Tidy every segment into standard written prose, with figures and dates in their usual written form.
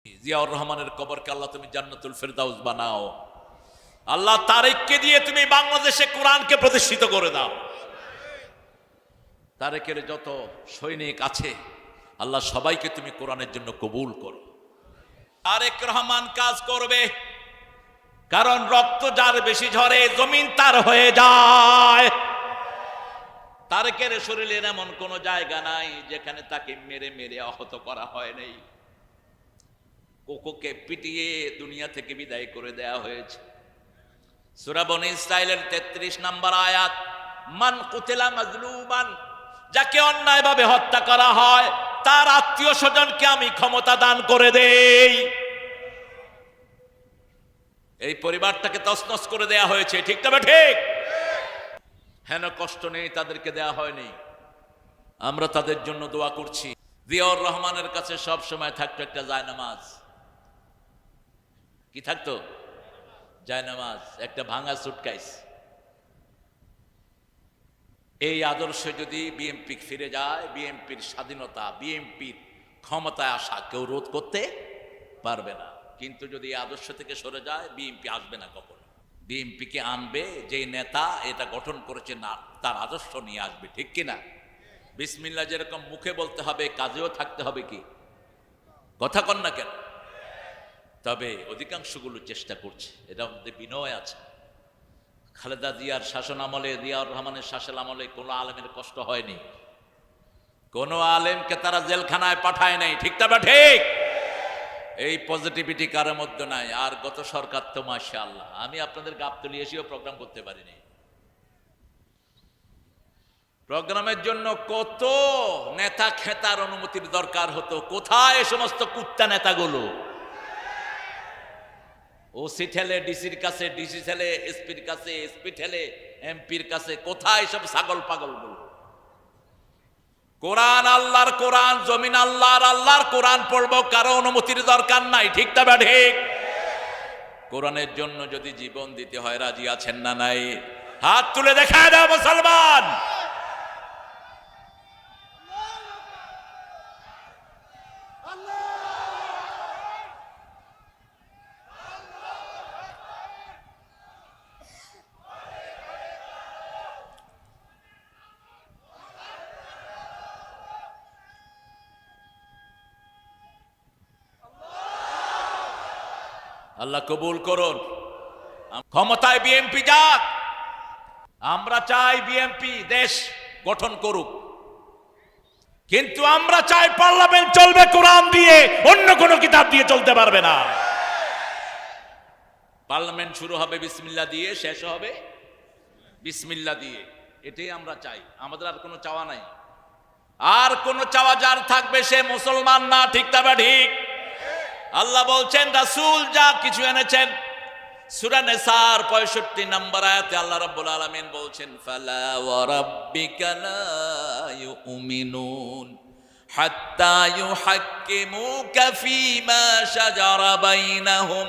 জিয়াউর রহমানের কবরকে আল্লাহ তুমি জান্নাতুল ফেরদাউস বানাও। আল্লাহ তারেককে দিয়ে তুমি বাংলাদেশে কোরআনকে প্রতিষ্ঠিত করে দাও। তারেকের যত সৈনিক আছে আল্লাহ সবাইকে তুমি কোরআনের জন্য কবুল করো। তারেক রহমান কাজ করবে, কারণ রক্ত যার বেশি ঝরে জমিন তার হয়ে যায়। তারেকের শরীরের এমন কোন জায়গা নাই যেখানে তাকে মেরে মেরে আহত করা হয় নাই। কোকোকে পিটিয়ে দুনিয়া থেকে বিদায় করে দেয়া হয়েছে। সূরা বনী ইসরাঈলের 33 নম্বর আয়াত, মান কুতিলা মাজলুমান, যাকে অন্যায়ভাবে হত্যা করা হয় তার আত্মীয় স্বজনকে আমি ক্ষমতা দান করে দেই। এই পরিবারটাকে তছনছ করে দেয়া হয়েছে, ঠিক তবে ঠিক। হেন কষ্ট নেই তাদেরকে দেয়া হয়নি, আমরা তাদের জন্য দোয়া করছি। জিয়াউর রহমানের কাছে সব সময় থাকতো একটা জায়নামাজ। কি থাকতো? জায়নামাজ, একটা ভাঙা সুটকেস। এই আদর্শ যদি বিএনপি ফিরে যায়, বিএনপির স্বাধীনতা, বিএনপির ক্ষমতায় আসা কেউ রোধ করতে পারবে না। কিন্তু যদি এই আদর্শ থেকে সরে যায়, বিএনপি আসবে না কখনো। বিএনপিকে আনবে যেই নেতা এটা গঠন করেছে, না তার আদর্শ নিয়ে আসবে, ঠিক কিনা? বিসমিল্লাহ যেরকম মুখে বলতে হবে, কাজেও থাকতে হবে। কি কথা কন না কেন? তবে অধিকাংশগুলো চেষ্টা করছে, এটা আমাদের বিনয় আছে। খালেদা জিয়ার শাসন আমলে, জিয়াউর রহমানের শাসন আমলে কোনো আলেমের কষ্ট হয়নি, কোনো আলেমকে তারা জেলখানায় পাঠায় নাই, ঠিক না? ঠিক। এই পজিটিভিটি কারোর মধ্যে নাই। আর গত সরকার তো মাশাআল্লাহ, আমি আপনাদের গাবতলী এসেও প্রোগ্রাম করতে পারিনি। প্রোগ্রামের জন্য কত নেতা খেতার অনুমতির দরকার হতো, কোথায় এ সমস্ত কুত্তা নেতাগুলো? ওসি ঠেলে ডিসির কাছে, ডিসি ঠেলে এসপির কাছে, এসপি ঠেলে এমপির কাছে, কোথায় সব ছাগল পাগল গুলো? কোরআন আল্লাহর কোরআন, জমিন আল্লাহর, আল্লাহর কোরআন পড়বো, কারো অনুমতির দরকার নাই, ঠিক না? ঠিক। কোরআনের জন্য যদি জীবন দিতে হয় রাজি আছেন না নাই? হাত তুলে দেখা দাও মুসলমান। আল্লাহ কবুল করুন। ক্ষমতায় বিএনপি যাক, আমরা চাই বিএনপি দেশ গঠন করুক, কিন্তু আমরা চাই পার্লামেন্ট চলবে কোরআন দিয়ে, অন্য কোন কিতাব দিয়ে চলতে পারবে না। পার্লামেন্ট শুরু হবে বিসমিল্লাহ দিয়ে, শেষ হবে বিসমিল্লাহ দিয়ে, এটাই আমরা চাই। আমাদের আর কোনো চাওয়া নাই। আর কোন চাওয়া যার থাকবে সে মুসলমান না, ঠিক না? ঠিক। আল্লাহ বলছেন রাসূল যা কিছু এনেছেন, সূরা নিসার 65 নম্বর আয়াতে আল্লাহ রাব্বুল আলামিন বলছেন, ফালা ওয়া রাব্বিকা লা ইউমিনুন হাত্তা ইউহাক্কিমুকা ফীমা শাজারা বাইনাহুম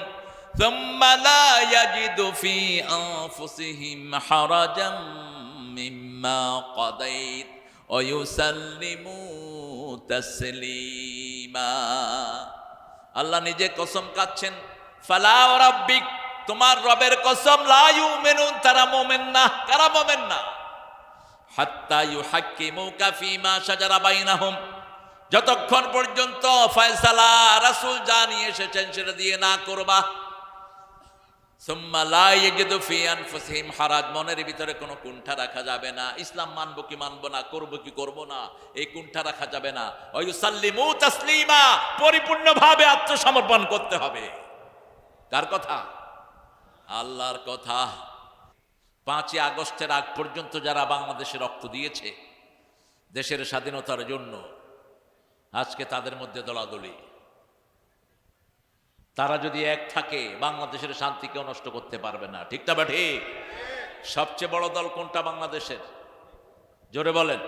সুম্মা লা ইয়াজিদু ফী আনফুসিহিম হারাজাম মিম্মা কাদাইত ওয়া ইউসাল্লিমু তাসলিমা। আল্লাহ নিজে কসম কাটছেন, ফালা ওয়া রাব্বিক, তোমার রবের কসম, লা ইউমিনুন, তারা মুমিন না। কারা মুমিন না? হাত্তা ইউহাক্কিমুকা ফীমা শাজারা বাইনাহুম, যতক্ষণ পর্যন্ত ফয়সালা রাসূল যা নিয়ে এসেছেন সেটা দিয়ে না করবা। সুম্মা লা ইয়াজিদু ফী আনফুসিহিম হারাজ, মনের ভিতরে কোনো কুণ্ঠা রাখা যাবে না। ইসলাম মানব কি মানব না, করব কি করব না, এই কুণ্ঠা রাখা যাবে না। ওয়া ইউসাল্লিমু তাসলিমা, পরিপূর্ণভাবে আত্মসমর্পণ করতে হবে। কার কথা? আল্লাহর কথা। 5ই আগস্টের আগ পর্যন্ত যারা বাংলাদেশে রক্ত দিয়েছে দেশের স্বাধীনতার জন্য, আজকে তাদের মধ্যে দলাদলি। তারা যদি এক থাকে বাংলাদেশের শান্তি কেউ নষ্ট করতে পারবে না, ঠিক না? ঠিক। সবচেয়ে বড় দল কোনটা বাংলাদেশের? জোরে বলেন।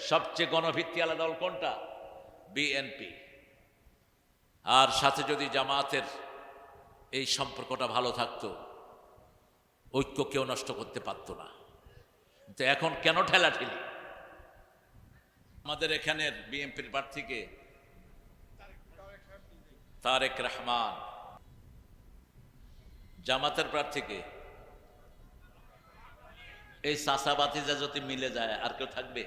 সবচেয়ে গণভিত্তিওয়ালা দল কোনটা? বিএনপি। আর সাথে যদি জামায়াতের এই সম্পর্কটা ভালো থাকতো, ঐক্য কেউ নষ্ট করতে পারত না। তো এখন কেন ঠেলাঠেলি? আমাদের এখানের বিএনপির প্রার্থীকে তারেক রহমান জামাতের প্রার্থীকে এই চাষাবাতিজা যদি মিলে যায় আর কেউ থাকবে?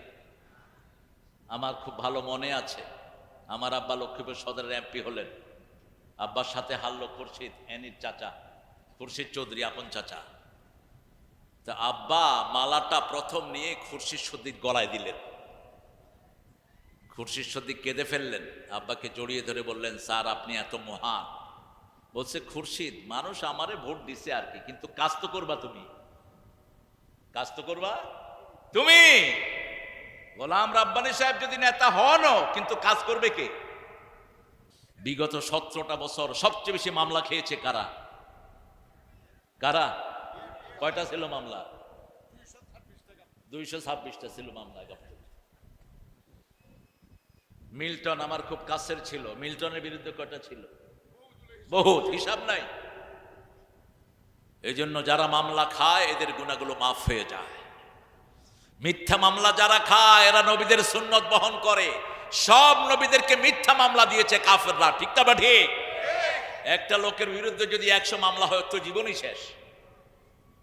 আমার খুব ভালো মনে আছে, আমার আব্বা লক্ষ্মীপুর সদরের এমপি হলেন, আব্বার সাথে হারলো খুরশিদ এনির চাচা, খুরশিদ চৌধুরী আপন চাচা। তা আব্বা মালাটা প্রথম নিয়ে খুরশিদ সদ্দিক গলায় দিলেন। খুরশিদ সদ্দিক কেঁদে ফেললেন, আব্বাকে জড়িয়ে ধরে বললেন, স্যার আপনি এত মহান। বলছে, খুরশিদ মানুষ আমারে ভোট দিছে আর কি, কিন্তু কাজ তো করবা তুমি, কাজ তো করবা তুমি। গোলাম রাব্বানী সাহেব যদি নেতা হনও, কিন্তু কাজ করবে কে? বিগত 17টা বছর সবচেয়ে বেশি মামলা খেয়েছে কারা? কারা? কয়টা ছিল মামলা? 226টা ছিল মামলা। মিল্টন আমার খুব কাছের ছিল, মিল্টনের বিরুদ্ধে কয়টা ছিল? বহুত, হিসাব নাই। এই জন্য যারা মামলা খায় এদের গুনাহগুলো মাফ হয়ে যায়। মিথ্যা মামলা যারা খায় এরা নবীদের সুন্নত বহন করে। সব নবীদেরকে মিথ্যা মামলা দিয়েছে কাফেররা, ঠিক না বা ঠিক? একটা লোকের বিরুদ্ধে যদি 100 মামলা হয় তো জীবনই শেষ,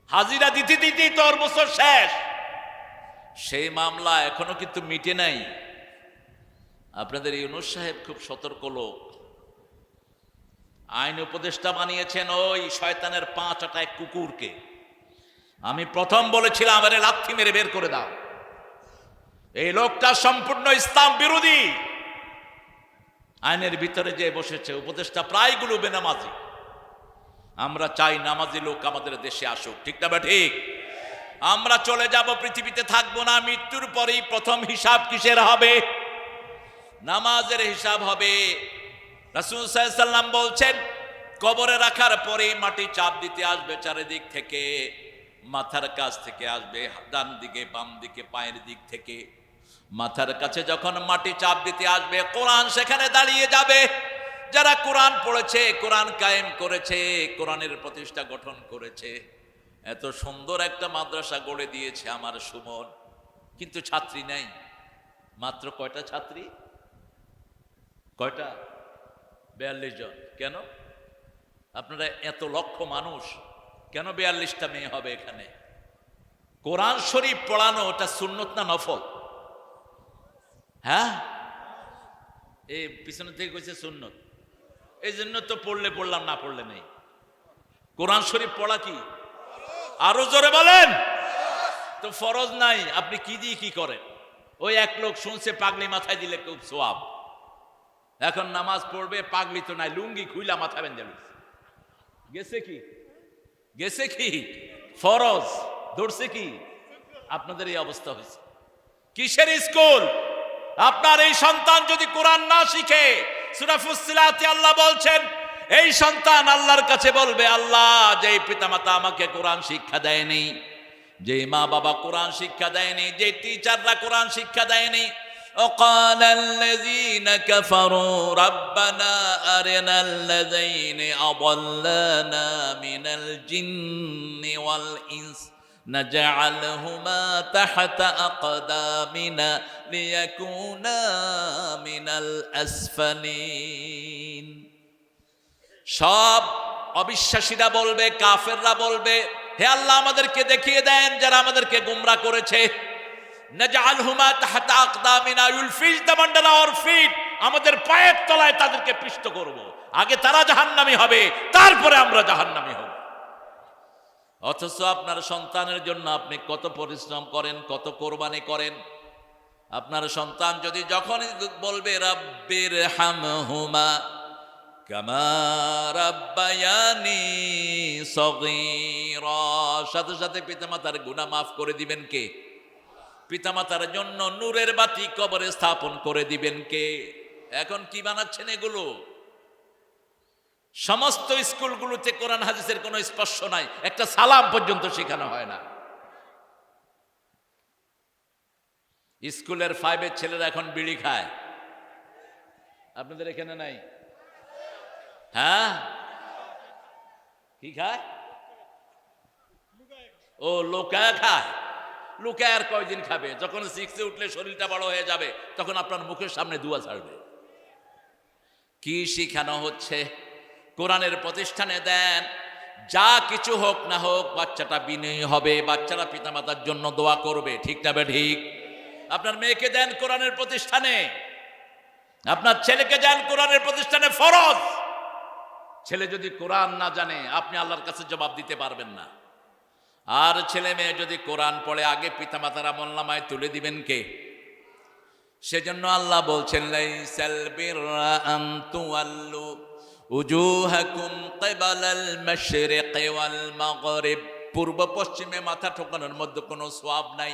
হাজিরা দিতে দিতেই তো ওর বছর শেষ। সেই মামলা এখনো কিন্তু মিটে নাই। আপনাদের ইউনূস সাহেব খুব সতর্ক লোক, আইন উপদেষ্টা বানিয়েছেন ওই শয়তানের 5 আটায় কুকুরকে। আমি প্রথম বলেছিলাম আরে লাথি মেরে বের করে দাও, এই লোকটা সম্পূর্ণ ইসলাম বিরোধী। আইনের ভিতরে যে বসেছে উপদেষ্টা প্রায়গুলো বেনামাজি। আমরা চাই নামাজি লোক আমাদের দেশে আসুক, ঠিক না বা ঠিক? আমরা চলে যাব, পৃথিবীতে থাকবো না, মৃত্যুর পরেই প্রথম হিসাব কিসের হবে? নামাজের হিসাব হবে। রাসূল সাল্লাল্লাহু আলাইহি ওয়াসাল্লাম বলছেন, কবরে রাখার পরেই মাটি চাপ দিতে আসবে চারিদিক থেকে, মাথার কাছ থেকে আসবে, ডান দিকে বাম দিকে পায়ের দিক থেকে। মাথার কাছে যখন মাটি চাপ দিতে আসবে, কোরআন সেখানে দাঁড়িয়ে যাবে। যারা কোরআন পড়েছে, কোরআন কায়েম করেছে, কোরআনের প্রতিষ্ঠা গঠন করেছে, এত সুন্দর একটা মাদ্রাসা গড়ে দিয়েছে আমার সুমন, কিন্তু ছাত্রী নাই। মাত্র কয়টা ছাত্রী? কয়টা? 42 জন। কেন? আপনারা এত লক্ষ মানুষ, কেন 42টা মেয়ে হবে এখানে? কোরআন শরীফ পড়ানো ওটা সুন্নত না নফল? হ্যাঁ, এই পিছনে থেকে কইছে সুন্নত, এই জন্য তো পড়লে পড়লাম, না পড়লে নেই। কোরআন শরীফ পড়া কি? আরো জোরে বলেন। তো ফরজ নাই, আপনি কি দিয়ে কি করেন? ওই এক লোক শুনছে পাগলি মাথায় দিলে খুব সোয়াব, এখন নামাজ পড়বে, পাগলি তো নাই, লুঙ্গি খুইলা মাথা বেঁধে গেছে কি? গেছে কি? ফরজ ধরছে কি? আপনাদের এই অবস্থা হয়েছে। কিসের স্কুল? আপনার এই সন্তান যদি কোরআন না শিখে, সূরা ফুসসিলাতে আল্লাহ বলছেন এই সন্তান আল্লাহর কাছে বলবে, আল্লাহ যেই পিতামাতা আমাকে কোরআন শিক্ষা দেয়নি, যেই মা বাবা কোরআন শিক্ষা দেয়নি, যে টিচাররা কোরআন শিক্ষা দেয়নি, وقال الذين كفروا ربنا أرنا الذين أضلانا من الجن والإنس نجعلهما تحت أقدامنا ليكونا من الأسفلين। সব অবিশ্বাসীরা বলবে, কাফেররা বলবে, হে আল্লাহ আমাদেরকে দেখিয়ে দেন যারা আমাদেরকে গোমরা করেছে। নাজআলহুমা তাহতা আকদামিনা, you'll fish them under our feet, আমাদের পায়ের তলায় তাদেরকে পিষ্ট করব। আগে তারা জাহান্নামী হবে, তারপরে আমরা জাহান্নামী হব। অথচ আপনার সন্তানের জন্য আপনি কত পরিশ্রম করেন, কত কোরবানি করেন। আপনার সন্তান যদি যখনই বলবে রাব্বির হামহুমা কামা রাব্বায়ানি সগীরা, সাথে সাথে পিতামাতার গুনাহ মাফ করে দিবেন কে? পিতামাতার জন্য নূরের বাতি কবরে স্থাপন করে দিবেন কে? এখন কি বানাচ্ছেন এগুলো? সমস্ত স্কুলগুলোতে কোরআন হাদিসের কোনো স্পর্শ নাই, একটা সালাম পর্যন্ত শেখানো হয় না। স্কুলের 5-এর ছেলেরা এখন বিড়ি খায়, আপনাদের এখানে নাই? হ্যাঁ, কি খায়? ও লোকায় খায়। লুকায় আর কয়দিন খাবে? যখন 6-এ উঠলে শরীরটা বড় হয়ে যাবে, তখন আপনার মুখের সামনে দুয়া ছাড়বে। কি শিখানো হচ্ছে? কোরআনের প্রতিষ্ঠানে দেন, যা কিছু হোক না হোক বাচ্চাটা বিনয়ী হবে, বাচ্চারা পিতামাতার জন্য দোয়া করবে, ঠিক না ঠিক? আপনার মেয়েকে দেন কোরআনের প্রতিষ্ঠানে, আপনার ছেলেকে দেন কোরআনের প্রতিষ্ঠানে, ফরজ। ছেলে যদি কোরআন না জানে আপনি আল্লাহর কাছে জবাব দিতে পারবেন না। আর ছেলে মেয়ে যদি কোরআন পড়ে আগে পিতামাতার আমলনামায় তুলে দিবেন কে? সেজন্য আল্লাহ বলছেন, লাইসাল বিররা আন তুওয়াল্লু উজুহাকুম কিবালাল মাশরিকি ওয়াল মাগরিব। পূর্ব পশ্চিমে মাথা ঠোকানোর মধ্যে কোনো সওয়াব নাই।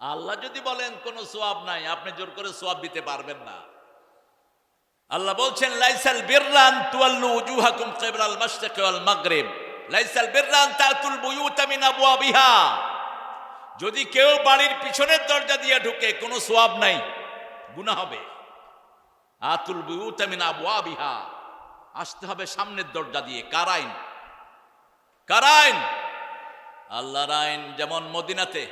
আল্লাহ যদি বলেন কোনো সওয়াব নাই, আপনি জোর করে সওয়াব দিতে পারবেন না। আল্লাহ বলছেন, লাইসাল বিররা আন তুওয়াল্লু উজুহাকুম কিবালাল মাশরিকি ওয়াল মাগরিব, লাইসাল বিররা আন তাতুল বুয়ুতা মিন আবওয়াবিহা। যদি কেউ বাড়ির পিছনের দরজা দিয়ে ঢুকে কোনো সওয়াব নাই, গুনাহ হবে। আতুল বুয়ুতা মিন আবওয়াবিহা, আসতে হবে সামনের দরজা দিয়ে। কার আইন? কার আইন? আল্লাহর আইন। যেমন মদিনাতে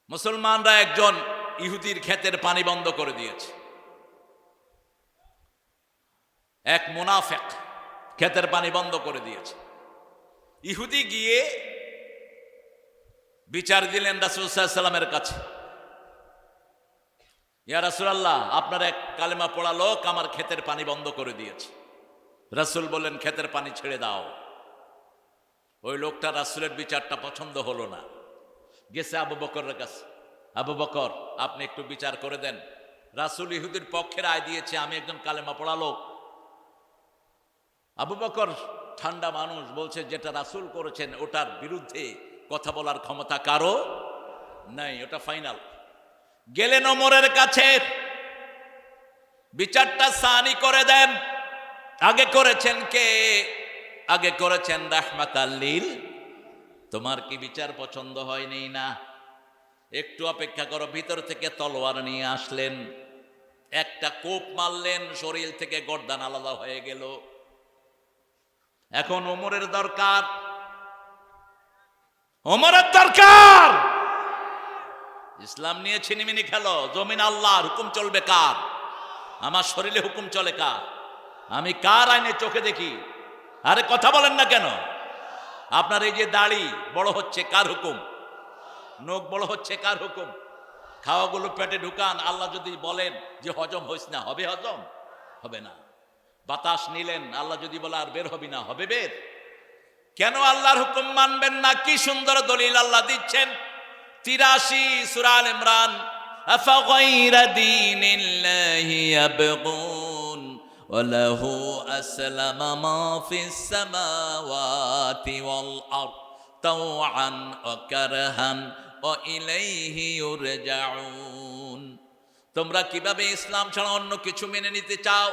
মুসলমানরা একজন ইহুদির ক্ষেতের পানি বন্ধ করে দিয়েছে। এক মুনাফিক ক্ষেতের পানি বন্ধ করে দিয়েছে। ইহুদি গিয়ে বিচার দিলেন রাসূল সাল্লাল্লাহু আলাইহি ওয়াসাল্লামের কাছে, ইয়া রাসূলুল্লাহ, আপনার এক কালেমা পড়া লোক আমার ক্ষেতের পানি বন্ধ করে দিয়েছে। রাসূল বললেন, ক্ষেতের পানি ছেড়ে দাও। ওই লোকটা রাসূলের বিচারটা পছন্দ হলো না, গেছে আবু বকরের কাছে, আবু বকর আপনি একটু বিচার করে দেন। রাসূল ইহুদির পক্ষে রায় দিয়েছে, আমি একজন কালেমা পড়া লোক। আবু বকর ঠান্ডা মানুষ, বলছে যেটা রাসূল করেছেন ওটার বিরুদ্ধে কথা বলার ক্ষমতা কারো নাই, ওটা ফাইনাল। গেলেন ওমরের কাছে, বিচারটা সানি করে দেন। আগে করেছেন কে? আগে করেছেন রাহমাতাল লিল। তোমার কি বিচার পছন্দ হয়নি? না, একটু অপেক্ষা করো। ভিতর থেকে তলোয়ার নিয়ে আসলেন, একটা কোপ মারলেন, শরীর থেকে গর্দান আলাদা হয়ে গেল। এখন ওমরের দরকার, ওমরের দরকার। ইসলাম নিয়ে ছিনিমিনি খেলো, জমিন আল্লাহর, হুকুম চলবে কার? আমার শরীরে হুকুম চলে কার? আমি কার আইনে চোখে দেখি? আরে কথা বলেন না কেন? আপনার এই যে দাড়ি বড় হচ্ছে কার হুকুম? নখ বড় হচ্ছে কার হুকুম? খাওয়াগুলো পেটে ঢুকান, আল্লাহ যদি বলেন যে হজম হইস না, হবে হজম? হবে না। বাতাস নিলেন, আল্লাহ যদি বলে আর বের হবি না, হবে বের? কেন আল্লাহর হুকুম মানবেন না? কি সুন্দর দলিল আল্লাহ দিচ্ছেন। 83 সূরা আল ইমরান, আফাগায়রা দীনিল্লাহি ইয়াবগুন ওয়া লাহু আসলামা মা ফিস সামাওয়াতি ওয়াল আরদ তাওআন ওয়া কারহান ওয়া ইলাইহি ইউরজাউন। তোমরা কিভাবে ইসলাম ছাড়া অন্য কিছু মেনে নিতে চাও?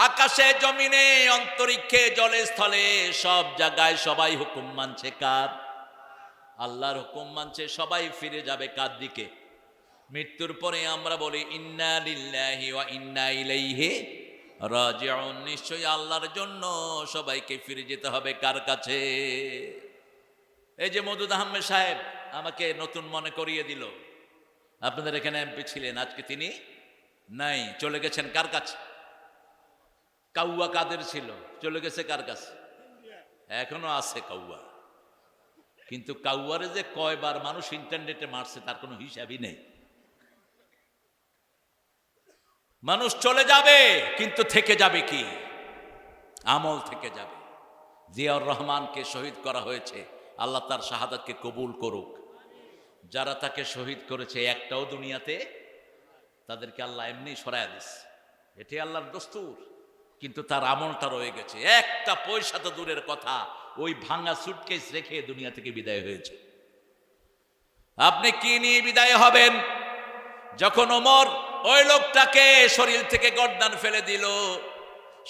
আকাশে, জমিনে, অন্তরিক্ষে, জলে, স্থলে, সব জায়গায় সবাই হুকুম মানছে কার? আল্লাহর হুকুম মানছে। সবাই ফিরে যাবে কার দিকে? মৃত্যুর পরে আমরা বলি ইন্না লিল্লাহি ওয়া ইন্না ইলাইহি রাজিউন। নিশ্চয়ই আল্লাহর জন্য সবাইকে ফিরে যেতে হবে কার কাছে? এই যে মওদুদ আহমেদ সাহেব আমাকে নতুন মনে করিয়ে দিল, আপনাদের এখানে এমপি ছিলেন, আজকে তিনি নাই, চলে গেছেন কার কাছে? কাউয়া কাদের ছিল, চলে গেছে কার কাছে? এখনো আছে কাউয়া, কিন্তু কাউয়ারে যে কয়বার মানুষ ইন্টারনেটে মারছে তার কোনো হিসাবই নেই। মানুষ চলে যাবে, কিন্তু থেকে যাবে কি? আমল থেকে যাবে। জিয়াউর রহমানকে শহীদ করা হয়েছে, আল্লাহ তার শাহাদাতকে কবুল করুক। যারা তাকে শহীদ করেছে একটাও দুনিয়াতে, তাদেরকে আল্লাহ এমনি সরায়া দিচ্ছে, এটি আল্লাহর দস্তুর। কিন্তু তার আমলটা রয়ে গেছে। একটা পয়সা তো দূরের কথা, ওই ভাঙা সুটকেস রেখে দুনিয়া থেকে বিদায় হয়েছে। আপনি কি নিয়ে বিদায় হবেন? যখন ওমর ওই লোকটাকে শরীর থেকে গর্দান ফেলে দিল,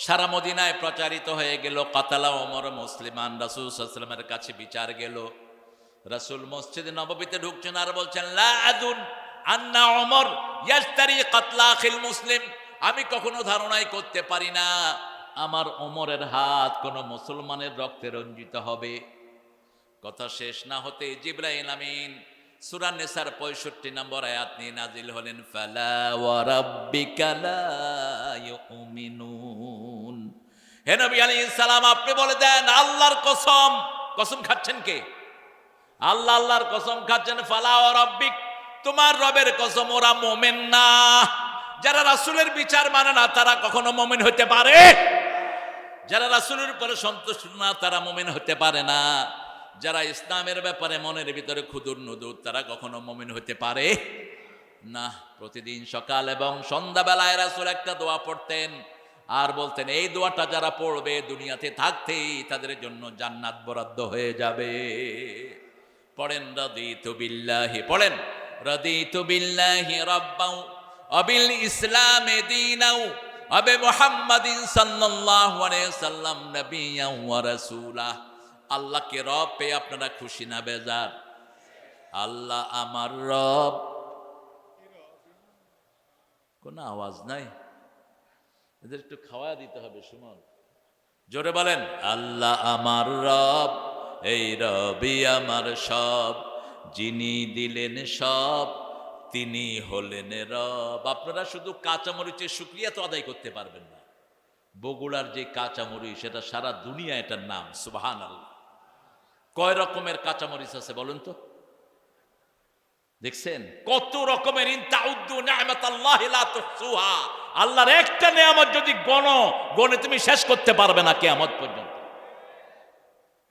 সারা মদিনায় প্রচারিত হয়ে গেল, কাতালা ওমর মুসলিমান। রাসূল সাল্লাল্লাহু আলাইহি ওয়াসাল্লামের কাছে বিচার গেল। রাসূল মসজিদে নববীতে ঢুকছেন আর বলছেন, লা আদুন আন্না ওমর ইয়াশতারি কাতলা আখিল মুসলিম। আমি কখনো ধারণাই করতে পারি না আমার ওমরের হাত কোন মুসলমানের রক্তে রঞ্জিত হবে। কথা শেষ না হতে জিবরাইল আমিন সূরা নিসার 65 নম্বর আয়াত নিয়ে নাজিল হলেন, ফালা ওয়া রাব্বিকা লা ইউমিনুন। হে নবী আলাইহিস সালাম, আপনি বলে দেন আল্লাহর কসম। কসম খাচ্ছেন কে? আল্লাহ। আল্লাহর কসম খাচ্ছেন, ফালা ওয়া রাব্বিক, তোমার রবের কসম, ওরা মুমিন না। যারা রাসূলের বিচার মানে না তারা কখনো মুমিন হতে পারে? যারা রাসূলের উপরে সন্তুষ্ট না তারা মুমিন হতে পারে না। যারা ইসলামের ব্যাপারে মনের ভিতরে খুদুর নুদুর তারা কখনো মুমিন হতে পারে না। প্রতিদিন সকাল এবং সন্ধ্যাবেলায় রাসূল একটা দোয়া পড়তেন আর বলতেন, এই দোয়াটা যারা পড়বে দুনিয়াতে থাকতেই তাদের জন্য জান্নাত বরাদ্দ হয়ে যাবে। পড়েন রাদিতু বিল্লাহি, পড়েন রাদিতু বিল্লাহি রাব্বাও ওয়াবিল ইসলামি দীনাও ওয়াবি মুহাম্মাদিন সাল্লাল্লাহু আলাইহি ওয়াসাল্লাম নবিয়্যান ওয়া রাসূলা। আল্লাহকে রব পেয়ে আপনারা খুশি না বেজার? আল্লাহ আমার রব। কোন আওয়াজ নাই, এদের একটু খাওয়া দিতে হবে। সুমন, জোরে বলেন, আল্লাহ আমার রব, এই রবই আমার সব, যিনি দিলেন সব তিনি হলেন রব। আপনারা শুধু কাঁচামরিচের শুকরিয়া তো আদায় করতে পারবেন না। বগুড়ার যে কাঁচামরিচ সেটা সারা দুনিয়া এটার নাম, সুবহানাল্লাহ। কয় রকমের কাঁচামরিচ আছে বলুন তো? দেখছেন কত রকমের। ইন তাউদ্দু নি'মাতাল্লাহি লা তুহসুহা। আল্লাহর একটা নিয়ামত যদি গনে তুমি শেষ করতে পারবে না কিয়ামত পর্যন্ত।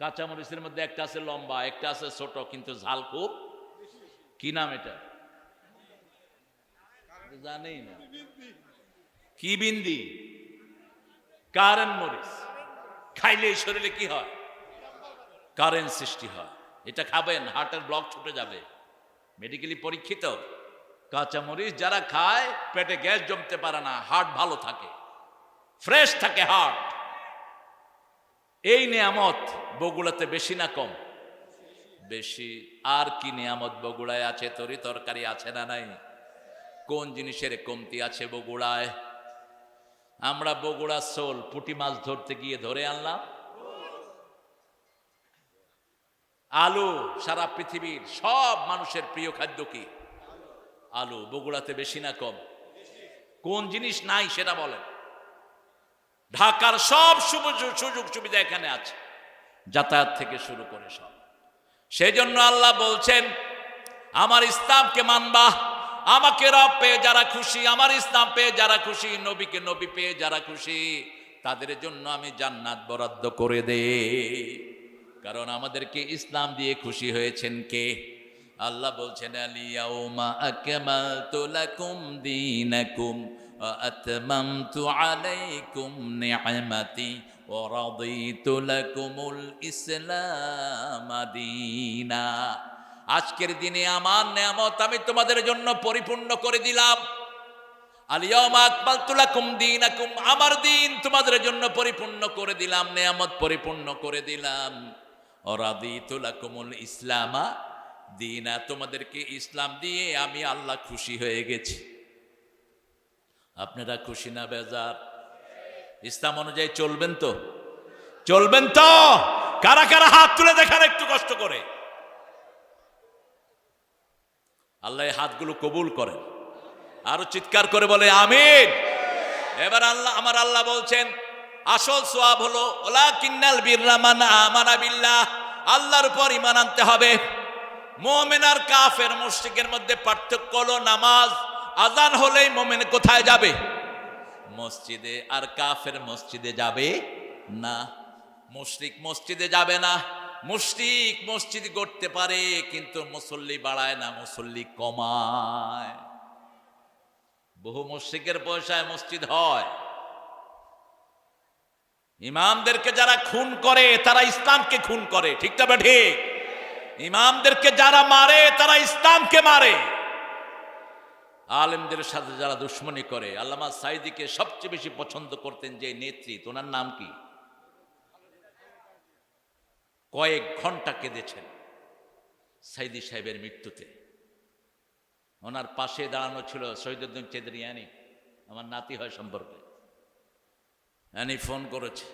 কাঁচামরিচের মধ্যে একটা আছে লম্বা, একটা আছে ছোট, কিন্তু ঝাল খুব। কি নাম এটা? জানেই না। কি বিন্দি? কারেন্ট মরিচ। খাইলে শরীরে কি হয়? কারেন্ট সৃষ্টি হয়। এটা খাবেন, হার্টের ব্লক ছুটে যাবে, মেডিকেলি পরীক্ষিত। কাঁচামরিচ যারা খায় পেটে গ্যাস জমতে পারে না, হার্ট ভালো থাকে, ফ্রেশ থাকে হার্ট। এই নিয়ামত বগুড়াতে বেশি না কম? বেশি। আর কি নিয়ামত বগুড়ায় আছে? তরি তরকারি আছে না নাই? কোন জিনিসের কমতি আছে বগুড়ায়? আমরা বগুড়া সোল পুঁটি মাছ ধরতে গিয়ে ধরে আনলাম। আলু সারা পৃথিবীর সব মানুষের প্রিয় খাদ্য কি? আলু। বগুড়াতে বেশি না কম? কোন জিনিস নাই সেটা বলেন। ঢাকার সব সুযোগ সুবিধা এখানে আছে, যাতায়াত থেকে শুরু করে সব। সেই জন্য আল্লাহ বলছেন, আমার ইসলামকে মানবা, আমাকে রব পেয়ে যারা খুশি, আমার ইসলাম পেয়ে যারা খুশি, নবীকে নবী পেয়ে যারা খুশি, তাদের জন্য আমি জান্নাত বরাদ্দ করে দেই। কারণ আমাদেরকে ইসলাম দিয়ে খুশি হয়েছেন কে? আল্লাহ বলছেন, আলিয়াউমা আকমালতু লাকুম দীনাকুম ওয়া আতমামতু আলাইকুম নি'মাতি ওয়া রাদিতু লাকুমুল ইসলাম দীনা। আজকের দিনে আমার নিয়ামত আমি তোমাদের জন্য পরিপূর্ণ করে দিলাম। আলিয়াউমা আকমালতু লাকুম দীনাকুম, আমার দিন তোমাদের জন্য পরিপূর্ণ করে দিলাম, নিয়ামত পরিপূর্ণ করে দিলাম। ওয়া রাদিতু লাকুমুল ইসলামা দীনা, তোমাদেরকে ইসলাম দিয়ে আমি আল্লাহ খুশি হয়ে গেছি। আপনারা খুশি না বেজার? ইসলাম অনুযায়ী চলবেন তো? চলবেন তো? কারা কারা হাত তুলে দেখান একটু কষ্ট করে। আল্লাহ এই হাতগুলো কবুল করেন। আরো চিৎকার করে বলে আমিন। এবার আমার আল্লাহ বলছেন, আসল সওয়াব হলো ওয়ালাকিন্নাল বিররা মান আমানা বিল্লাহ, আল্লাহর উপর ঈমান আনতে হবে। মুমিন আর কাফের মুশরিকের মধ্যে পার্থক্য হলো নামাজ। আযান হলেই মুমিন কোথায় যাবে? মসজিদে। আর কাফের মসজিদে যাবে না। মুশরিক মসজিদে যাবে না। মুশরিক মসজিদ গড়তে পারে কিন্তু মুসল্লি বাড়ায় না, মুসল্লি কমায়। বহু মুশরিকের পয়সায় মসজিদ হয়। ইমামদেরকে যারা খুন করে তারা ইসলামকে খুন করে, ঠিক না ঠিক? ইমামদেরকে যারা মারে তারা ইসলামকে মারে। আলেমদের সাথে যারা দুশ্মনী করে, আল্লামা সাইদিকে সবচেয়ে বেশি পছন্দ করতেন যে নেত্রী, ওনার নাম কি? কয়েক ঘন্টা কেঁদেছেন সাইদি সাহেবের মৃত্যুতে। ওনার পাশে দাঁড়ানো ছিল শহীদুদ্দিন চেদরিয়ানি, আমার নাতি হয় সম্পর্কে। উনি ফোন করেছে,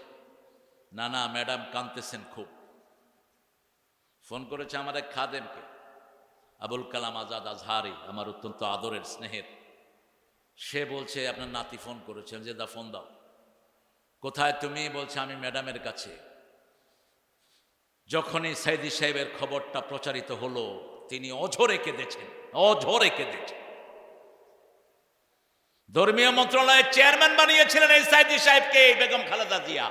না ম্যাডাম কাঁদতেছেন খুব। ফোন করেছে আমার এক খাদেমকে, আবুল কালাম আজাদ আজহারি, আমার অত্যন্ত আদরের স্নেহের, সে বলছে আপনার নাতি ফোন করেছেন, যে দা ফোন দাও। কোথায় তুমি? বলছে আমি ম্যাডামের কাছে। যখনই সাইদি সাহেবের খবরটা প্রচারিত হলো, তিনি অঝরে কেঁদেছেন, অঝরে কেঁদেছেন। ধর্মীয় মন্ত্রণালয়ের চেয়ারম্যান বানিয়েছিলেন এই সাইদি সাহেবকে বেগম খালেদা জিয়া।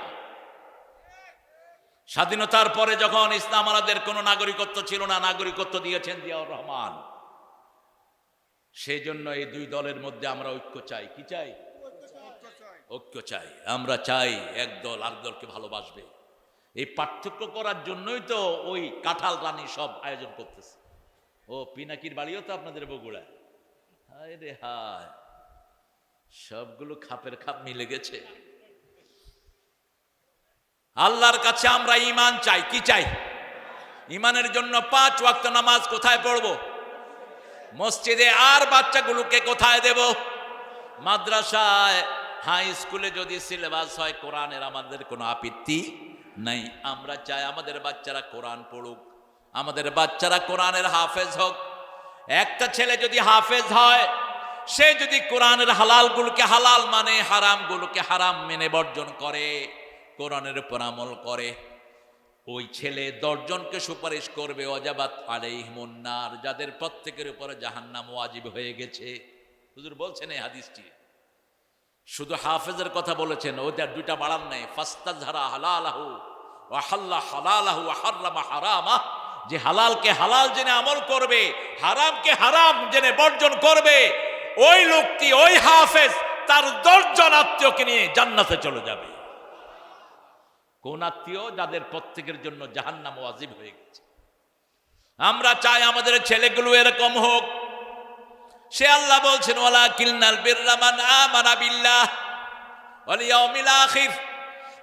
স্বাধীনতার পরে যখন ইসলাম আলাদের কোনো নাগরিকত্ব ছিল না, নাগরিকত্ব দিয়েছেন জিয়াউর রহমান। সেই জন্য এই দুই দলের মধ্যে আমরা ঐক্য চাই। কি চাই? ঐক্য চাই। আমরা চাই এক দল আর দলকে ভালোবাসবে। এই পার্থক্য করার জন্যই তো ওই কাঁঠাল রানী সব আয়োজন করতেছে। ও পিনাকির বাড়িও তো আপনাদের বগুড়ায়। হায় রে হায়, সবগুলো খাপের খাপ মিলে গেছে। আল্লাহর কাছে আমরা ঈমান চাই। কি চাই? ঈমানের জন্য 5 ওয়াক্ত নামাজ কোথায় পড়ব? মসজিদে। আর বাচ্চাগুলোকে কোথায় দেব? মাদ্রাসায়। হাই স্কুলে যদি সিলেবাস হয় কোরআনের, আমাদের কোনো আপত্তি নাই। আমরা চাই আমাদের বাচ্চারা কোরআন পড়ুক, আমাদের বাচ্চারা কোরআনের হাফেজ হোক। একটা ছেলে যদি হাফেজ হয়, সে যদি কোরআনের হালালগুলোকে হালাল মানে, হারামগুলোকে হারাম মেনে বর্জন করে, কোরআনের উপর আমল করে, ওই ছেলে 10 জনকে সুপারিশ করবে। ওয়াজাবাত আলাইহিমুন নার, যাদের প্রত্যেকের উপরে জাহান্নাম ওয়াজিব হয়ে গেছে। হুজুর বলছেন এই হাদিসটি, শুধু হাফেজের কথা বলেছেন, ওদের দুইটা বাড়ান নাই। ফাস্তাযহারা হালালাহু ওয়া হাল্লা হালালাহু ওয়া হাররামা হারামাহ, যে হালালকে হালাল জেনে আমল করবে, হারামকে হারাম জেনে বর্জন করবে, ওই লোকটি, ওই হাফেজ তার 10 জন আত্মীয়কে নিয়ে জান্নাতে চলে যাবে। কোন আত্মীয়? যাদের প্রত্যেকের জন্য জাহান্নাম ওয়াজিব হয়ে গেছে। আমরা চাই আমাদের ছেলেগুলো এরকম হোক। সে আল্লাহ বলছেন ওয়ালাকিন্নাল বিররা মান আমানা বিল্লাহ ওয়াল ইয়াউমিল আখির,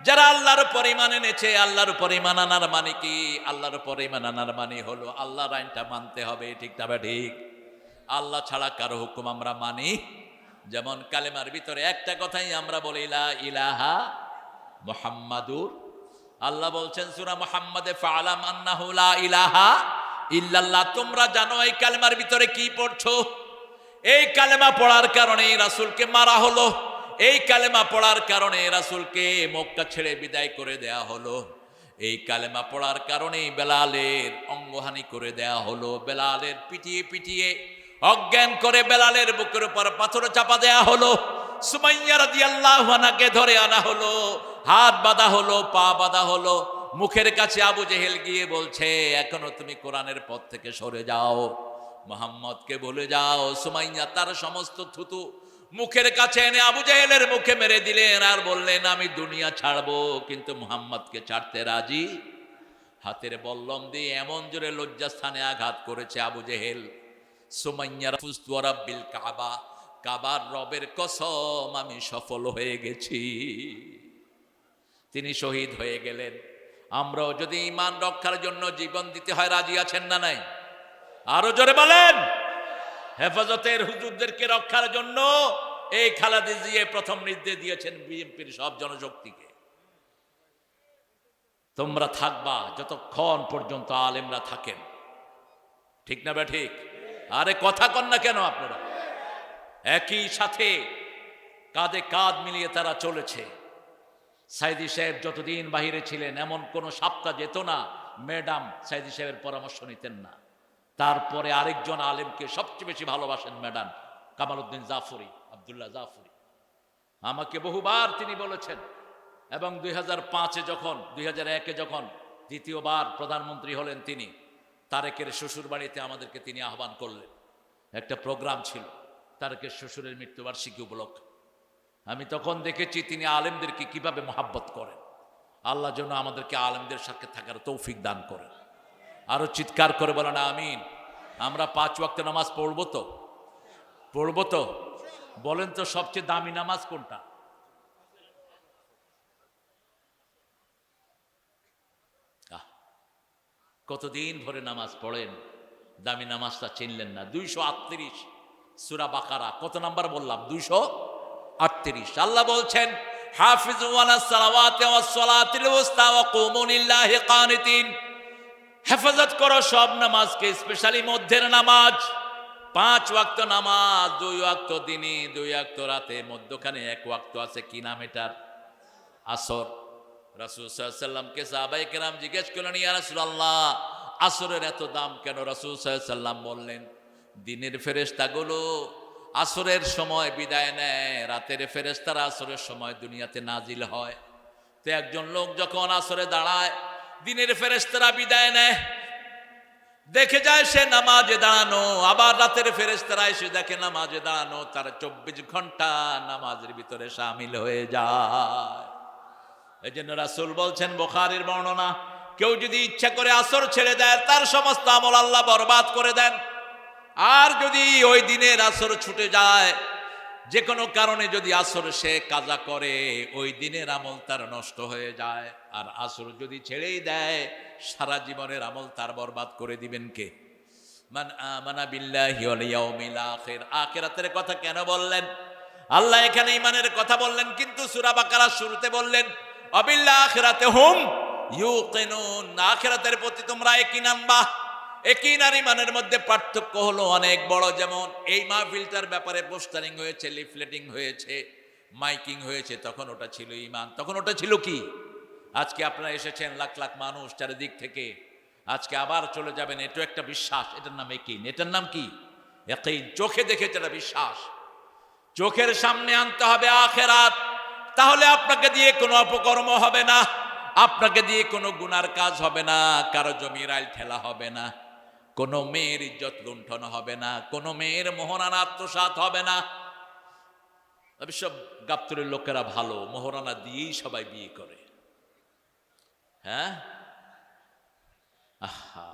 যারা আল্লাহর উপর ঈমান এনেছে। আল্লাহর উপর ঈমান আনার মানে কি? আল্লাহর উপর ঈমান আনার মানে হলো আল্লাহর আইনটা মানতে হবে। ঠিক না ঠিক? আল্লাহ ছাড়া কারো হুকুম আমরা মানি। যেমন কালেমার ভিতরে একটা কথাই আমরা বলি, লা ইলাহা মুহাম্মাদুর। আল্লাহ বলছেন সূরা মুহাম্মাদে, ফাআলাম আন্নাহু লা ইলাহা ইল্লাল্লাহ। তোমরা জানো এই কালেমার ভিতরে কি পড়ছো? এই কালেমা পড়ার কারণে রাসূলকে মারা হলো, এই কালেমা পড়ার কারণে রাসূলকে মক্কা ছেড়ে বিদায় করে দেয়া হলো, এই কালেমা পড়ার কারণে বেলালের অঙ্গহানি করে দেয়া হলো, বেলালের পিটিয়ে পিটিয়ে অজ্ঞান করে বেলালের বুকের উপর পাথর চাপা দেয়া হলো, সুমাইয়া রাদিয়াল্লাহু আনহাকে ধরে আনা হলো, হাত বাঁধা হলো, পা বাঁধা হলো। মুখের কাছে আবু জেহেল গিয়ে বলছে, এখনো তুমি কোরআনের পথ থেকে সরে যাও, মুহাম্মদকে বলে যাও। সুমাইয়া তার সমস্ত থুতু মুখের কাছে এনে আবু জেহেলের মুখে মেরে দিলেন, আর বললেন আমি দুনিয়া ছাড়বো কিন্তু মুহাম্মদকে ছাড়তে রাজি। হাতের বল্লম দিয়ে এমন জোরে লজ্জাস্থানে আঘাত করেছে আবু জেহেল। সুমাইয়া ফুস্তু রাব্বিল কাবা, কাবার রবের কসম আমি সফল হয়ে গেছি। তিনি শহীদ হয়ে গেলেন। আমরাও যদি ঈমান রক্ষার জন্য জীবন দিতে হয়, রাজি আছেন না নাই? আরো জোরে বলেন। হেফাজতের হুজুরদেরকে রক্ষার জন্য এই খালেদা জিয়া প্রথম নির্দেশ দিয়েছেন বিএনপির সব জনশক্তিকে, তোমরা থাকবা যতক্ষণ পর্যন্ত আলেমরা থাকেন। ঠিক না ঠিক? আরে কথা কন না কেন আপনারা? একই সাথে কাঁধে কাঁধ মিলিয়ে তারা চলেছে। সাইদি সাহেব যতদিন বাহিরে ছিলেন, এমন কোন সপ্তাহ যেত না ম্যাডাম সাইদি সাহেবের পরামর্শ নিতেন না। তারপরে আরেকজন আলেমকে সবচেয়ে বেশি ভালোবাসেন ম্যাডাম কামাল উদ্দিন জাফরি, আব্দুল্লাহ জাফরি। আমাকে বহুবার তিনি বলেছেন, এবং 2005-এ যখন 2001-এ যখন দ্বিতীয়বার প্রধানমন্ত্রী হলেন, তিনি তারেকের শ্বশুর বাড়িতে আমাদেরকে তিনি আহ্বান করলেন। একটা প্রোগ্রাম ছিল তারেকের শ্বশুরের মৃত্যুবার্ষিকী উপলক্ষে। আমি তখন দেখেছি তিনি আলেমদেরকে কিভাবে মহাব্বত করেন। আল্লাহ যেন আমাদেরকে আলেমদের সাথে থাকার তৌফিক দান করেন। আরো চিৎকার করে বলেন আমিন। আমরা 5 ওয়াক্ত নামাজ পড়বো তো? পড়বো তো? বলেন তো সবচেয়ে দামি নামাজ কোনটা? কতদিন ধরে নামাজ পড়েন, দামি নামাজটা চিনলেন না। 238 সূরা বাকারা, কত নাম্বার বললাম? 238। আল্লাহ বলছেন হাফিজু আলাস সালাওয়াতি ওয়াস সালাতিল উস্তা ওয়া কুমু লিল্লাহি কানিতিন। হেফাজত করো সব নামাজকে, স্পেশালি মধ্যের নামাজ। 5 ওয়াক্ত নামাজ, 2 ওয়াক্ত দিনে, 2 ওয়াক্ত রাতে, মধ্যখানে 1 ওয়াক্ত আছে, কি নাম এটার? আসর। রাসূল সাল্লাল্লাহু আলাইহি ওয়াসাল্লামকে সাহাবায়ে কেরাম জিজ্ঞেস করলেন, ইয়া রাসূলুল্লাহ, আসরের এত দাম কেন? রাসূল সাল্লাল্লাহু আলাইহি ওয়াসাল্লাম বললেন, দিনের ফেরেশতাগুলো আসরের সময় বিদায় নেয়, রাতের ফেরেশতারা আসরের সময় দুনিয়াতে নাজিল হয়। তো একজন লোক যখন আসরে দাঁড়ায়, দিনের ফেরেশতারা বিদায় নেয়, দেখে যায় সে নামাজে দাঁড়ানো, আবার রাতের ফেরেশতারা এসে দেখে নামাজে দাঁড়ানো, তার 24 ঘন্টা নামাজের ভিতরে শামিল হয়ে যায়। এই জন্য রাসূল বলছেন, বুখারীর বর্ণনা, কেউ যদি ইচ্ছা করে আসর ছেড়ে দেয়, তার সমস্ত আমল আল্লাহ বরবাদ করে দেন। আর যদি ওই দিনের আসর ছুটে যায়, যে কোনো কারণে যদি আসর সে কাজা করে, ওই দিনের আমল তার নষ্ট হয়ে যায়। আর আসর যদি ছেড়েই দেয়, সারা জীবনের আমল তার বরবাদ করে দিবেন কে? মান আমানা বিল্লাহি ওয়াল ইয়াউমিল আখির। আখিরাতের কথা কেন বললেন? আল্লাহ এখানে ঈমানের কথা বললেন, কিন্তু সূরা বাকারার শুরুতে বললেন অবিল আখিরাতে হুম ইউকিনুন। আখিরাতের প্রতি তোমরা ইয়াকিন আনবা। ইয়াকিন আর ঈমানের মধ্যে পার্থক্য হলো অনেক বড়। যেমন এই মাহফিলটার ব্যাপারে পোস্টারিং হয়েছে, লিফলেটিং হয়েছে, মাইকিং হয়েছে, তখন ওটা ছিল ঈমান। তখন ওটা ছিল কি? আজকে আপনারা এসেছেন লাখ লাখ মানুষ চারিদিক থেকে, আজকে আবার চলে যাবেন, এটা একটা বিশ্বাস, এটার নাম ইয়াকিন। এটার নাম কি? ইয়াকিন। চোখে দেখে যেটা বিশ্বাস, চোখের সামনে আনতে হবে আখিরাত। তাহলে আপনাকে দিয়ে কোনো অপকর্ম হবে না, আপনাকে দিয়ে কোনো গুনার কাজ হবে না, কারো জমির আইল ঠেলা হবে না, কোনো মেয়ের ইজ্জত লুণ্ঠন হবে না, কোনো মেয়ের মোহরানা আত্মসাৎ হবে না। অবশ্য গাবতলীর লোকেরা ভালো, মোহরানা দিয়েই সবাই বিয়ে করে। হ্যাঁ, আহা,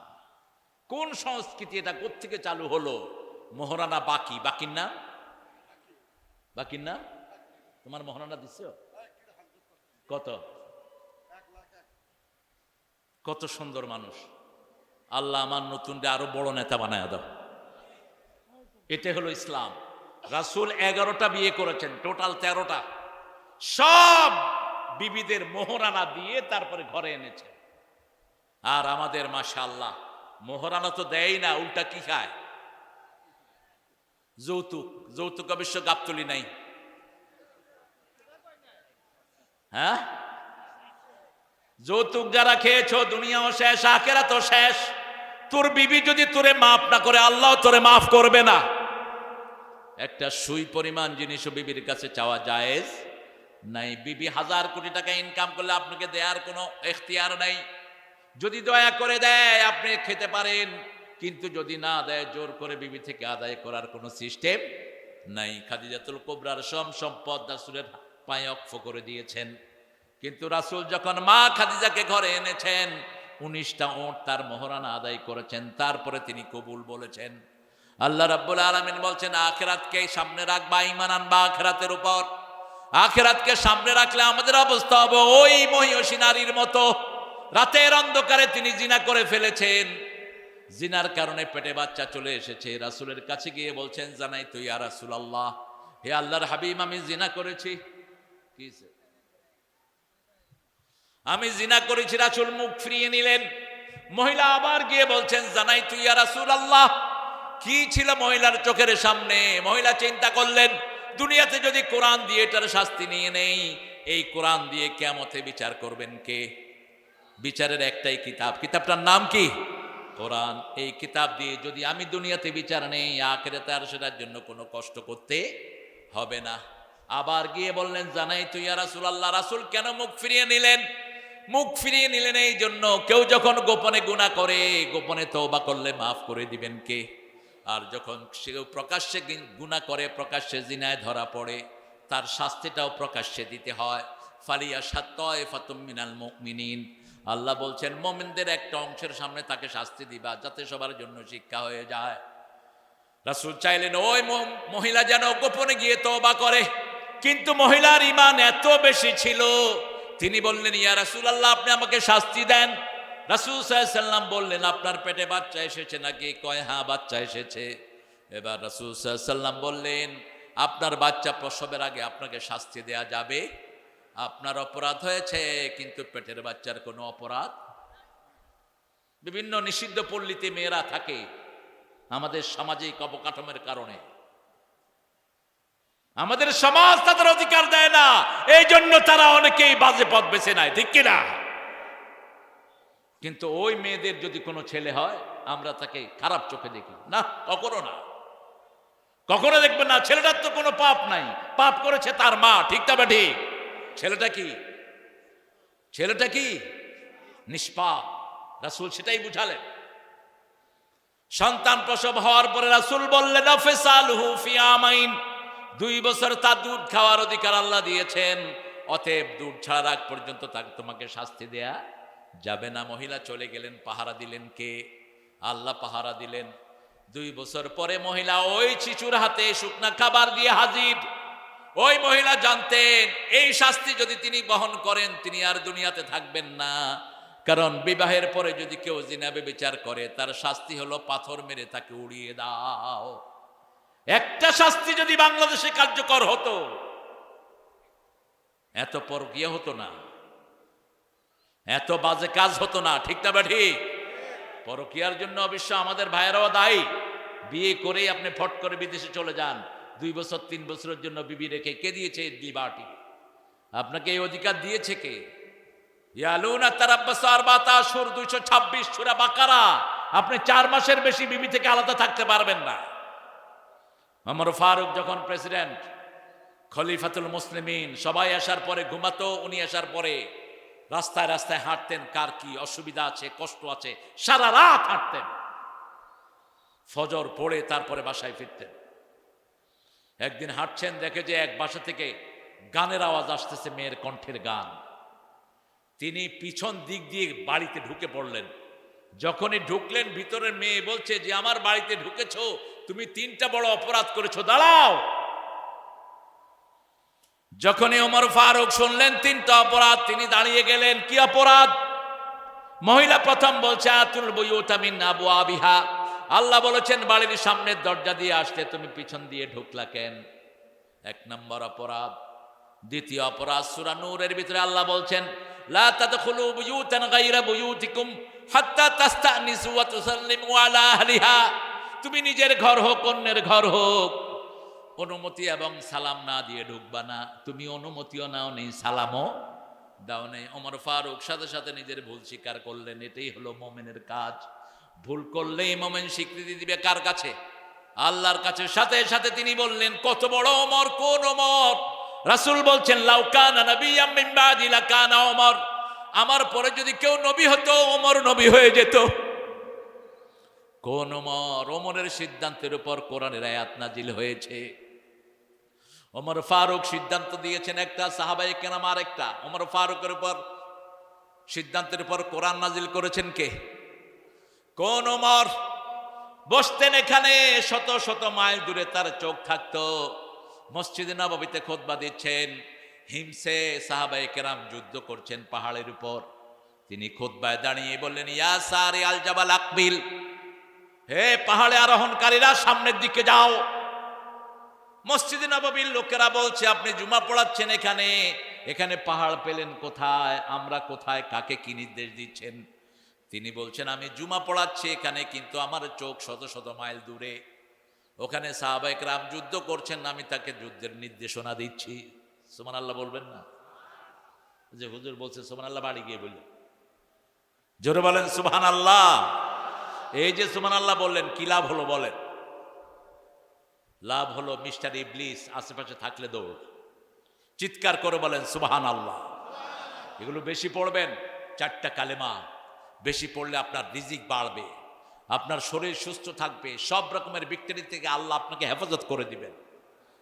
কোন সংস্কৃতি এটা? কোত্থেকে চালু হলো? মোহরানা বাকি, বাকির না, বাকির না। তোমার মোহরানা দিচ্ছ কত? কত সুন্দর মানুষ। আল্লাহ আমার নতুনটা আরো বড় নেতা বানায় দাও। এটা হলো ইসলাম। রাসূল 11টা বিয়ে করেছেন, টোটাল 13টা। সব বিবিদের মোহরানা দিয়ে তারপরে ঘরে এনেছেন। আর আমাদের মাশাআল্লাহ মোহরানা তো দেয় না, উল্টা কি খায়? যৌতুক। যৌতুক অবশ্য গাবতলী নাই। হ্যাঁ, যৌতুক যারা খেয়েছো, দুনিয়াও শেষ, আখিরাতও শেষ। তোর বিবি যদি তোরে মাফ না করে, আল্লাহ তোরে মাফ করবে না। একটা সুই পরিমাণ জিনিসও বিবির কাছে চাওয়া জায়েজ নাই। বিবি 1000 কোটি টাকা ইনকাম করলে আপনাকে দেওয়ার কোনো এখতিয়ার নাই। যদি দয়া করে দেয় আপনি খেতে পারেন, কিন্তু যদি না দেয়, জোর করে বিবি থেকে আদায় করার কোনো সিস্টেম নাই। খাদিজাতুল কুবরার সম্পদ রাসূলের পায়ে ওয়াকফ করে দিয়েছেন। কিন্তু রাসূল যখন মা খাদিজাকে ঘরে এনেছেন, 19টা ওঁট তার মোহরানা আদায় করেছেন, তারপরে তিনি কবুল বলেছেন। আল্লাহ রাব্বুল আলামিন বলছেন, আখিরাতকে সামনে রাখবা, ঈমান আনবা আখিরাতের উপর। আখিরাতকে সামনে রাখলে আমাদের অবস্থা হবে ওই মহিষী নারীর মতো। রাতের অন্ধকারে তিনি জিনা করে ফেলেছেন, জিনার কারণে পেটে বাচ্চা চলে এসেছে। রাসূলের কাছে গিয়ে বলছেন, জানাই তো ইয়া রাসূলুল্লাহ, হে আল্লাহর হাবিব, আমি জিনা করেছি। কি আমি জিনা করেছি। রাসূল মুখ ফিরিয়ে নিলেন। মহিলা আবার গিয়ে বলছেন, জানাই তুই ইয়া রাসূলুল্লাহ। কি ছিল মহিলার চোখের সামনে? মহিলা চিন্তা করলেন, দুনিয়াতে যদি কোরআন দিয়ে এটার শাস্তি নিয়ে নেই, এই কোরআন দিয়ে কিয়ামতে বিচার করবেন কে? বিচারের একটাই কিতাব, কিতাবটার নাম কি? কোরআন। এই কিতাব দিয়ে যদি আমি দুনিয়াতে বিচার নেই, আখিরাতে আর সেটার জন্য কোনো কষ্ট করতে হবে না। আবার গিয়ে বললেন, জানাই তুই ইয়া রাসূলুল্লাহ। রাসূল কেন মুখ ফিরিয়ে নিলেন? মুখ ফিরিয়ে নিলেন এই জন্য, কেউ যখন গোপনে গুনাহ করে, গোপনে তওবা করলে মাফ করে দিবেন কে? আর যখন সে প্রকাশ্যে গুনাহ করে, প্রকাশ্যে জিনায় ধরা পড়ে, তার শাস্তিটাও প্রকাশ্যে দিতে হয়। ফালিয়াশহাদ তায়ফাতুম মিনাল মুমিনিন। আল্লাহ বলছেন, মুমিনদের একটা অংশের সামনে তাকে শাস্তি দিবা, যাতে সবার জন্য শিক্ষা হয়ে যায়। রাসূল চাইলেন ওই মহিলা যেন গোপনে গিয়ে তওবা করে, কিন্তু মহিলার ঈমান এত বেশি ছিল, তিনি বললেন, ইয়া রাসূলুল্লাহ, আপনি আমাকে শাস্তি দেন। রাসূল সাল্লাল্লাহু আলাইহি ওয়াসাল্লাম বললেন, আপনার পেটে বাচ্চা এসেছে নাকি? কয় হ্যাঁ, বাচ্চা এসেছে। এবার রাসূল সাল্লাল্লাহু আলাইহি ওয়াসাল্লাম বললেন, আপনার বাচ্চা প্রসবের আগে আপনাকে শাস্তি দেয়া যাবে? আপনার অপরাধ হয়েছে, কিন্তু পেটের বাচ্চার কোনো অপরাধ। বিভিন্ন নিষিদ্ধ পল্লীতে মেয়েরা থাকে আমাদের সামাজিক অবকাঠামোর কারণে। আমাদের সমাজ তাদের অধিকার দেয় না, এই জন্য তারা অনেকেই বাজে পথ বেছে নেয়, ঠিক কিনা? কিন্তু ওই মেয়েদের যদি কোনো ছেলে হয় আমরা তাকে খারাপ চোখে দেখি না, কখনো না, কখনো দেখবেন না। ছেলেটার তো কোনো পাপ নাই, পাপ করেছে তার মা, ঠিক না ঠিক? ছেলেটা কি নিষ্পাপ। রাসূল সেটাই বুঝালেন। সন্তান প্রসব হওয়ার পরে রাসূল বললেন আফসালহু ফি আমাইন, 2 বছর তার দুধ খাওয়ার অধিকার আল্লাহ দিয়েছেন, অতএব দুধ ছাড়ার আগ পর্যন্ত তাকে তোমাকে শাস্তি দেয়া যাবে না। মহিলা চলে গেলেন, পাহারা দিলেন কে? আল্লাহ পাহারা দিলেন। 2 বছর পরে মহিলা ওই শিশুর হাতে শুকনা খাবার দিয়ে হাজির। ওই মহিলা জানতেন এই শাস্তি যদি তিনি বহন করেন তিনি আর দুনিয়াতে থাকবেন না, কারণ বিবাহের পরে যদি কেউ জিনা ব্যভিচার করে তার শাস্তি হলো পাথর মেরে তাকে উড়িয়ে দাও। একটা শাস্তি যদি বাংলাদেশে কার্যকর হতো এত পরকীয়া হতো না, এত বাজে কাজ হতো না, ঠিক না বা ঠিক? পরকীয়ার জন্য অবশ্য আমাদের ভাইয়েরাও দায়ী। বিয়ে করেই আপনি ফট করে বিদেশে চলে যান, 2 বছর 3 বছরের জন্য বিবি রেখে, কে দিয়েছে এই লিবার্টি? আপনাকে এই অধিকার দিয়েছে কে? ইয়ালুনা তারাব্বাসু আরবাতা আশহুর, 226 সূরা বাকারা। আপনি 4 মাসের বেশি বিবি থেকে আলাদা থাকতে পারবেন না। ওমর ফারুক যখন প্রেসিডেন্ট, খলিফাতুল মুসলিমিন, সবাই আসার পরে ঘুমাতো, উনি আসার পরে রাস্তায় রাস্তায় হাঁটতেন, কার কি অসুবিধা আছে, কষ্ট আছে, সারা রাত হাঁটতেন, ফজর পড়ে তারপরে বাসায় ফিরতেন। একদিন হাঁটছেন, দেখে যে এক বাসা থেকে গানের আওয়াজ আসতেছে, মেয়ের কণ্ঠের গান। তিনি পিছন দিক দিয়ে বাড়িতে ঢুকে পড়লেন। যখনই ঢুকলেন ভিতরের মেয়ে বলছে যে আমার বাড়িতে ঢুকেছো, তুমি 3টা বড় অপরাধ করেছো, দাঁড়াও। যখনই ওমর ফারুক শুনলেন 3টা অপরাধ, তিনি দাঁড়িয়ে গেলেন। কি অপরাধ? মহিলা প্রথম বলছে আতুল বুয়ুতা মিন আবওয়াবিহা, আল্লাহ বলেছেন বাড়ির সামনের দরজা দিয়ে আসতে, তুমি পিছন দিয়ে ঢুকলা কেন? 1 নম্বর অপরাধ। দ্বিতীয় অপরাধ, সূরা নূরের ভিতরে আল্লাহ বলছেন লা তাদখুলু বুয়ুতান গায়রা বুয়ুতিকুম হাত্তা তাস্তানিসু ওয়া তুসাল্লিমু আলা আহলিহা, তুমি নিজের ঘর হোক অন্যের ঘর হোক অনুমতি এবং সালাম না দিয়ে ঢুকবা না। তুমি অনুমতিও নাও নেই, সালামও দাও নেই। ওমর ফারুক সাথে সাথে নিজের ভুল স্বীকার করলেন। এটাই হলো মুমিনের কাজ। ভুল করলেই মুমিন স্বীকৃতি দিবে কার কাছে? আল্লাহর কাছে। সাথে সাথে তিনি বললেন, কত বড় ওমর! কোন ওমর? রাসূল বলছেন লাউ কানা নাবিয়্যাম মিন বাদি লাকানা ওমর, আমার পরে যদি কেউ নবী হতো ওমর নবী হয়ে যেত। কোন ওমর? ওমরের সিদ্ধান্তের উপর কোরআনের আয়াত নাজিল হয়েছে। ওমর ফারুক সিদ্ধান্ত দিয়েছেন একটা, সাহাবায়ে কেরাম আরেকটা। ওমর ফারুকের উপর সিদ্ধান্তের উপর কোরআন নাজিল করেছেন কে? কোন ওমর? বসতেন এখানে, শত শত মাইল দূরে তার চোখ থাকতো। মসজিদে নববীতে খুতবা দিচ্ছেন, হিমসে সাহাবায়ে কেরাম যুদ্ধ করছেন পাহাড়ের উপর। তিনি খুতবায় দাঁড়িয়ে বললেন, ইয়া সারি আল জাবাল আকবিল, হে পাহাড়ে আরোহণকারীরা সামনের দিকে যাও। মসজিদে নববীর লোকেরা বলছে, আপনি জুমা পড়াচ্ছেন এখানে, এখানে পাহাড় পেলেন কোথায়? আমরা কোথায়? কাকে কি নির্দেশ দিচ্ছেন? তিনি বলছেন, আমি জুমা পড়াচ্ছি এখানে, কিন্তু আমার চোখ শত শত মাইল দূরে, ওখানে সাহাবায়ে কেরাম যুদ্ধ করছেন, আমি তাকে যুদ্ধের নির্দেশনা দিচ্ছি। সুবহানাল্লাহ বলবেন না? যে হুজুর বলছে সুবহানাল্লাহ, বাড়ি গিয়ে বললেন, জোরে বলেন সুবহানাল্লাহ। এই যে সুবহানাল্লাহ বললেন, কি লাভ হলো বলেন? লাভ হলো মিস্টার ইবলিস আশেপাশে থাকলে দৌড়, চিৎকার করে বলেন সুবহানাল্লাহ। এগুলো বেশি পড়বেন, 4টা কালেমা বেশি পড়লে আপনার রিজিক বাড়বে, আপনার শরীর সুস্থ থাকবে, সব রকমের ব্যাকটেরিয়া থেকে আল্লাহ আপনাকে হেফাজত করে দিবেন।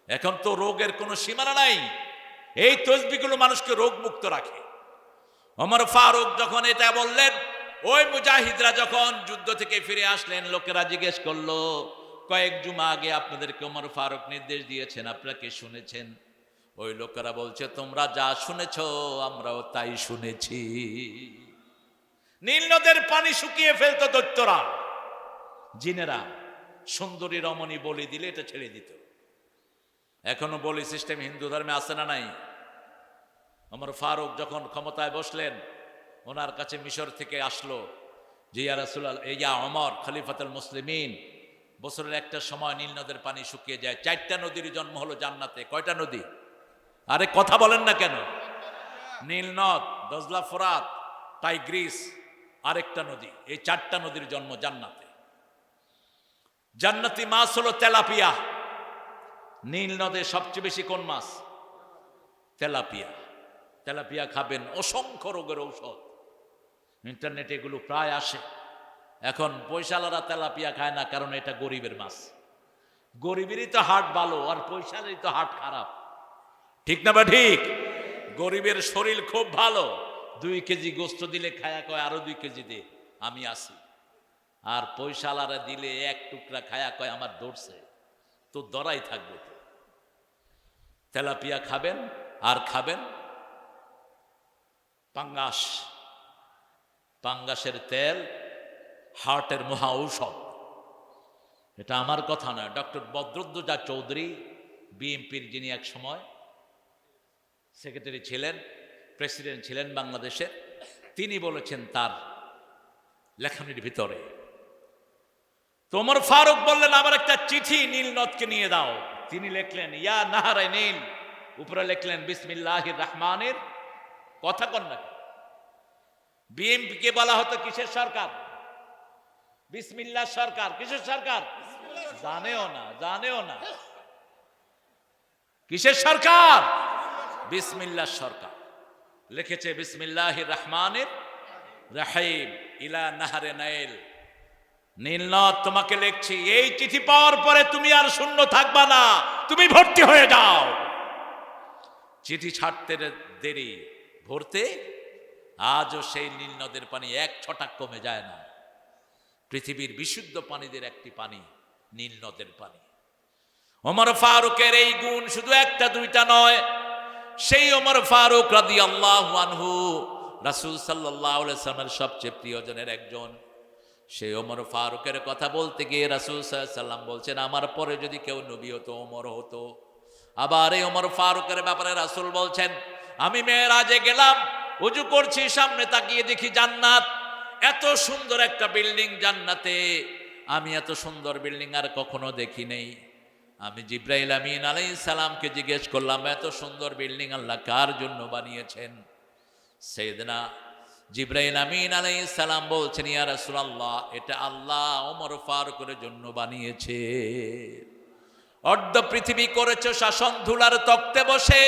এখন তো রোগের কোনো সীমানা নাই, এই তসবিহগুলো মানুষকে রোগ মুক্ত রাখে। ওমর ফারুক যখন এটা বললেন, ওই মুজাহিদরা যখন যুদ্ধ থেকে ফিরে আসলেন, লোকেরা জিজ্ঞেস করলো, কয়েক জুমা আগে আপনাদেরকে ওমর ফারুক নির্দেশ দিয়েছেন, আপনারা কি শুনেছেন? ওই লোকেরা বলছে, তোমরা যা শুনেছ আমরাও তাই শুনেছি। নীল নদের পানি শুকিয়ে ফেলতো দৈত্যরা, জিনেরা, সুন্দরী রমণী বলি দিলে এটা ছেড়ে দিত। এখনো বলি সিস্টেম হিন্দু ধর্মে আছে না নাই? ওমর ফারুক যখন ক্ষমতায় বসলেন, ওনার কাছে মিশর থেকে আসলো যে ইয়া রাসূলুল্লাহ, ইয়া ওমর খলিফাতুল মুসলিমিন, বছরের একটা সময় নীল নদের পানি শুকিয়ে যায়, 4টা নদীর জন্ম হলো জান্নাতে। কয়টা নদী? আরে কথা বলেন না কেন? নীল নদ, দজলা, ফোরাত, টাইগ্রিস, আরেকটা নদী, এই 4টা নদীর জন্ম জান্নাতে। জান্নাতি মাছ হলো তেলাপিয়া। নীল নদে সবচেয়ে বেশি কোন মাছ? তেলাপিয়া। তেলাপিয়া খাবেন, অসংখ্য রোগের ঔষধ। ইন্টারনেটে এগুলো প্রায় আসে। এখন পয়সালারা তেলাপিয়া খায় না, কারণ এটা গরিবের মাছ। গরিবেরই তো হার্ট ভালো, আর পয়সালারই তো হার্ট খারাপ। ঠিক না বা ঠিক? গরিবের শরীর খুব ভালো, 2 কেজি গোস্ত দিলে খায়া কয় আরো 2 কেজি দে, আমি আসি। আর পয়সালারা দিলে 1 টুকরা খায়া কয় আমার দৌড়ছে, তো দরাই থাকবে। তেলাপিয়া খাবেন, আর খাবেন পাঙ্গাস। পাঙ্গাসের তেল হার্টের মহা ঔষধ। এটা আমার কথা নয়, ডক্টর বদরুদ্দোজা চৌধুরী, বিএনপির, যিনি এক সময় সেক্রেটারি ছিলেন, প্রেসিডেন্ট ছিলেন বাংলাদেশের, তিনি বলেছেন তার লেখনীর ভিতরে। তো ওমর ফারুক বললেন আমার একটা চিঠি নীল নদকে নিয়ে দাও। তিনি লিখলেন ইয়া নাহারে নীল, উপরে লিখলেন বিসমিল্লাহির রহমানির। কথা কন না, বিএনপি কে বলা হতো কিসের সরকার? বিসমিল্লাহ সরকার। কিসের সরকার? জানেও না, জানেও না। কিসের সরকার? বিসমিল্লাহ সরকার। লিখেছে বিসমিল্লাহির রহমানির রহিম ইলা নাহারে নাইল। নীলনদ তোমাকে লিখছি, এই চিঠি পাওয়ার পরে তুমি আর শূন্য থাকবা না, তুমি ভর্তি হয়ে যাও। চিঠি ছাড়তে দেরি, ভরতে আজও সেই নীল নদের পানি 1 ছটাক কমে যায় না। পৃথিবীর বিশুদ্ধ পানিদের একটি পানি নীল নদের পানি। ওমর ফারুকের এই গুণ শুধু 1টা 2টা নয়। সেই ওমর ফারুক রাদিয়াল্লাহু আনহু রাসূল সাল্লাল্লাহু আলাইহি ওয়াসাল্লামের সবচেয়ে প্রিয়জনের একজন। সেই ওমর ফারুকের কথা বলতে গিয়ে রাসূল সাল্লাল্লাহু আলাইহি ওয়াসাল্লাম বলছেন আমার পরে যদি কেউ নবী হতো ওমর হতো। আবার এই ওমর ফারুকের ব্যাপারে রাসূল বলছেন আমি মেরাজে গেলাম, ওযু করছি, সামনে তাকিয়ে দেখি জান্নাত, এত সুন্দর একটা বিল্ডিং জান্নাতে, আমি এত সুন্দর বিল্ডিং আর কখনো দেখি নেই। আমি জিবরাইল আমিন আলাইহিস সালামকে জিজ্ঞেস করলাম এত সুন্দর বিল্ডিং আল্লাহ কার জন্য বানিয়েছেন? সাইয়েদনা জিবরাইল আমিন আলাইহিস সালাম বলছেন ইয়া রাসূলুল্লাহ, এটা আল্লাহ ওমর ফারুকের জন্য বানিয়েছে। অর্ধ পৃথিবী করেছো শাসন, ধুলার তক্তে বসে,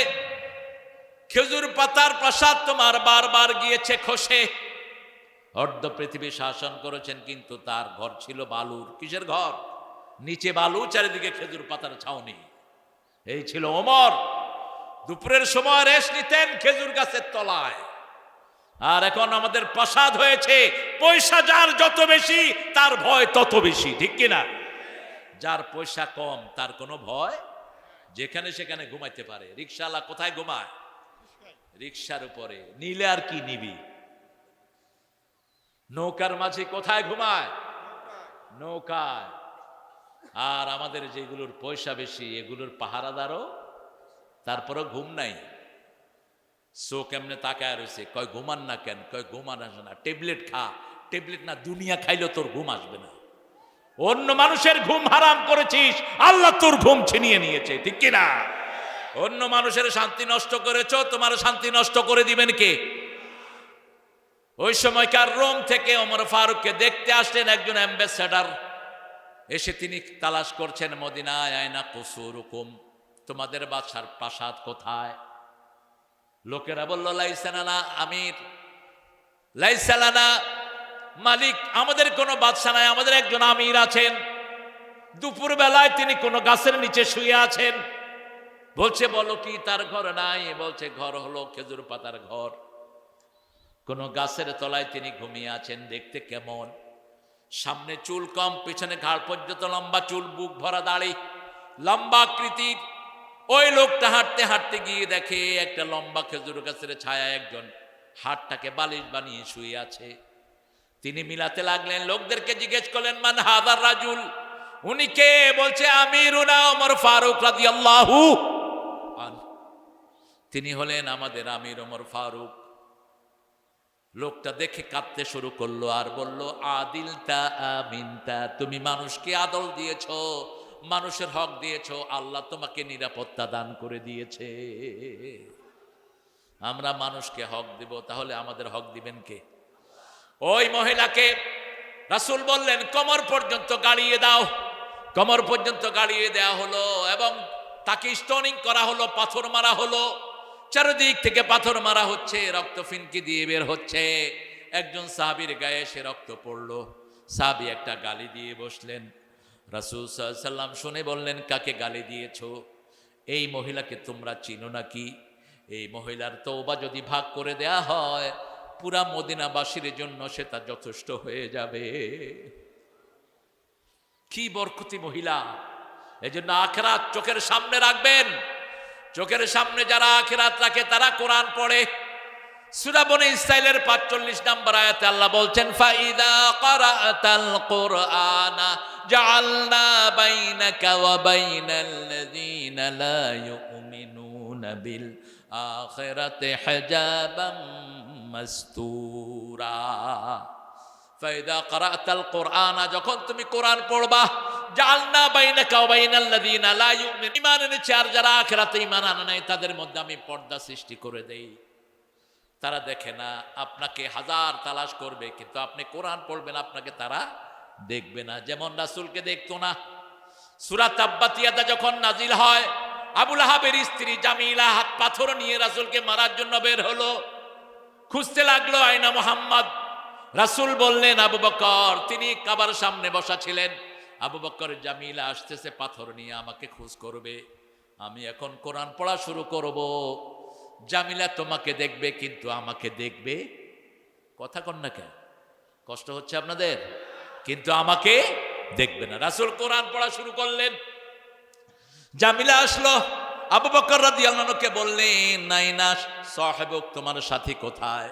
খেজুর পাতার প্রাসাদ তোমার বারবার গিয়েছে খসে। অর্ধ পৃথিবী শাসন করেছেন, কিন্তু তার ঘর ছিল বালুর। কিসের ঘর? নিচে বালু, চারিদিকে খেজুর পাতার ছাউনি। এই ছিল ওমর। দুপুরের সময় রেস্ট নিতেন খেজুর গাছের তলায়। আর এখন আমাদের প্রাসাদ হয়েছে, পয়সা যার যত বেশি তার ভয় তত বেশি। ঠিক কিনা? যার পয়সা কম তার কোনো ভয়, যেখানে সেখানে ঘুমাইতে পারে। রিকশাওয়ালা কোথায় ঘুমায়? রিকশার উপরে। নিলে আর কি নিবি? নৌকার মাঝে কোথায় ঘুমায়? নৌকায়। আর আমাদের যেগুলোর পয়সা বেশি এগুলোর পাহারাদারও তারপরও ঘুম নাই। চোখ এমনি তাকায় রয়েছে, কয় ঘুমান না কেন? কয় ঘুমান আসে না, ট্যাবলেট খা। ট্যাবলেট না, দুনিয়া খাইলেও তোর ঘুম আসবে না। অন্য মানুষের ঘুম হারাম করেছিস, আল্লাহ তোর ঘুম ছিনিয়ে নিয়েছে। ঠিক কিনা? অন্য মানুষের শান্তি নষ্ট করেছ, তোমার শান্তি নষ্ট করে দিবেন কে? ওই সময়কার রোম থেকে ওমর ফারুককে দেখতে আসলেন একজন অ্যাম্বাসেডর। এসে তিনি তালাশ করছেন মদিনায়, আয়না কুসুরুকুম, তোমাদের বাদশার প্রাসাদ কোথায়? লোকেরা বলল লাইসালানা আমির, লাইসালানা মালিক, আমাদের কোনো বাদশা নাই, আমাদের একজন আমির আছেন। দুপুর বেলায় তিনি কোনো গাছের নিচে শুয়ে আছেন। বলছে বলো কি তার ঘর নাই? বলছে ঘর হলো খেজুর পাতার ঘর, কোনো গাছের তলায় তিনি ঘুমিয়ে আছেন। দেখতে কেমন? সামনে চুল কম, পিছনে ঘাড় পর্যন্ত লম্বা চুল, বুক ভরা দাড়ি, লম্বা আকৃতির। ওই লোকটা হাঁটতে হাঁটতে গিয়ে দেখে একটা লম্বা খেজুর গাছের ছায়ায় একজন হাতটাকে বালিশ বানিয়ে শুয়ে আছে। তিনি মিলাতে লাগলেন, লোকদেরকে জিজ্ঞেস করলেন মান হাদার রাজুল, উনি কে? বলছে আমিরুনা ওমর ফারুক রাদিয়াল্লাহু আনহু, তিনি হলেন আমাদের আমির ওমর ফারুক। লোকটা দেখে কাঁদতে শুরু করলো আর বলল, আদিলতা আমিনতা, তুমি মানুষকে আদল দিয়েছো, মানুষের হক দিয়েছো, আল্লাহ তোমাকে নিরাপত্তা দান করে দিয়েছে। আমরা মানুষকে হক দিব, তাহলে আমাদের হক দিবেন কে? ওই মহিলাকে রাসূল বললেন, কোমর পর্যন্ত গাড়িয়ে দাও। কোমর পর্যন্ত গাড়িয়ে দেওয়া হলো এবং তাকে স্টোনিং করা হলো, পাথর মারা হলো। চারিদিক থেকে পাথর মারা হচ্ছে, রক্ত ফিনকি দিয়ে বের হচ্ছে। একজন সাহাবীর গায়ে সে রক্ত পড়লো। সাহাবী একটা গালি দিয়ে বসলেন। রাসূল সাল্লাল্লাহু আলাইহি সাল্লাম শুনে বললেন, কাকে গালি দিয়েছো? এই মহিলাকে তোমরা চিনো নাকি? এই মহিলার তওবা যদি ভাগ করে দেয়া হয়, পুরা মদিনাবাসীর জন্য সেটা যথেষ্ট হয়ে যাবে। কি বরকতি মহিলা! এজন্য আখিরাত চোখের সামনে রাখবেন। চোখের সামনে যারা আখিরাত রাখে তারা কোরআন পড়ে। সূরা বনী ইসরাঈলের ৪৫ নম্বর আয়াতে আল্লাহ বলছেন, ফাইদা ক্বারাতাল কুরআনা জাআলনা বাইনাকা ওয়া বাইনাল্লাযীনা লা ইউমিনুনা বিল আখিরাতি হিজাবাম মাসতুরা। ফাইদা ক্বারাতাল কুরআনা, যখন তুমি কোরআন পড়বা, জাআলনা বাইনাকা ওয়া বাইনাল্লাযীনা লা ইউমিনুনা, ঈমান এনেছে আর যারা আখিরাতে ঈমান আনে নাই তাদের মধ্যে আমি পর্দা সৃষ্টি করে দেই। তারা দেখে না, আপনাকে হাজার তালাশ করবে, কিন্তু আপনি কোরআন পড়বেন আপনাকে তারা দেখবে না। যেমন রাসূলকে দেখতো না। সূরা তাব্বাত ইয়াদা যখন নাজিল হয়, আবু লাহাবের স্ত্রী জামিলা হাত পাথর নিয়ে রাসূলকে মারার জন্য বের হলো, খুঁজতে লাগলো আয়না মুহাম্মদ। রাসূল বললেন আবু বকর, তিনি কাবার সামনে বসা ছিলেন। আবু বকর, জামিলা আসতেছে পাথর নিয়ে, আমাকে খোঁজ করবে, আমি এখন কোরআন পড়া শুরু করব। জামিলা তোমাকে দেখবে কিন্তু আমাকে দেখবে, কথা কন না কেন? কষ্ট হচ্ছে আপনাদের? কিন্তু আমাকে দেখবে না। রাসূল কোরআন পড়া শুরু করলেন। জামিলা আসলো, আবু বকর রাদিয়াল্লাহু আনহুকে বললেন, নাইনা সাহেবক, তোমার সাথী কোথায়?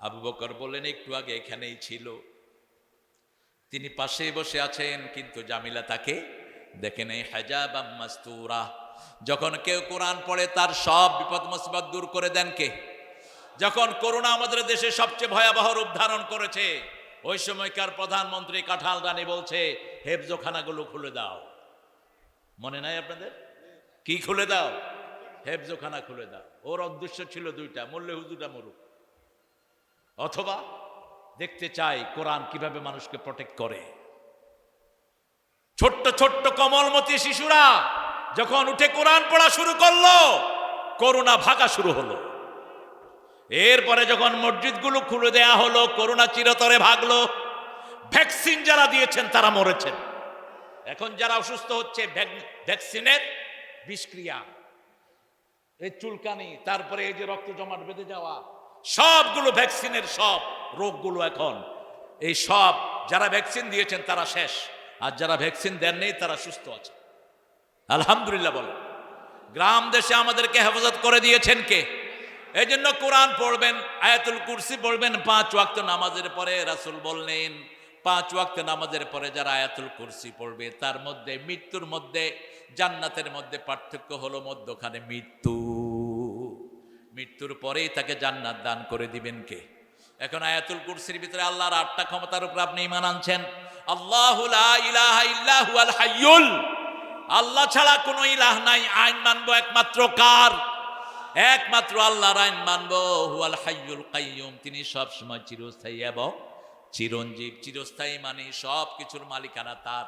আবু বকর বললেন, একটু আগে এখানেই ছিল। তিনি পাশেই বসে আছেন, কিন্তু জামিলা তাকে দেখে নেই। হিজাবাম মাসতুরা, যখন কেউ কোরআন পড়ে তার সব বিপদ মুসিবত দূর করে দেন কে? যখন করোনা আমাদের দেশে সবচেয়ে ভয়াবহ রূপ ধারণ করেছে, ওই সময়কার প্রধানমন্ত্রী কাঁঠাল রানী বলছে, হেফজোখানাগুলো খুলে দাও। মনে নাই আপনাদের? কি খুলে দাও? হেফজোখানা খুলে দাও। ওর উদ্দেশ্য ছিল দুইটা, মরলে হুজুরটা মরুক, অথবা দেখতে চাই কোরআন কিভাবে মানুষকে প্রটেক্ট করে। ছোট্ট ছোট্ট কমলমতি শিশুরা যখন উঠে কোরআন পড়া শুরু করলো, করোনা ভাগা শুরু হলো। এরপরে যখন মসজিদগুলো খুলে দেয়া হলো, করোনা চিরতরে ভাগলো। ভ্যাকসিন যারা দিয়েছেন তারা মরেছেন। এখন যারা অসুস্থ হচ্ছে, ভ্যাকসিনের বিষক্রিয়া, এই চুলকানি, তারপরে এই যে রক্ত জমাট বেঁধে যাওয়া, সবগুলো ভ্যাকসিনের সব রোগগুলো এখন, এই সব যারা ভ্যাকসিন দিয়েছেন তারা শেষ, আর যারা ভ্যাকসিন দেন নেই তারা সুস্থ আছে। আলহামদুলিল্লাহ বলে। গ্রাম দেশে আমাদেরকে হেফাজত করে দিয়েছেন কে? এই জন্য কোরআন পড়বেন, আয়াতুল কুরসি পড়বেন 5 ওয়াক্ত নামাজের পরে। রাসূল বললেন, 5 ওয়াক্ত নামাজের পরে যারা আয়াতুল কুরসি পড়বে, তার মধ্যে মৃত্যুর মধ্যে জান্নাতের মধ্যে পার্থক্য হলো মধ্যখানে মৃত্যু। মৃত্যুর পরেই তাকে জান্নাত দান করে দিবেন কে? এখন আয়াতুল কুরসির ভিতরে আল্লাহর 8টা ক্ষমতার উপর আপনি ঈমান আনছেন। আল্লাহু লা ইলাহা ইল্লা হুয়াল হাইয়ুল, আল্লাহ ছাড়া কোনো ইলাহ নাই। আইন মানবো একমাত্র কার? একমাত্র আল্লাহর আইন মানবো। হুয়াল হাইয়ুল কাইয়ুম, তিনি সব সময় চিরস্থায়ী এবং চিরঞ্জীব। চিরস্থায়ী মানে সব কিছুর মালিকানা তার।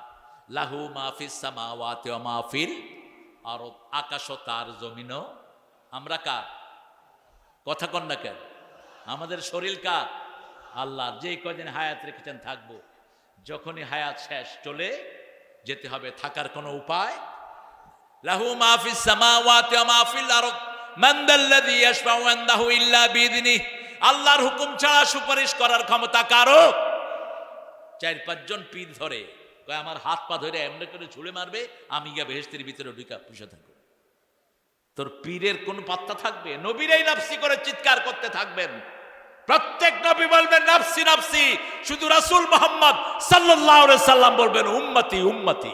লাহু মাফিস সামাওয়াতি ওয়া মাফিল আরদ, আকাশও তার, জমিনও। আমরা কার? কথা কন না কেন? আমাদের শরীর কার? আল্লাহর। যেই কদিন হায়াত রেখেছেন থাকবো, যখনই হায়াত শেষ চলে যেতে হবে, থাকার কোনো উপায়। লাহু মাফিস সামাওয়াতি ওয়া মাফিল আরদ মান যাল্লাযী ইয়াশফাউ ইনদাহু ইল্লা বিইذনিহি, আল্লাহর হুকুম ছাড়া সুপারিশ করার ক্ষমতা কারো? 4-5 জন পীর ধরে কয় আমার হাত পা ধরে এমনি করে ঝুলে মারবে, আমি গিয়ে বেহেশতের ভিতরে ঢুকা বসে থাকবো। তোর পীরের কোন পাত্তা থাকবে? নবীরাই নাফসি করে চিৎকার করতে থাকবেন। প্রত্যেক নবী বলবেন নাফসি নাফসি, শুধু রাসূল মুহাম্মদ সাল্লাল্লাহু আলাইহি সাল্লাম বলবেন উম্মতি উম্মতি।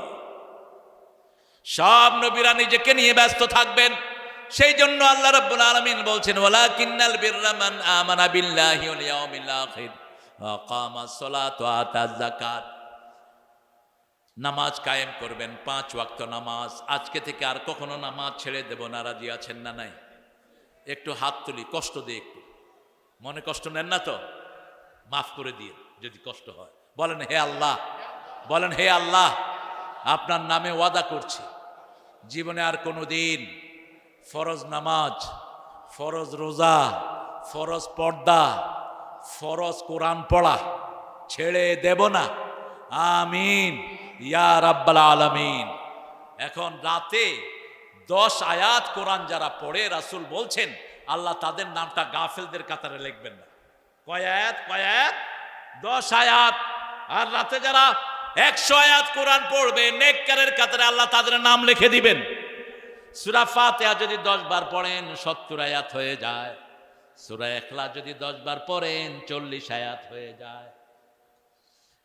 সব নবীরা নিজেকে নিয়ে ব্যস্ত থাকবেন, সেই জন্য আল্লাহ রাব্বুল আলামিন বলছেন ওয়ালাকিন্নাল বিররা মান আমানা বিল্লাহি ওয়াল ইয়াউমিল আখির ওয়া কামাস সালাত ওয়া আতাজ যাকাত। নামাজ কায়েম করবেন, 5 ওয়াক্ত নামাজ। আজকে থেকে আর কখনো নামাজ ছেড়ে দেব না, রাজি আছেন না নাই? একটু হাত তুলি, কষ্ট দিয়ে একটু, মনে কষ্ট নেন না তো? মাফ করে দিয়ে যদি কষ্ট হয় বলেন হে আল্লাহ, বলেন হে আল্লাহ, আপনার নামে ওয়াদা করছি জীবনে আর কোনো দিন ফরজ নামাজ, ফরজ রোজা, ফরজ পর্দা, ফরজ কোরআন পড়া ছেড়ে দেব না। আমিন ইয়া রাব্বাল আলামিন। এখন রাতে 10 আয়াত কোরআন যারা পড়ে, রাসূল বলছেন আল্লাহ তাদের নামটা গাফেলদের কাতারে লিখবেন না। কয় আয়াত? কয় আয়াত? 10 আয়াত। আর রাতে যারা 100 আয়াত কোরআন পড়বে, নেককারের কাতারে আল্লাহ তাদের নাম লিখে দিবেন। সূরা ফাতিহা যদি 10 বার পড়েন 70 আয়াত হয়ে যায়। সূরা ইখলাস যদি 10 বার পড়েন 40 আয়াত হয়ে যায়,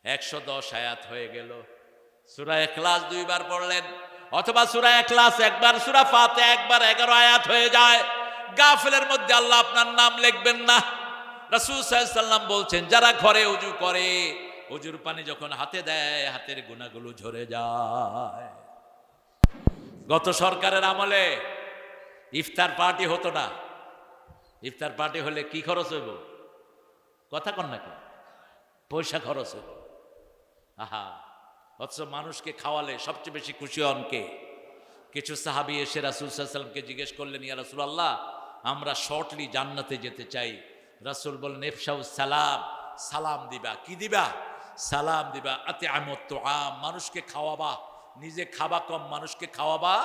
110 আয়াত হয়ে গেল। সূরা ইখলাস 2 বার পড়লেন, অথবা সূরা ইখলাস একবার, সূরা ফাতিহা একবার, 11 আয়াত হয়ে যায়। গাফেলের মধ্যে আল্লাহ আপনার নাম লিখবেন না। রাসূল সাল্লাল্লাহু আলাইহি ওয়াসাল্লাম বলছেন যারা ঘরে ওযু করে, ওযুর পানি যখন হাতে দেয় হাতের গুনাহগুলো ঝরে যায়। গত সরকারের আমলে ইফতার পার্টি হতো না। ইফতার পার্টি হলে কি খরচ হইব? কথা কন নাকি? পয়সা খরচ হইব। আহা, অথচ মানুষকে খাওয়ালে সবচেয়ে বেশি খুশি হন কে? কিছু সাহাবী এসে রাসূল সাল্লাল্লাহু আলাইহি ওয়াসাল্লামকে জিজ্ঞেস করলেন, ইয়া রাসূলুল্লাহ, আমরা শর্টলি জান্নাতে যেতে চাই। রাসূল বললেন ইফশাউস সালাম, সালাম দিবা। কি দিবা? সালাম দিবা। আতিআমুত তুআম, মানুষকে খাওয়াবা, নিজে খাবা কম, মানুষকে খাওয়াবা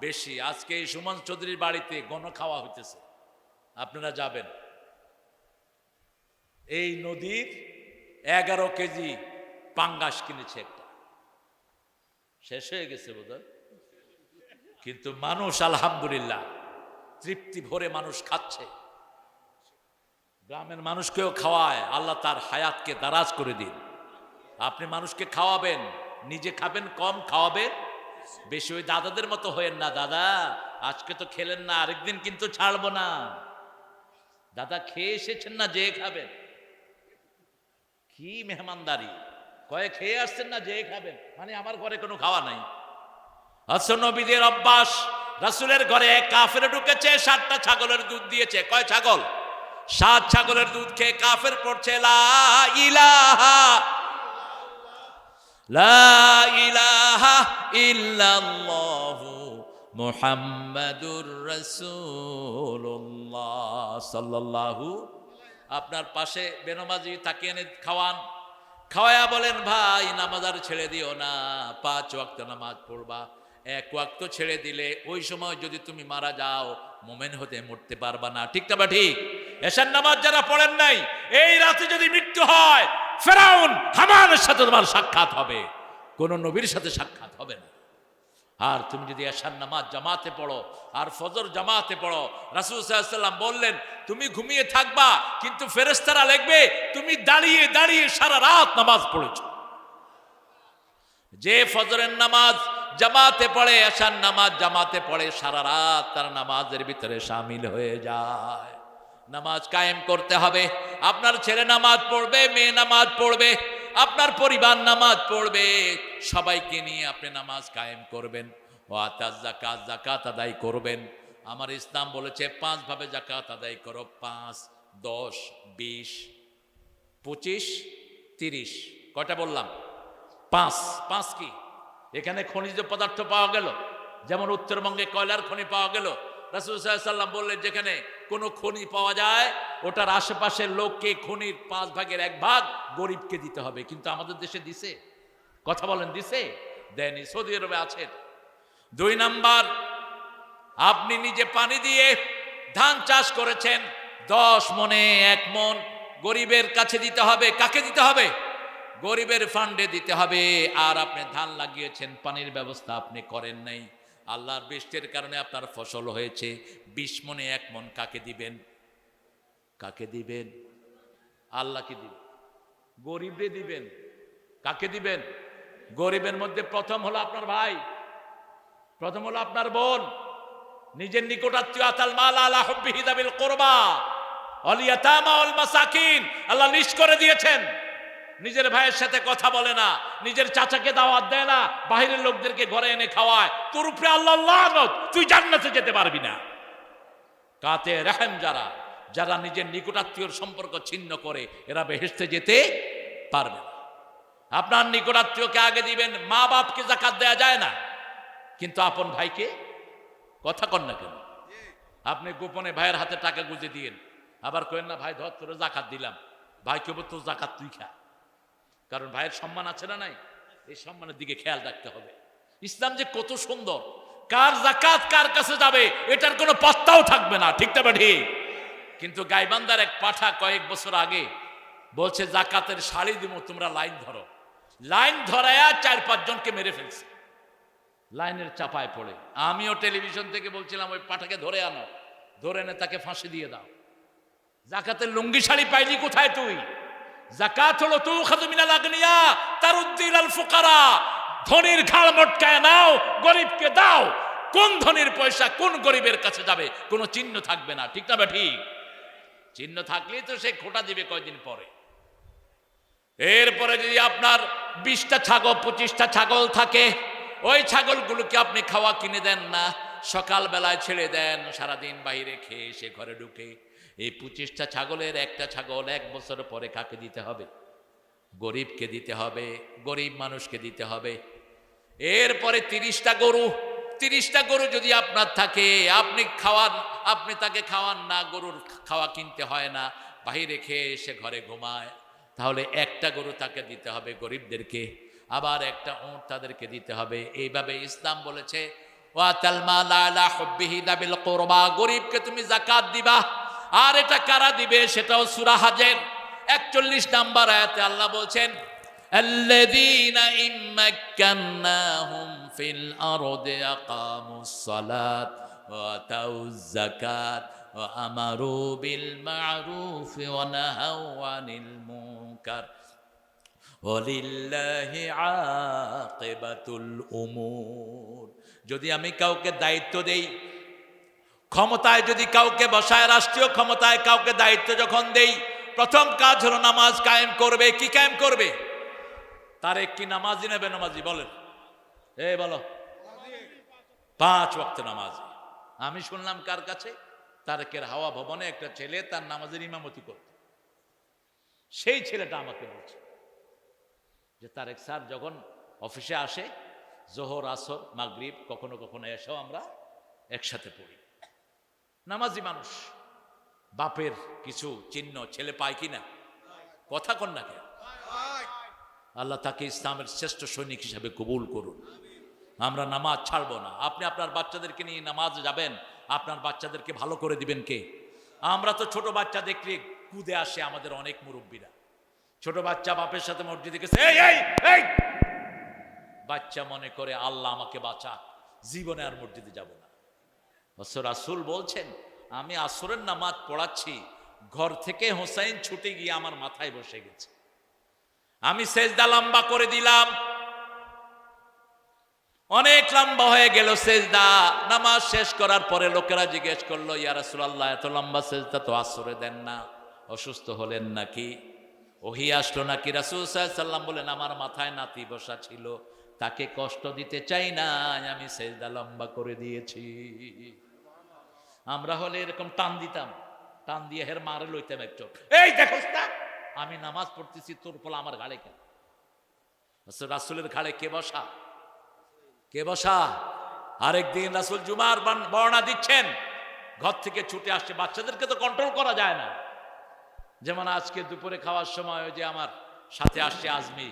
বেশি। আজকে এই সুমন চৌধুরীর বাড়িতে গণ খাওয়া হইতেছে, আপনারা যাবেন। এই নদীর 11 কেজি পাঙ্গাস কিনেছে একটা, শেষ হয়ে গেছে বোধহয়, কিন্তু মানুষ আলহামদুলিল্লাহ তৃপ্তি ভরে মানুষ খাচ্ছে। গ্রামের মানুষকেও খাওয়ায়। আল্লাহ তার হায়াতকে দারাজ করে দিন। আপনি মানুষকে খাওয়াবেন, নিজে খাবেন কম, খাওয়াবেন বেশি। ওই দাদাদের মতো হয়েন না, দাদা আজকে তো খেলেন না, আরেকদিন কিন্তু ছাড়বো না। দাদা খেয়ে এসেছেন না, যেয়ে খাবেন। কি মেহমানদারি! কয়ে খেয়ে আসছেন না, যেয়ে খাবেন, মানে আমার ঘরে কোনো খাওয়া নাই। আচ্ছা, নবীদের অভ্যাস, রাসূলের ঘরে কাফের ঢুকেছে, 7টা ছাগলের দুধ দিয়েছে। কয় ছাগল? 7 ছাগলের দুধ খেয়ে কাফের পড়ছে লা ইলাহা লা ইলাহা ইল্লাল্লাহু মুহাম্মাদুর রাসূলুল্লাহ সাল্লাল্লাহু। আপনার পাশে বেনমাজি তাকিয়ে এনে খাওয়ান, খাওয়ায়া বলেন ভাই নামাজ আর ছেড়ে দিও না, 5 ওয়াক্ত নামাজ পড়বা। 1 ওয়াক্ত ছেড়ে দিলে ওই সময় যদি তুমি মারা যাও মুমিন হতে মরতে পারবা না। ঠিক না বা ঠিক? এশার নামাজ যারা পড়েন নাই, এই রাতে যদি মৃত্যু হয় ফেরাউন হামানের সাথে তোমার সাক্ষাৎ হবে, কোন নবীর সাথে সাক্ষাৎ হবে না। আর তুমি যদি এশার নামাজ জামাতে পড়ো আর ফজর জামাতে পড়ো, রাসূল সাল্লাল্লাহু আলাইহি ওয়াসাল্লাম বললেন তুমি ঘুমিয়ে থাকবা কিন্তু ফেরেশতারা লিখবে তুমি দাঁড়িয়ে দাঁড়িয়ে সারা রাত নামাজ পড়েছো। যে ফজরের নামাজ জামাতে পড়ে, এশার নামাজ জামাতে পড়ে, সারা রাত তার নামাজের ভিতরে শামিল হয়ে যায়। নামাজ কায়েম করতে হবে। আপনার ছেলে নামাজ পড়বে, মেয়ে নামাজ পড়বে, আপনার পরিবার নামাজ পড়বে, সবাইকে নিয়ে আপনি নামাজ কায়েম করবেন। ও আতাজ যাকাত, যাকাত আদায় করবেন। আমার ইসলাম বলেছে 5 ভাবে যাকাত আদায় করো। 5, 10, 20, 25, 30। কয়টা বললাম? 5। 5 কি? এখানে খনিজ পদার্থ পাওয়া গেল, যেমন উত্তরবঙ্গে কয়লার খনি পাওয়া গেল। রাসূল সাল্লাল্লাহু আলাইহি ওয়াসাল্লাম বললেন যেখানে কোনো খনি পাওয়া যায় ওটার আশেপাশের লোককে খনির 5 ভাগের 1 ভাগ গরিবকে দিতে হবে। কিন্তু আমাদের দেশে দিছে? কথা বলেন, দিছে? দেয়নি। সৌদি আরবে আছেন। 2 নাম্বার, আপনি নিজে পানি দিয়ে ধান চাষ করেছেন, 10 মনে 1 মন গরিবের কাছে দিতে হবে। কাকে দিতে হবে? গরিবের ফান্ডে দিতে হবে। আর আপনি ধান লাগিয়েছেন, পানির ব্যবস্থা আপনি করেন নাই, আল্লাহর বৃষ্টির কারণে আপনার ফসল হয়েছে, 20 মনে 1 মন কাকে দিবেন? কাকে দিবেন? আল্লাহকে দিবেন, গরিবরে দিবেন। কাকে দিবেন? গরিবের মধ্যে প্রথম হলো আপনার ভাই, প্রথম হলো আপনার বোন, নিজের নিকটাত্মীয় আতাল মাল আলা হুব্বিহি যাবিল কুরবা ওয়াল ইয়াতামা ওয়াল মাসাকিন আল্লাহ লিস্ট করে দিয়েছেন। নিজের ভাইয়ের সাথে কথা বলে না, নিজের চাচাকে দাওয়াত দেয় না, বাহিরের লোকদেরকে ঘরে এনে খাওয়ায়, তোর উপরে আল্লাহ লানত, তুই জান্নাতে যেতে পারবি না। কাতে রহম যারা যারা নিজের নিকটাত্মীয়র সম্পর্ক ছিন্ন করে এরা বেহেশতে যেতে পারবে না। আপনার নিকটাত্মীয়কে আগে দিবেন, মা বাপকে যাকাত দেয়া যায় না, কিন্তু আপন ভাইকে কথা কন না কেন? আপনি গোপনে ভাইয়ের হাতে টাকা গুঁজে দিয়েন, আবার কেন না ভাই ধর তোরে যাকাত দিলাম, ভাই কেবল তোর যাকাত তুই খা। কারণ ভাইয়ের সম্মান আছে না নাই, এই সম্মানের দিকে খেয়াল রাখতে হবে। ইসলাম যে কত সুন্দর, কার যাকাত কার কাছে যাবে এটার কোনো পাত্তাও থাকবে না, ঠিক না ঠিক? কিন্তু গাইবান্ধার এক পাঠা কয়েক বছর আগে বলছে যাকাতের শাড়ি দিব, তোমরা লাইন ধরো। লাইন ধরায়া 4-5 জনকে মেরে ফেলছে লাইনের চাপায় পড়ে। আমিও টেলিভিশন থেকে বলছিলাম ওই পাঠাকে ধরে আনো, ধরে এনে তাকে ফাঁসি দিয়ে দাও। যাকাতের লুঙ্গি শাড়ি পাইলি কোথায় তুই? যাকাত হলো তুখাযু মিনাল আগনিয়া তারুদ্দু ইলাল ফুকারা, ধনীর ঘাড় মটকায় নাও, গরিবকে দাও। কোন ধনীর পয়সা কোন গরিবের কাছে যাবে কোনো চিহ্ন থাকবে না, ঠিক না বা ঠিক? চিহ্ন থাকলেই তো সে খোটা দিবে কয়দিন পরে। এরপরে যদি আপনার 20টা ছাগল 25টা ছাগল থাকে, ওই ছাগলগুলোকে আপনি খাওয়া কিনে দেন না, সকাল বেলায় ছেড়ে দেন, সারাদিন বাইরে খেয়ে সে ঘরে ঢুকে। এই 25টা ছাগলের একটা ছাগল 1 বছর পরে কাকে দিতে হবে? গরিবকে দিতে হবে, গরিব মানুষকে দিতে হবে। এরপরে 30টা গরু যদি আপনার থাকে, আপনি তাকে খাওয়ান না, গরুর খাওয়া কিনতে হয় না, বাইরে খেয়ে এসে ঘরে ঘুমায়, তাহলে একটা গরু তাকে দিতে হবে গরিবদেরকে, আবার একটা উট তাদেরকে দিতে হবে। এইভাবে ইসলাম বলেছে ওয়াতাল মাল আলা হুব্বিহি যাবিল কুরবা, গরিবকে তুমি যাকাত দিবা। আর এটা কারা দিবে? সেটাও সূরা হজের 41 নম্বর আয়াতে আল্লাহ বলছেন আল্লাযীনা ইম্মাক্কান্নাহুম ফিল আরদি আকামুস সালাত ওয়া আতাউয যাকাত ওয়া আমারু বিল মা'রুফ ওয়া নাহাউ আনিল মুনকার ওয়ালিল্লাহি আকিবাতুল উমুর। যদি আমি কাউকে দায়িত্ব দেই, ক্ষমতায় যদি কাউকে বসায়, রাষ্ট্রীয় ক্ষমতায় কাউকে দায়িত্ব যখন দেই, প্রথম কাজ হলো নামাজ কায়েম করবে। কি কায়েম করবে? তারেক কি নামাজি না বেনামাজি? বলেন, বলো। 5 ওয়াক্ত নামাজি। আমি শুনলাম কার কাছে, তারেকের হাওয়া ভবনে একটা ছেলে তার নামাজের ইমামতি করত। সেই ছেলেটা আমাকে বলছে যে তারেক স্যার যখন অফিসে আসে, জোহর আসর মাগরিব কখনো কখনো এসেও আমরা একসাথে পড়ি। নামাজি মানুষ, বাপের কিছু চিহ্ন ছেলে পায় কিনা? কথা কন না কেন? আল্লাহ তাকে ইসলামের শ্রেষ্ঠ সৈনিক হিসাবে কবুল করুন। আমরা নামাজ ছাড়বো না। আপনি আপনার বাচ্চাদেরকে নিয়ে নামাজ যাবেন, আপনার বাচ্চাদেরকে ভালো করে দিবেন কে? আমরা তো ছোট বাচ্চা দেখলে কুদে আসে আমাদের অনেক মুরব্বীরা। ছোট বাচ্চা বাপের সাথে মসজিদে গেছে, বাচ্চা মনে করে আল্লাহ আমাকে বাঁচা, জীবনে আর মসজিদে যাব না। রাসূল বলছেন আমি আসরের নামাজ পড়াচ্ছি, ঘর থেকে হোসাইন ছুটে গিয়ে আমার মাথায় বসে গেছে, আমি সেজদা লম্বা করে দিলাম, অনেক লম্বা হয়ে গেল সেজদা। নামাজ শেষ করার পরে লোকেরা জিজ্ঞেস করলো, ইয়া রাসূলুল্লাহ এত লম্বা সেজদা তো আসরে দেন না, অসুস্থ হলেন নাকি, ওহী আসলো নাকি? রাসূল সাল্লাল্লাহু আলাইহি ওয়াসাল্লাম বলেন আমার মাথায় নাতি বসা ছিল, তাকে কষ্ট দিতে চাই না, আমি সেজদা লম্বা করে দিয়েছি। আমরা হলে এরকম টান দিতাম, টান দিয়ে হের মারে লইতাম একজন, এই দেখোস না আমি নামাজ পড়তেছি, তোর ফলে আমার ঘাড়ে কেন? রাসূলের ঘাড়ে কে বসা? কে বসা? আরেকদিন রাসূল জুমার বর্ণনা দিচ্ছেন, ঘর থেকে ছুটে আসছে, বাচ্চাদেরকে তো কন্ট্রোল করা যায় না। যেমন আজকে দুপুরে খাওয়ার সময় ওই যে আমার সাথে আসছে আজমি,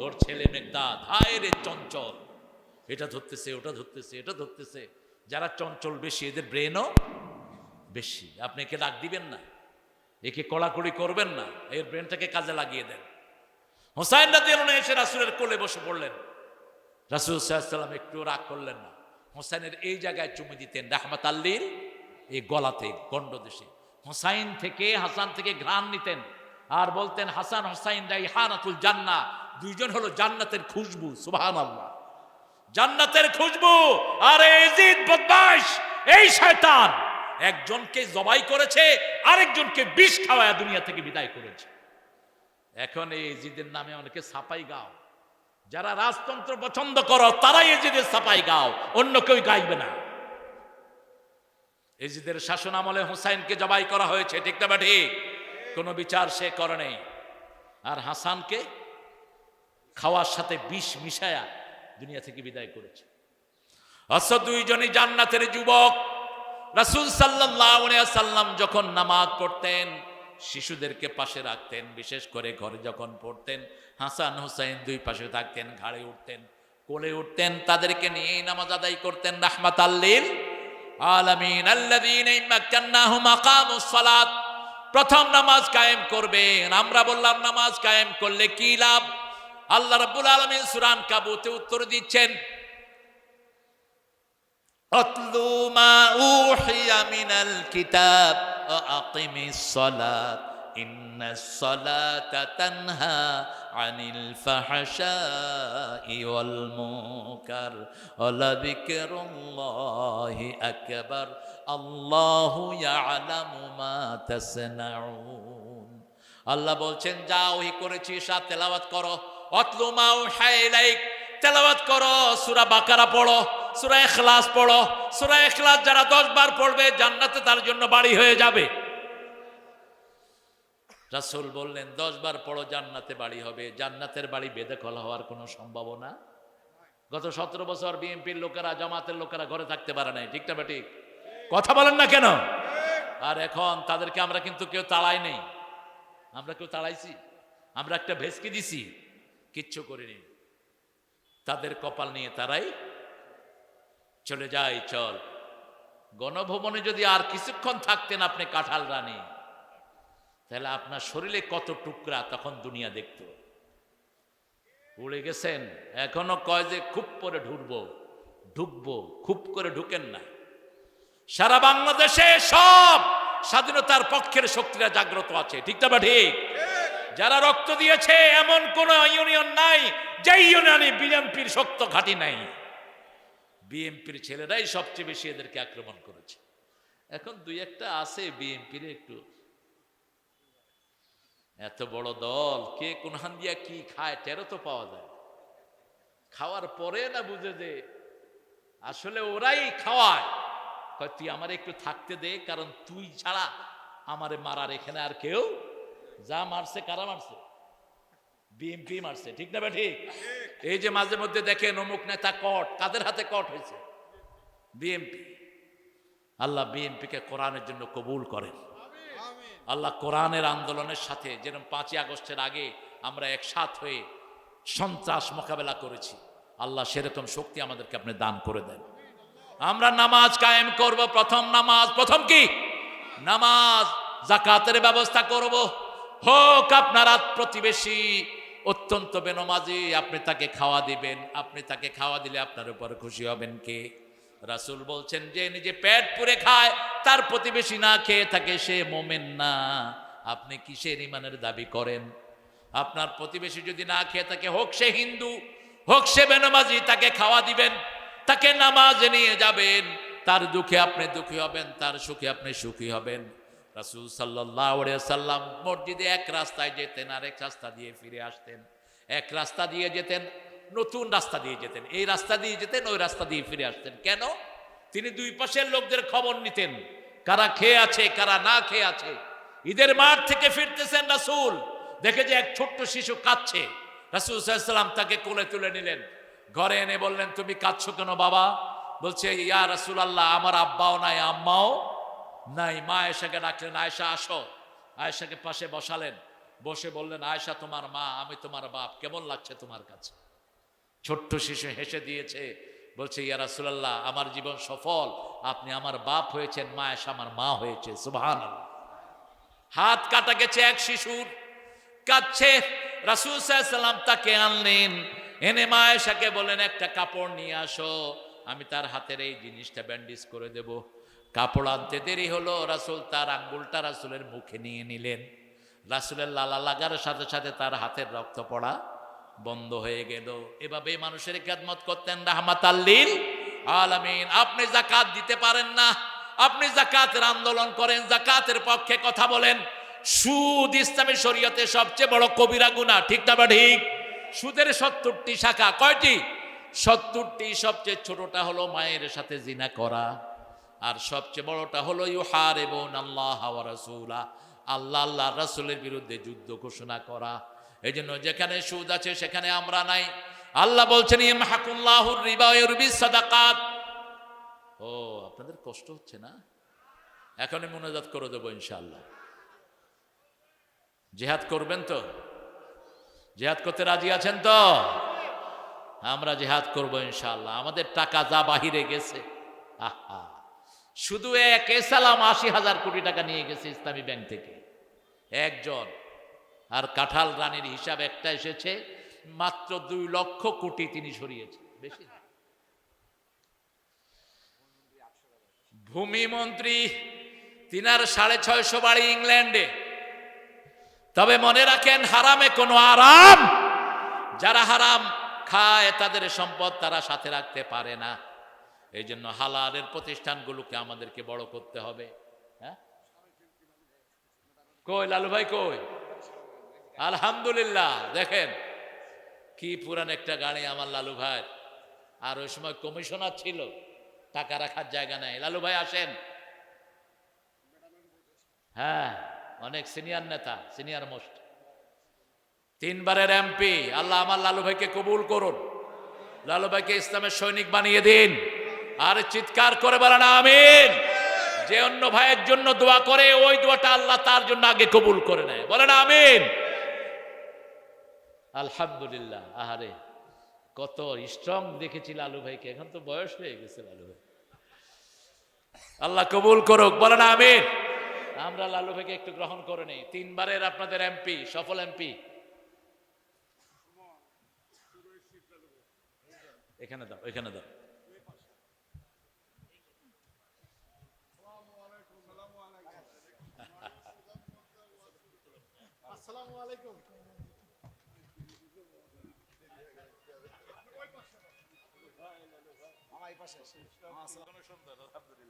ওর ছেলে মেঘদাদ, হায় রে চঞ্চল, এটা ধরতেছে ওটা ধরতেছে এটা ধরতেছে। যারা চঞ্চল বেশি এদের ব্রেনও বেশি। আপনি একে ডাক দিবেন না, একে কড়াকড়ি করবেন না, এর ব্রেনটাকে কাজে লাগিয়ে দেন। হোসাইন রাদিয়াল্লাহু আনহু এসে রাসূলের কোলে বসে পড়লেন। রাসূল সাল্লাল্লাহু আলাইহি ওয়াসাল্লাম একটু রাগ করলেন না, হোসাইনের এই জায়গায় চুমু দিতেন, রাহমাতাল লিল, এই গলাতে গন্ডদেশে। হোসাইন থেকে হাসান থেকে ঘ্রাণ নিতেন আর বলতেন হাসান হোসাইন রাইহানাতুল জান্নাহ, দুইজন হলো জান্নাতের খুশবু। সুবহানাল্লাহ, জান্নাতের খুশবু। আর ইয়াজিদ বদমাশ, এই শয়তান একজনকে জবাই করেছে, আরেকজনকে বিষ খাওয়ায়া দুনিয়া থেকে বিদায় করেছে। এখন এই এজিদের নামে অনেকে ছাপাই গাও। যারা রাজতন্ত্র পছন্দ করো তারাই এজিদের ছাপাই গাও, অন্য কেউ গাইবে না। এজিদের শাসন আমলে হুসাইনকে জবাই করা হয়েছে, ঠিক না ঠিক? কোনো বিচার সে করে নেই। আর হাসানকে খাওয়ার সাথে বিষ মিশায়া দুনিয়া থেকে বিদায় করেছে। অথচ দুইজনই জান্নাতের যুবক। রাসূল সাল্লাল্লাহু আলাইহি সাল্লাম যখন নামাজ পড়তেন শিশুদেরকে পাশে রাখতেন, বিশেষ করে ঘরে যখন পড়তেন হাসান হুসাইন দুই পাশে থাকতেন, ঘাড়ে উঠতেন, কোলে উঠতেন, তাদেরকে নিয়েই নামাজ আদায় করতেন। রাহমাতাল লিল আলামিন আল্লাযীনা মাক্কান্নাহুম আকামুস সালাত। প্রথম নামাজ কায়েম করবেন। আমরা বললাম নামাজ কায়েম করলে কি লাভ? আল্লাহ রাব্বুল আলামিন সূরা আনকাবুতে উত্তর দিচ্ছেন, আতলু মা উহিয়া মিনাল কিতাব ওয়া আকিমিস সালাত ইন্নাস সালাতা তানহা আনিল ফাহশাই ওয়াল মুনকার ওয়া লাযিকরুল্লাহি আকবার আল্লাহু ইয়ালামু মা তাসনাউন। আল্লাহ বলছেন যা ওহী করেছি সা তেলাওয়াত করো। আতলু মা উহিয়া ইলাইক, তেলাওয়াত করো, সূরা বাকারা পড়ো, সূরা ইখলাস পড়ো। সূরা ইখলাস যারা 10 বার পড়বে জান্নাতে তার জন্য বাড়ি হয়ে যাবে। রাসূল বললেন 10 বার পড়ো জান্নাতে বাড়ি হবে। জান্নাতের বাড়ি বেদখল হওয়ার কোনো সম্ভাবনা। গত 17 বছর বিএনপির লোকেরা, জামাতের লোকেরা ঘরে থাকতে পারে নাই, ঠিক না ঠিক? কথা বলেন না কেন? আর এখন তাদেরকে আমরা কিন্তু কেউ তাড়াই নেই। আমরা কেউ তাড়াইছি? আমরা একটা ভেসকি দিছি? কিচ্ছু করিনি। তাদের কপাল নিয়ে তারাই চলে যায়। চল গণভবনে যদি আর কিছুক্ষণ থাকতেন আপনি কাঁঠাল রানী, তাহলে আপনার শরীরে কত টুকরা তখন দুনিয়া দেখত। উড়ে গেছেন, এখনো কয় যে খুব করে ঢুকবো, খুব করে ঢুকেন না। সারা বাংলাদেশে সব স্বাধীনতার পক্ষের শক্তিরা জাগ্রত আছে, ঠিক না ঠিক? যারা রক্ত দিয়েছে এমন কোন ইউনিয়ন নাই যে ইউনিয়নে বিএনপির শক্ত ঘাঁটি নাই। বিএনপির ছেলেরাই সবচেয়ে বেশি এদেরকে আক্রমণ করেছে। এখন দুই একটা আছে বিএনপির একটু, এত বড় দল কে কোন হান দিয়া কি খায় টেরো তো পাওয়া যায়। খাওয়ার পরে না বুঝে যে আসলে ওরাই খাওয়ায়। তুই আমার একটু থাকতে দে, কারণ তুই ছাড়া আমারে মারার এখানে আর কেউ। যা মারছে কারা মারছে? বিএনপি মারছে, ঠিক না ঠিক? এই যে মাঝে মধ্যে দেখেন অমুক নেতা কট, কাদের হাতে কট হয়েছে? বিএনপি। আল্লাহ বিএনপিকে কোরআনের জন্য কবুল করেন। আল্লাহ কোরআনের আন্দোলনের সাথে যেরকম 5ই আগস্টের আগে আমরা একসাথ হয়ে সন্ত্রাস মোকাবেলা করেছি, আল্লাহ সেরকম শক্তি আমাদেরকে আপনি দান করে দেন। আমরা নামাজ কায়েম করব। প্রথম নামাজ, প্রথম কি? নামাজ। যাকাতের ব্যবস্থা করব। হোক আপনার প্রতিবেশী অত্যন্ত বেনমাজি, আপনি তাকে খাওয়া দিবেন। আপনি তাকে খাওয়া দিলে আপনার উপর খুশি হবেন কে? রাসূল বলছেন যে নিজে পেট পুরে খায় তার প্রতিবেশী না খেয়ে থাকে সে মুমিন না। আপনি কিসের ঈমানের দাবি করেন? আপনার প্রতিবেশী যদি না খেয়ে থাকে, হোক সে হিন্দু হোক সে বেনমাজি, তাকে খাওয়া দিবেন, তাকে নামাজে নিয়ে যাবেন। তার দুঃখে আপনি দুঃখী হবেন, তার সুখে আপনি সুখী হবেন। রাসূল সাল্লাল্লাহু আলাইহি সাল্লাম মসজিদে এক রাস্তায় যেতেন, আরেক রাস্তা দিয়ে ফিরে আসতেন। এক রাস্তা দিয়ে যেতেন, নতুন রাস্তা দিয়ে যেতেন, এই রাস্তা দিয়ে যেতেন, ওই রাস্তা দিয়ে ফিরে আসতেন। কেন? তিনি দুই পাশের লোকদের খবর নিতেন, কারা খেয়ে আছে কারা না খেয়ে আছে। ঈদের মাঠ থেকে ফিরতেছেন রাসূল, দেখে যে এক ছোট্ট শিশু কাঁদছে। রাসূল সাল্লাল্লাহু আলাইহি সাল্লাম তাকে কোলে তুলে নিলেন, ঘরে এনে বললেন তুমি কাঁদছো কেন বাবা? বলছে ইয়া রাসূলুল্লাহ আমার আব্বাও নাই আম্মাও নাই। মা আয়েশাকে ডাকলেন, আয়েশা আসো। আয়েশাকে পাশে বসালেন, বসে বললেন আয়েশা তোমার মা, আমি তোমার বাপ, কেমন লাগছে তোমার কাছে? ছোট্ট শিশু হেসে দিয়েছে, বলছে ইয়া রাসূলুল্লাহ আমার জীবন সফল, আপনি আমার বাপ হয়েছেন, মা আয়েশা আমার মা হয়েছে। সুবহানাল্লাহ। হাত কাটা গেছে এক শিশুর, কাঁদছে। রাসূল সাল্লাল্লাহু আলাইহি সাল্লাম তাকে আনলেন, এনে মা আয়েশাকে বললেন একটা কাপড় নিয়ে আসো, আমি তার হাতের এই জিনিসটা ব্যান্ডেজ করে দেব। কাপড় আনতে দেরি হলো, রাসূল তার আঙ্গুলটা রাসূলের মুখে নিয়ে নিলেন। রাসূলের লালা লাগার সাথে সাথে তার হাতের রক্ত পড়া বন্ধ হয়ে গেল। এভাবে মানুষের খেদমত করতেন রাহমাতাল লিল আলামিন। আপনি যাকাত দিতে পারেন না, আপনি যাকাতের আন্দোলন করেন, যাকাতের পক্ষে কথা বলেন। সুদ ইসলামী শরীয়তে সবচেয়ে বড় কবিরা গুনাহ, ঠিক না বা ঠিক? সুদের 70টি শাখা, কয়টি? 70টি। সবচেয়ে ছোটটা হলো মায়ের সাথে জিনা করা, আর সবচেয়ে বড়টা হলো ইউহারিবুনাল্লাহ ওয়া রাসূলা, আল্লাহ আল্লাহ রাসূলের বিরুদ্ধে যুদ্ধ ঘোষণা করা। এই জন্য যেখানে সুদ আছে সেখানে আমরা নাই। আল্লাহ বলছেন ইয়ামহাকুল্লাহুর রিবা ওয়া ইউরবিস সাদাকাত। ও, আপনাদের কষ্ট হচ্ছে না? এখনই মুনাজাত করে দেবো ইনশাআল্লাহ। জিহাদ করবেন তো? জিহাদ করতে রাজি আছেন তো? আমরা জিহাদ করব ইনশাআল্লাহ। আমাদের টাকা যা বাহিরে গেছে, আহা, শুধু এক এসালাম ৮০,০০০ কোটি টাকা নিয়ে গেছে ইসলামী ব্যাংক থেকে একজন। আর কাঁঠাল রানীর হিসাব একটা এসেছে, মাত্র ২ লক্ষ কোটি তিনি সরিয়েছে, বেশি না। ভূমিমন্ত্রী তিনার ৬৫০ বাড়ি ইংল্যান্ডে। তবে মনে রাখেন, হারামে কোনো আরাম। যারা হারাম খায় তাদের সম্পদ তারা সাথে রাখতে পারে না। এই জন্য হালালের প্রতিষ্ঠানগুলোকে আমাদেরকে বড় করতে হবে। হ্যাঁ, কই লালু ভাই কই? আলহামদুলিল্লাহ, দেখেন কি পুরান একটা গাড়ি আমার লালু ভাই। আর ওই সময় কমিশনার ছিল, টাকা রাখার জায়গা নেই। লালু ভাই আসেন। হ্যাঁ, অনেক সিনিয়র নেতা, সিনিয়র মোস্ট, 3 বারের এমপি। আল্লাহ আমার লালু ভাইকে কবুল করুন, লালু ভাইকে ইসলামের সৈনিক বানিয়ে দিন। আর চিৎকার করে বলেন আমিন। যে অন্য ভাইয়ের জন্য দোয়া করে, ওই দোয়াটা আল্লাহ তার জন্য আগে কবুল করে নেয়, বলেন আমিন। আলহামদুলিল্লাহ। আহারে, কত স্ট্রং দেখেছি লালু ভাইকে। এখন তো বয়স হয়ে গেছে লালু ভাই। আল্লাহ কবুল করুক, বলেন আমিন। আমরা লালু ভাইকে একটু গ্রহণ করে নেই। 3 বারের আপনাদের এমপি, সফল এমপি। এখানে দাও, এখানে দাও।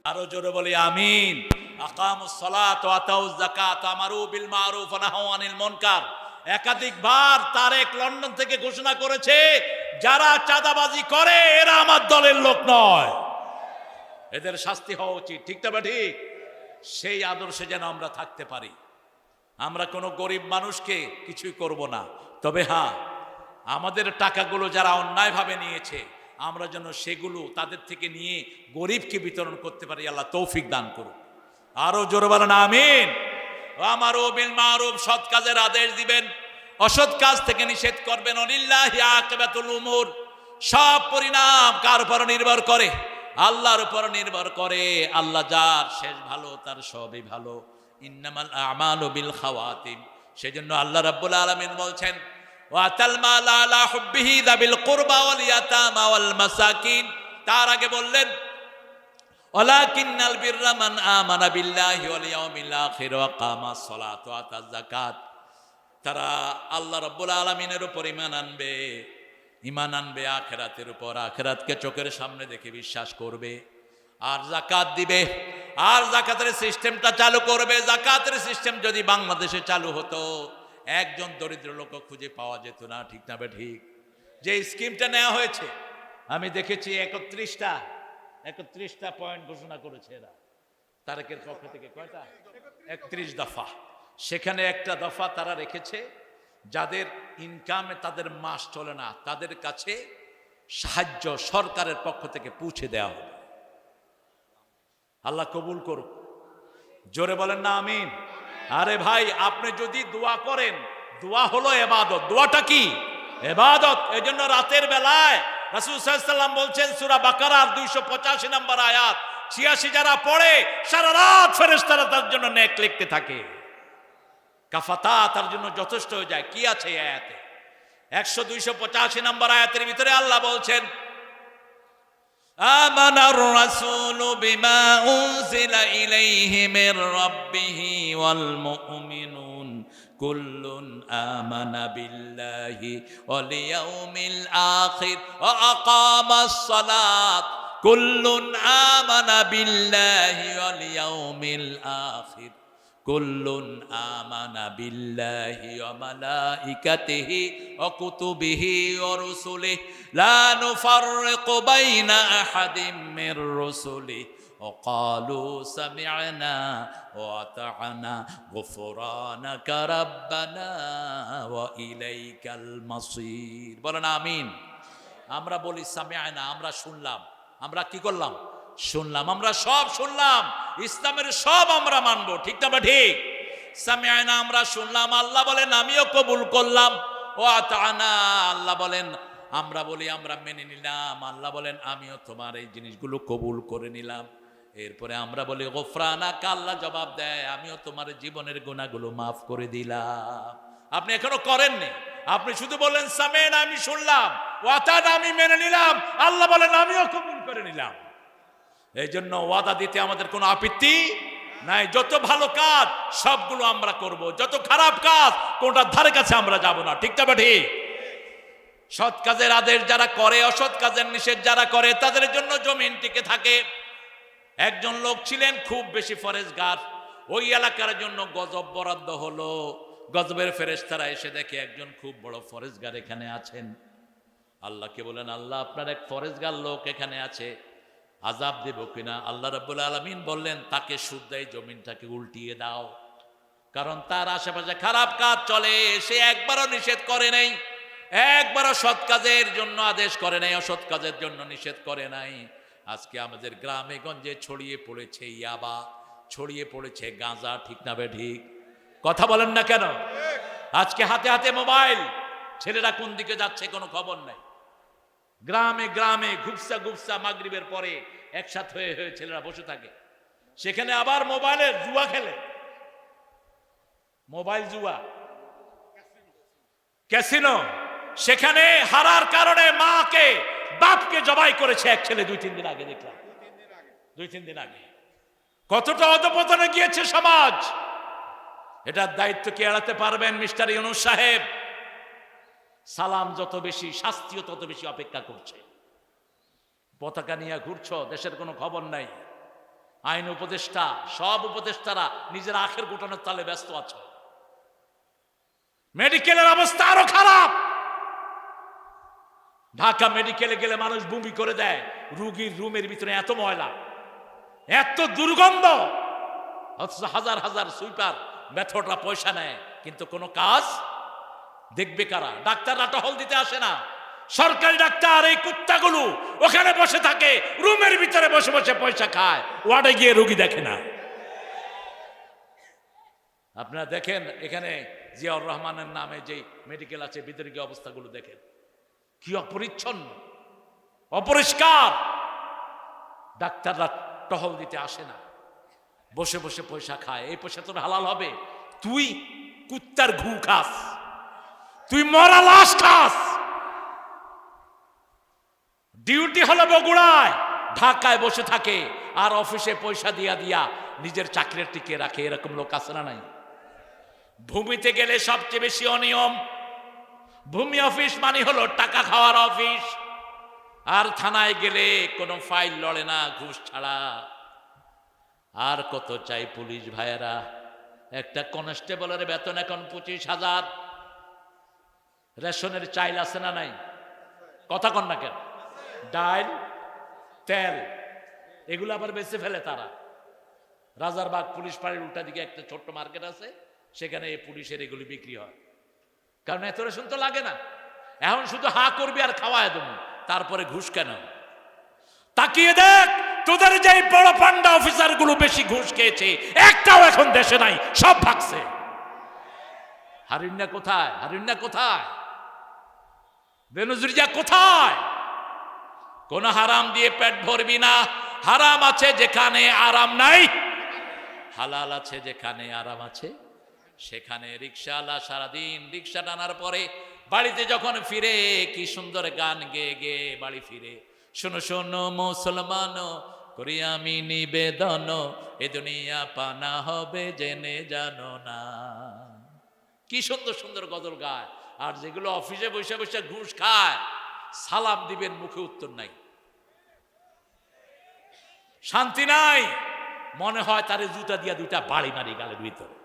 আরো জোরে বলি আমিন। আকামুস সালাত ওয়া আতাউজ যাকাত আমারু বিল মারুফ ওয়া নাহাউ আনিল মুনকার। একাধিকবার তারেক লন্ডন থেকে ঘোষণা করেছে, যারা চাঁদাবাজি করে এরা আমার দলের লোক নয়, এদের শাস্তি হওয়া উচিত, ঠিক না ঠিক? সেই আদর্শে যেন আমরা থাকতে পারি। আমরা কোনো গরিব মানুষকে কিছুই করব না, তবে হ্যাঁ, আমাদের টাকাগুলো যারা অন্যায়ভাবে নিয়েছে আমরা যেন সেগুলো তাদের থেকে নিয়ে গরিবকে বিতরণ করতে পারি। আল্লাহ তৌফিক দান করুন। আরো জোরে বলেন আমিন। আমারু বিল মারুফ, সৎ কাজের আদেশ দিবেন, অসৎ কাজ থেকে নিষেধ করবেন। ওয়ালিল্লাহি আকিবাতুল উমুর, সব পরিণাম কার উপর নির্ভর করে? আল্লাহর উপর নির্ভর করে। আল্লাহ যার শেষ ভালো তার সবই ভালো। ইন্নামাল আমালু বিল খাওয়াতিম। সেজন্য আল্লাহ রাব্বুল আলামিন বলছেন, ওয়াতাল মাল আলা হুব্বিহি যাবিল কুরবা ওয়াল ইয়াতামা ওয়াল মাসাকিন। তার আগে বললেন ওয়ালাকিন্নাল বিররা মান আমানা বিল্লাহি ওয়াল ইয়াউমিল আখির ওয়া কামাস সালাত ওয়া আতাজ যাকাত। তারা আল্লাহ রাব্বুল আলামিনের উপর ঈমান আনবে, ঈমান আনবে আখিরাতের উপর, আখিরাতকে চোখের সামনে দেখে বিশ্বাস করবে, আর যাকাত দিবে। আর যাকাতের সিস্টেমটা চালু করবে। যাকাতের সিস্টেম যদি বাংলাদেশে চালু হতো, একজন দরিদ্র লোক খুঁজে পাওয়া যেত না, ঠিক না বে ঠিক? যে স্কিমটা নেওয়া হয়েছে, আমি দেখেছি 31টা পয়েন্ট ঘোষণা করেছে এরা তারেকের পক্ষ থেকে। কয়টা? 31 দফা। সেখানে একটা দফা তারা রেখেছে, যাদের ইনকামে তাদের মাস চলে না তাদের কাছে সাহায্য সরকারের পক্ষ থেকে পৌঁছে দেওয়া হবে। আল্লাহ কবুল করুক, জোরে বলেন না আমিন। আরে ভাই, আপনি যদি দোয়া করেন, দোয়া হলো ইবাদত। দোয়াটা কি? ইবাদত। এজন্য রাতের বেলায় রাসূল সাল্লাল্লাহু আলাইহি ওয়াসাল্লাম বলছেন, সূরা বাকারার 285 নম্বর আয়াত, 86 যারা পড়ে সারা রাত ফেরেশতারা তার জন্য নেক লিখতে থাকে। কাফাতা, তার জন্য যথেষ্ট হয়ে যায়। কি আছে এই আয়াতে? 285 নম্বর আয়াতের ভিতরে আল্লাহ বলছেন, আমানার রাসূলু বিমা উনজিলা ইলাইহি মির রাব্বিহি ওয়াল মুমিনুন কুল্লুন আমানা বিল্লাহি ওয়াল ইয়াউমিল আখির ওয়া আকামাস সালাত কুল্লুন আমানা বিল্লাহি ওয়াল ইয়াউমিল আখির, কুল্লুন আমানা বিল্লাহি ওয়া মালাইকাতিহি ওয়া কুতুবিহি ওয়া রুসুলিহি লা নুফাররিকু বাইনা আহাদিম মির রুসুলিহি ওয়া ক্বালু সামি'না ওয়া আতা'না গুফরানাকা রাব্বানা ওয়া ইলাইকাল মাসির। বলেন আমিন। আমরা বলি সামি'না, আমরা শুনলাম। আমরা কি করলাম? শুনলাম। আমরা সব শুনলাম, ইসলামের সব আমরা মানবো, ঠিক না? ঠিক। সামি'না, আমরা শুনলাম। আল্লাহ বলেন আমিও কবুল করলাম। ও আতা'না, আল্লাহ বলেন আমরা বলি আমরা মেনে নিলাম। আল্লাহ বলেন আমিও তোমার এই জিনিসগুলো কবুল করে নিলাম। এরপরে আমরা বলি গফরানাকা, আল্লাহ জবাব দেয় আমিও তোমার জীবনের গুনাহগুলো মাফ করে দিলাম। আপনি এখনো করেননি, আপনি শুধু বলেন সামি'না, আমি শুনলাম, ওয়া আতা'না, আমি মেনে নিলাম। আল্লাহ বলেন আমিও কবুল করে নিলাম। এই জন্য ওয়াদা দিতে আমাদের কোনো আপত্তি নাই। যত ভালো কাজ সবগুলো আমরা করব, যত খারাপ কাজ কোনটার ধারে কাছে আমরা যাব না, ঠিক না ঠিক? সৎ কাজের আদেশ যারা করে, অসৎ কাজের নিষেধ যারা করে, তাদের জন্য জমিন টিকে থাকে। একজন লোক ছিলেন খুব বেশি ফরেজগার, ওই এলাকার জন্য গজব বরাদ্দ হলো। গজবের ফেরেশতারা এসে দেখে একজন খুব বড় ফরেজগার এখানে আছেন। আল্লাহকে বলেন আল্লাহ আপনার এক ফরেজগার লোক এখানে আছে, আযাব দেব কিনা? আল্লাহ রাব্বুল আলামিন বললেন তাকে শুদ্ধ এই জমিনটাকে উল্টিয়ে দাও, কারণ তার আশেপাশে খারাপ কাজ চলে। সে একবারও নিষেধ করে নাই, একবারও সৎ কাজের জন্য আদেশ করে নাই, অসৎ কাজের জন্য নিষেধ করে নাই। আজকে আমাদের গ্রামে গঞ্জে ছড়িয়ে পড়েছে ইয়াবা, ছড়িয়ে পড়েছে গাঁজা, ঠিক না ঠিক? কথা বলেন না কেন? আজকে হাতে হাতে মোবাইল, ছেলেরা কোন দিকে যাচ্ছে কোনো খবর নাই। গ্রামে গ্রামে ঘুপসা ঘুপসা মাগরিবের পরে একসাথে হয়ে হয়ে ছেলেরা বসে থাকে, সেখানে আবার মোবাইলের জুয়া খেলে। মোবাইল জুয়া, ক্যাসিনো, সেখানে হারার কারণে মাকে বাপকে জবাই করেছে এক ছেলে 2-3 দিন আগে দেখলাম। 2-3 দিন আগে। কতটা অধপতনে গিয়েছে সমাজ। এটার দায়িত্ব কি এড়াতে পারবেন মিস্টার ইউনূস সাহেব? সালাম যত বেশি, শাস্তিও তত বেশি অপেক্ষা করছে। পতাকা নিয়ে ঘুরছ, দেশের কোনো খবর নাই। আইন উপদেষ্টা, সব উপদেষ্টারা নিজের আখের গোটানোর তালে ব্যস্ত আছে। মেডিকেলের অবস্থা আরো খারাপ। ঢাকা মেডিকেলে গেলে মানুষ বমি করে দেয়। রোগীর রুমের ভিতরে এত ময়লা, এত দুর্গন্ধ, অথচ হাজার হাজার সুইপার মেথডরা পয়সা নেয়, কিন্তু কোনো কাজ দেখবে কারা? ডাক্তাররা টহল দিতে আসে না। সরকারি ডাক্তার এই কুত্তাগুলো ওখানে বসে থাকে, রুমের ভিতরে বসে বসে পয়সা খায়, ওয়ার্ডে গিয়ে রোগী দেখে না। আপনারা দেখেন এখানে জিয়াউর রহমানের নামে যে মেডিকেল আছে, ভিতরে গিয়ে অবস্থাগুলো দেখেন, কি অপরিচ্ছন্ন, অপরিষ্কার। ডাক্তাররা টহল দিতে আসে না, বসে বসে পয়সা খায়। এই পয়সা তোর হালাল হবে? তুই কুত্তার ঘু খাস, তুই মরা লাশ খাস। ডিউটি হলো বগুড়ায়, ঢাকায় বসে থাকে, আর অফিসে পয়সা দিয়া দিয়া নিজের চাকরি টিকে রাখে। এরকম লোক আছে না নাই? ভূমিতে গেলে সবচেয়ে বেশি অনিয়ম। ভূমি অফিস মানে হলো টাকা খাওয়ার অফিস। আর থানায় গেলে কোনো ফাইল লড়ে না ঘুষ ছাড়া। আর কত চাই পুলিশ ভাইয়েরা? একটা কনস্টেবলের বেতন এখন 25,000। রেশনের চাইল আছে না নাই? কথা কন না কেন? ডাল, তেল, এগুলো আবার বেঁচে ফেলে তারা। রাজারবাগ পুলিশ ফাঁড়ির উল্টা দিকে একটা ছোট্ট মার্কেট আছে, সেখানে এই পুলিশের এগুলি বিক্রি হয়। কারণ এত রেশন তো লাগে না। এখন শুধু হা করবি আর খাওয়ায় দেবো, তারপরে ঘুষ কেন? তাকিয়ে দেখ, তোদের যে বড় পান্ডা অফিসার গুলো বেশি ঘুষ খেয়েছে, একটাও এখন দেশে নাই, সব ভাগছে। হারিন্না কোথায়? হারিন্না কোথায়? বেনজিরিয়া কোথায়? কোন হারাম দিয়ে পেট ভরবি না। হারাম আছে যেখানে আরাম নাই, হালাল আছে যেখানে আরাম আছে সেখানে। রিক্সাওয়ালা সারাদিন রিক্সা টানার পরে বাড়িতে যখন ফিরে, কি সুন্দর গান গেয়ে গেয়ে বাড়ি ফিরে। শোনো শোনো মুসলমান, করি আমি নিবেদন, এ দুনিয়া পানা হবে জেনে জানো না। কি সুন্দর সুন্দর গজল গায়। আর যেগুলো অফিসে বসে বসে ঘুষ খায়, সালাম দিবেন মুখে উত্তর নাই। শান্তি নাই, মনে হয় তারে জুতা দিয়া দুইটা বাড়ি মারি গালের ভিতরে।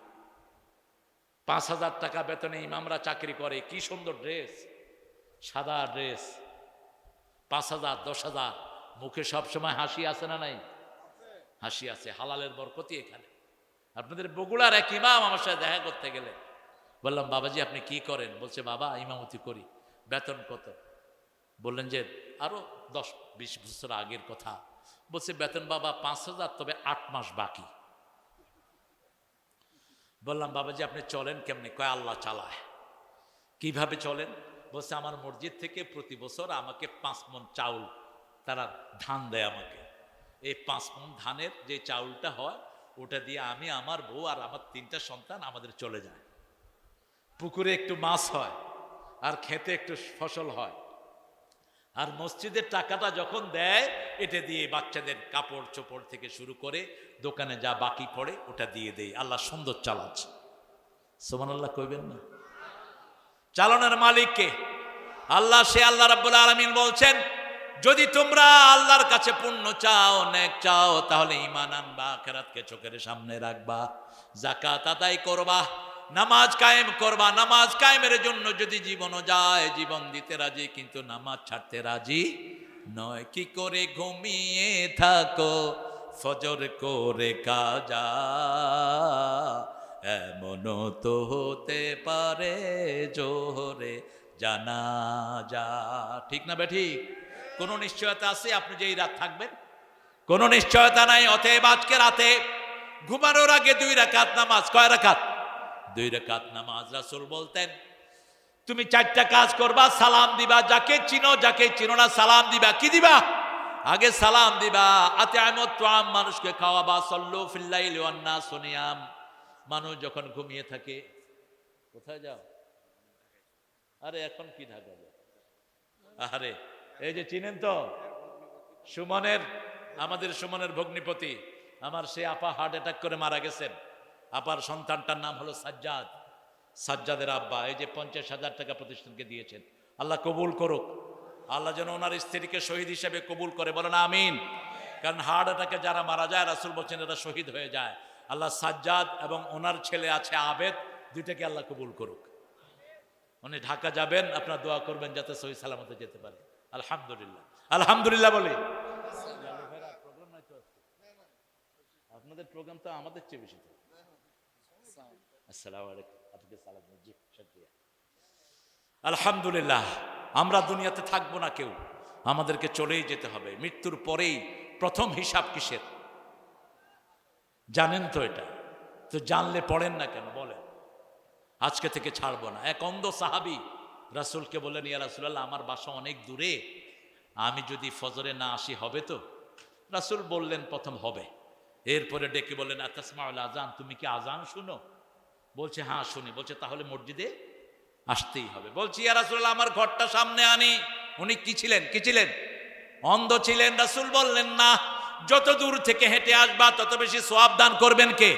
5,000 টাকা বেতনে ইমামরা চাকরি করে, কি সুন্দর ড্রেস, সাদা ড্রেস, 5,000 10,000, মুখে সবসময় হাসি আছে না নাই? হাসি আছে, হালালের বরকতি এখানে। আপনাদের বগুড়ার এক ইমাম আমার সাথে দেখা করতে গেলে বললাম, বাবাজি আপনি কি করেন? বলছে, বাবা ইমামতি করি। বেতন কত? বললেন যে আরো 10-20 বছর আগের কথা। বলছে, বেতন বাবা 5,000, তবে 8 মাস বাকি। বললাম, বাবাজি আপনি চলেন কেমনে? কয় আল্লাহ চালায়। কিভাবে চলেন? বলছে, আমার মসজিদ থেকে প্রতি বছর আমাকে 5 মণ চাউল তারা ধান দেয় আমাকে। এই 5 মণ ধানের যে চাউলটা হয় ওটা দিয়ে আমি, আমার বউ আর আমার 3টা সন্তান আমাদের চলে যায়। পুকুরে একটু মাছ হয় আর খেতে একটু ফসল হয়। আর মসজিদের টাকাটা যখন দেয় এটা দিয়ে বাচ্চাদের কাপড় চোপড় থেকে শুরু করে দোকানে যা বাকি পড়ে ওটা দিয়ে দেয়। আল্লাহ সুন্দর চালাচ্ছে। সুবহানাল্লাহ কইবেন না? চালানোর মালিক কে? আল্লাহ। সে আল্লাহ রাব্বুল আলামিন বলছেন, যদি তোমরা আল্লাহর কাছে পুণ্য চাও, নেক চাও, তাহলে ঈমান আনবা, আখিরাতকে চোখের সামনে রাখবা, যাকাত আদায় করবা, নামাজ কায়েম করবা। নামাজ কায়েমের জন্য যদি জীবনও যায়, জীবন দিতে রাজি, কিন্তু নামাজ ছাড়তে রাজি নয়। কি করে ঘুমিয়ে থাকো ফজর করে কাজা, এমনও তো হতে পারে জোহরে জানাজা। ঠিক না বেঠিক? কোনো নিশ্চয়তা আছে আপনি যে এই রাত থাকবেন? কোনো নিশ্চয়তা নাই। অতএব আজকে রাতে ঘুমানোর আগে 2 রাকাত নামাজ। কয় রাকাত? 2 রাকাত নামাজ। রাসূল বলতেন, তুমি 4টা কাজ করবা। সালাম দিবা, যাকে চিনো যাকে চিনো না সালাম দিবা। কি দিবা? আগে সালাম দিবা। আতিআমুত তুআম, মানুষকে খাওয়াবা। সাল্লু ফিল লাইলি ওয়ান নাস নিয়াম, মানুষ যখন ঘুমিয়ে থাকে। কোথায় যাও? আরে এখন কি ঢাকা যাও? আরে এই যে চিনেন তো সুমনের, আমাদের সুমনের ভগ্নিপতি, আমার সে আপা হার্ট অ্যাটাক করে মারা গেছেন। আপার সন্তানটার নাম হলো সাজ্জাদ। সাজ্জাদের আব্বা এই যে 50,000 টাকা প্রতিষ্ঠানকে দিয়েছেন। আল্লাহ কবুল করুক। আল্লাহ যেন ওনার স্ত্রীকে শহীদ হিসেবে কবুল করে, বলেন আমিন। কারণ হার্ট অ্যাটাকে যারা মারা যায় রাসূল বলছেন এরা শহীদ হয়ে যায়। আল্লাহ সাজ্জাদ এবং ওনার ছেলে আছে আবেদ, দুইটাকে আল্লাহ কবুল করুক। উনি ঢাকা যাবেন, আপনারা দোয়া করবেন যাতে সহি সালামতে যেতে পারে। আলহামদুলিল্লাহ, আলহামদুলিল্লাহ বলি। আপনাদের প্রোগ্রাম তো আমাদের চেয়ে বেশি। আসসালামু আলাইকুম। আপনাকে সালাম জি, শুকরিয়া। আলহামদুলিল্লাহ। আমরা দুনিয়াতে থাকবো না কেউ, আমাদেরকে চলেই যেতে হবে। মৃত্যুর পরেই প্রথম হিসাব কিসের জানেন তো? এটা তো জানলে পড়েন না কেন বলেন? আজকে থেকে ছাড়বো না। এক অন্ধ সাহাবী রাসূলকে বললেন, ইয়া রাসূলুল্লাহ আমার বাসা অনেক দূরে, আমি যদি ফজরে না আসি হবে তো? রাসূল বললেন, প্রথম হবে। এরপরে ডেকে বললেন, আতাসমাউল আযান, তুমি কি আযান শুনো? বলছে, হ্যাঁ শুনি। বলছে, তাহলে মসজিদে আসতেই হবে। বলছি, ইয়া রাসূলুল্লাহ আমার ঘরটা সামনে আনি। উনি কি ছিলেন? কি ছিলেন? অন্ধ ছিলেন। রাসূল বললেন, না, যত দূর থেকে হেঁটে আসবা তত বেশি সওয়াব দান করবেন কে?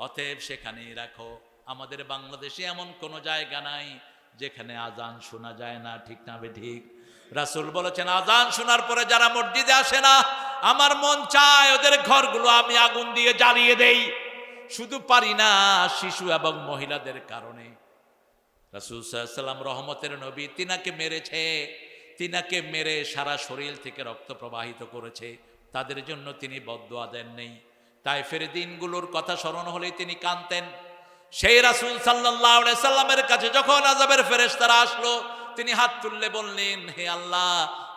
অতএব সেখানেই রাখো। আমাদের বাংলাদেশে এমন কোনো জায়গা নাই যেখানে আজান শোনা যায় না। ঠিক না বেঠিক? রাসূল বলেছেন, আজান শোনার পরে যারা মসজিদে আসে না, আমার মন চায় ওদের ঘরগুলো আমি আগুন দিয়ে জ্বালিয়ে দেই। শুধু পারি না, শিশু এবং মহিলাদের কারণে। রাসূল সাল্লাল্লাহু আলাইহি ওয়াসাল্লাম রহমতের নবী, তিনাকে মেরেছে, তিনাকে মেরে সারা শরীর থেকে রক্ত প্রবাহিত করেছে, তাদের জন্য তিনি বদদুয়া দেন নেই। তায়েফের দিনগুলোর কথা স্মরণ হলেই তিনি কাঁদতেন। সেই রাসূল সাল্লাল্লাহু আলাইহি সাল্লামের কাছে যখন আযাবের ফেরেশতারা আসলো, তিনি হাত তুললে বললেন, হে আল্লাহ,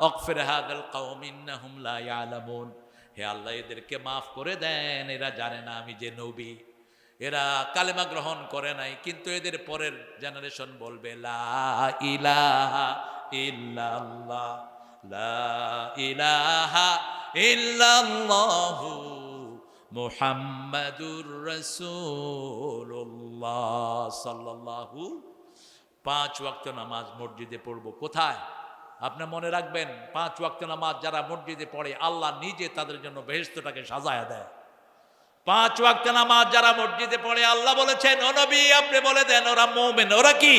আগফির হাযাল কওম ইন্নাহুম লা ইয়ালামুন। হে আল্লাহ, এদেরকে মাফ করে দেন, এরা জানে না আমি যে নবী। এরা কালেমা গ্রহণ করে নাই, কিন্তু এদের পরের জেনারেশন বলবে লা ইলাহা ইল্লাল্লাহ, লা ইলাহা ইল্লাল্লাহু মুহাম্মাদুর রাসূলুল্লাহ সাল্লাল্লাহু। 5 ওয়াক্ত নামাজ মসজিদে পড়বো। কোথায়? আপনি মনে রাখবেন, 5 ওয়াক্ত নামাজ যারা মসজিদে পড়ে আল্লাহ নিজে তাদের জন্য বেহেশতটাকে সাজায়া দেয়। 5 ওয়াক্ত নামাজ যারা মসজিদে পড়ে আল্লাহ বলেছেন, ও নবী আপনি বলে দেন ওরা মুমিন। ওরা কি?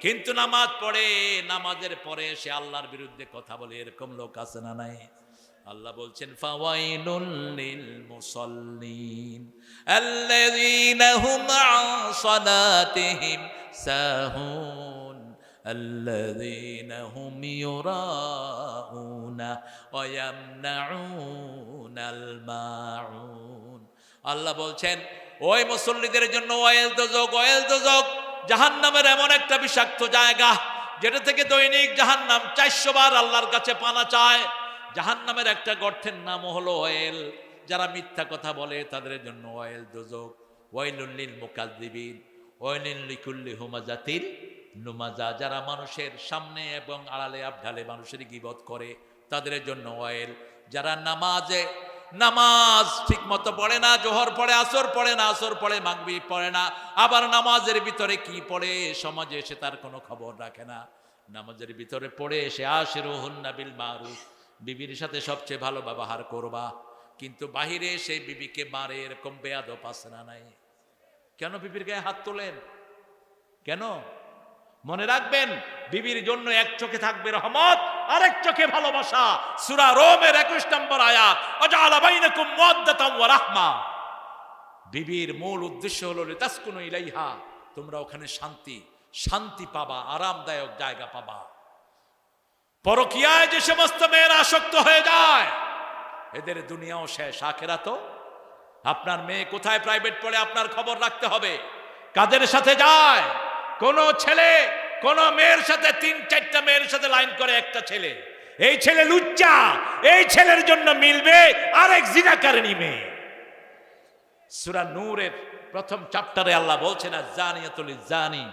কিন্তু নামাজ পড়ে, নামাজের পরে সে আল্লাহর বিরুদ্ধে কথা বলে, এরকম লোক আছে না নাই? আল্লাহ বলছেন ফাওয়াইলুল লিল মুসাল্লিন আল্লাযীনা হুম আন সালাতিহিম সাহুন আল্লাযীনা হুম ইউরাউনা ওয়া ইয়ামনাউনাল মাউন। আল্লাহ বলছেন ওই মুসল্লিদের জন্য ওয়াইল দোজক জাহান্নামের এমন একটা বিষাক্ত জায়গা যেটা থেকে দৈনিক জাহান্নাম 400 বার আল্লাহর কাছে পানা চায়। জাহান্নামের একটা গর্তের নাম হলো ওয়াইল। যারা মিথ্যা কথা বলে তাদের জন্য ওয়াইল দোজক। ওয়াইলুল লিল মুকাজ্জিবিন ওয়াইলুল লিকুল্লি হুমাজাতিল লুমাজা। যারা মানুষের সামনে এবং আড়ালে আবঢালে মানুষের গীবত করে তাদের জন্য ওয়াইল। যারা নামাজ ঠিক মতো পড়ে না, জোহর পড়ে, আসর পড়ে না, আসর পড়ে, মাগরিব পড়ে না, আবার নামাজের ভিতরে কি পড়ে সমাজে এসে তার কোনো খবর রাখে না। নামাজের ভিতরে পড়ে এসে আশিরুহুন্না বিল মারুফ, বিবির সাথে সবচেয়ে ভালো ব্যবহার করবা, কিন্তু বাহিরে সেই বিবিকে মারে, এরকম বেয়াদব আছে না নাই? কেন বিবির গায়ে হাত তোলেন? কেন? মনে রাখবেন বিবির জন্য এক চোখে থাকবে রহমত, আরেক চোখে ভালোবাসা। সূরা রোমের 21 নম্বর আয়াত, ওয়াজআলা বাইনাকুম মুওয়াদ্দাতাম ওয়া রাহমা। বিবির মূল উদ্দেশ্য হলো লিতাসকুনু ইলাইহা, তোমরা ওখানে শান্তি পাবা, আরামদায়ক জায়গা পাবা। পরকীয়ায় যে সমস্ত মেয়েরা আসক্ত হয়ে যায় এদের দুনিয়াও শেষ, আখিরাতও। আপনার মেয়ে কোথায় প্রাইভেট পড়ে আপনার খবর রাখতে হবে, কাদের সাথে যায়। কোন ছেলে কোন মেয়ের সাথে 3-4টা মেয়ের সাথে লাইন করে একটা ছেলে, এই ছেলে লুচ্চা, এই ছেলের জন্য মিলবে আরেক জিনাকারিনী মেয়ে। সূরা নূরের প্রথম চ্যাপ্টারে আল্লাহ বলছেন আয-যানিয়াতুল জানি,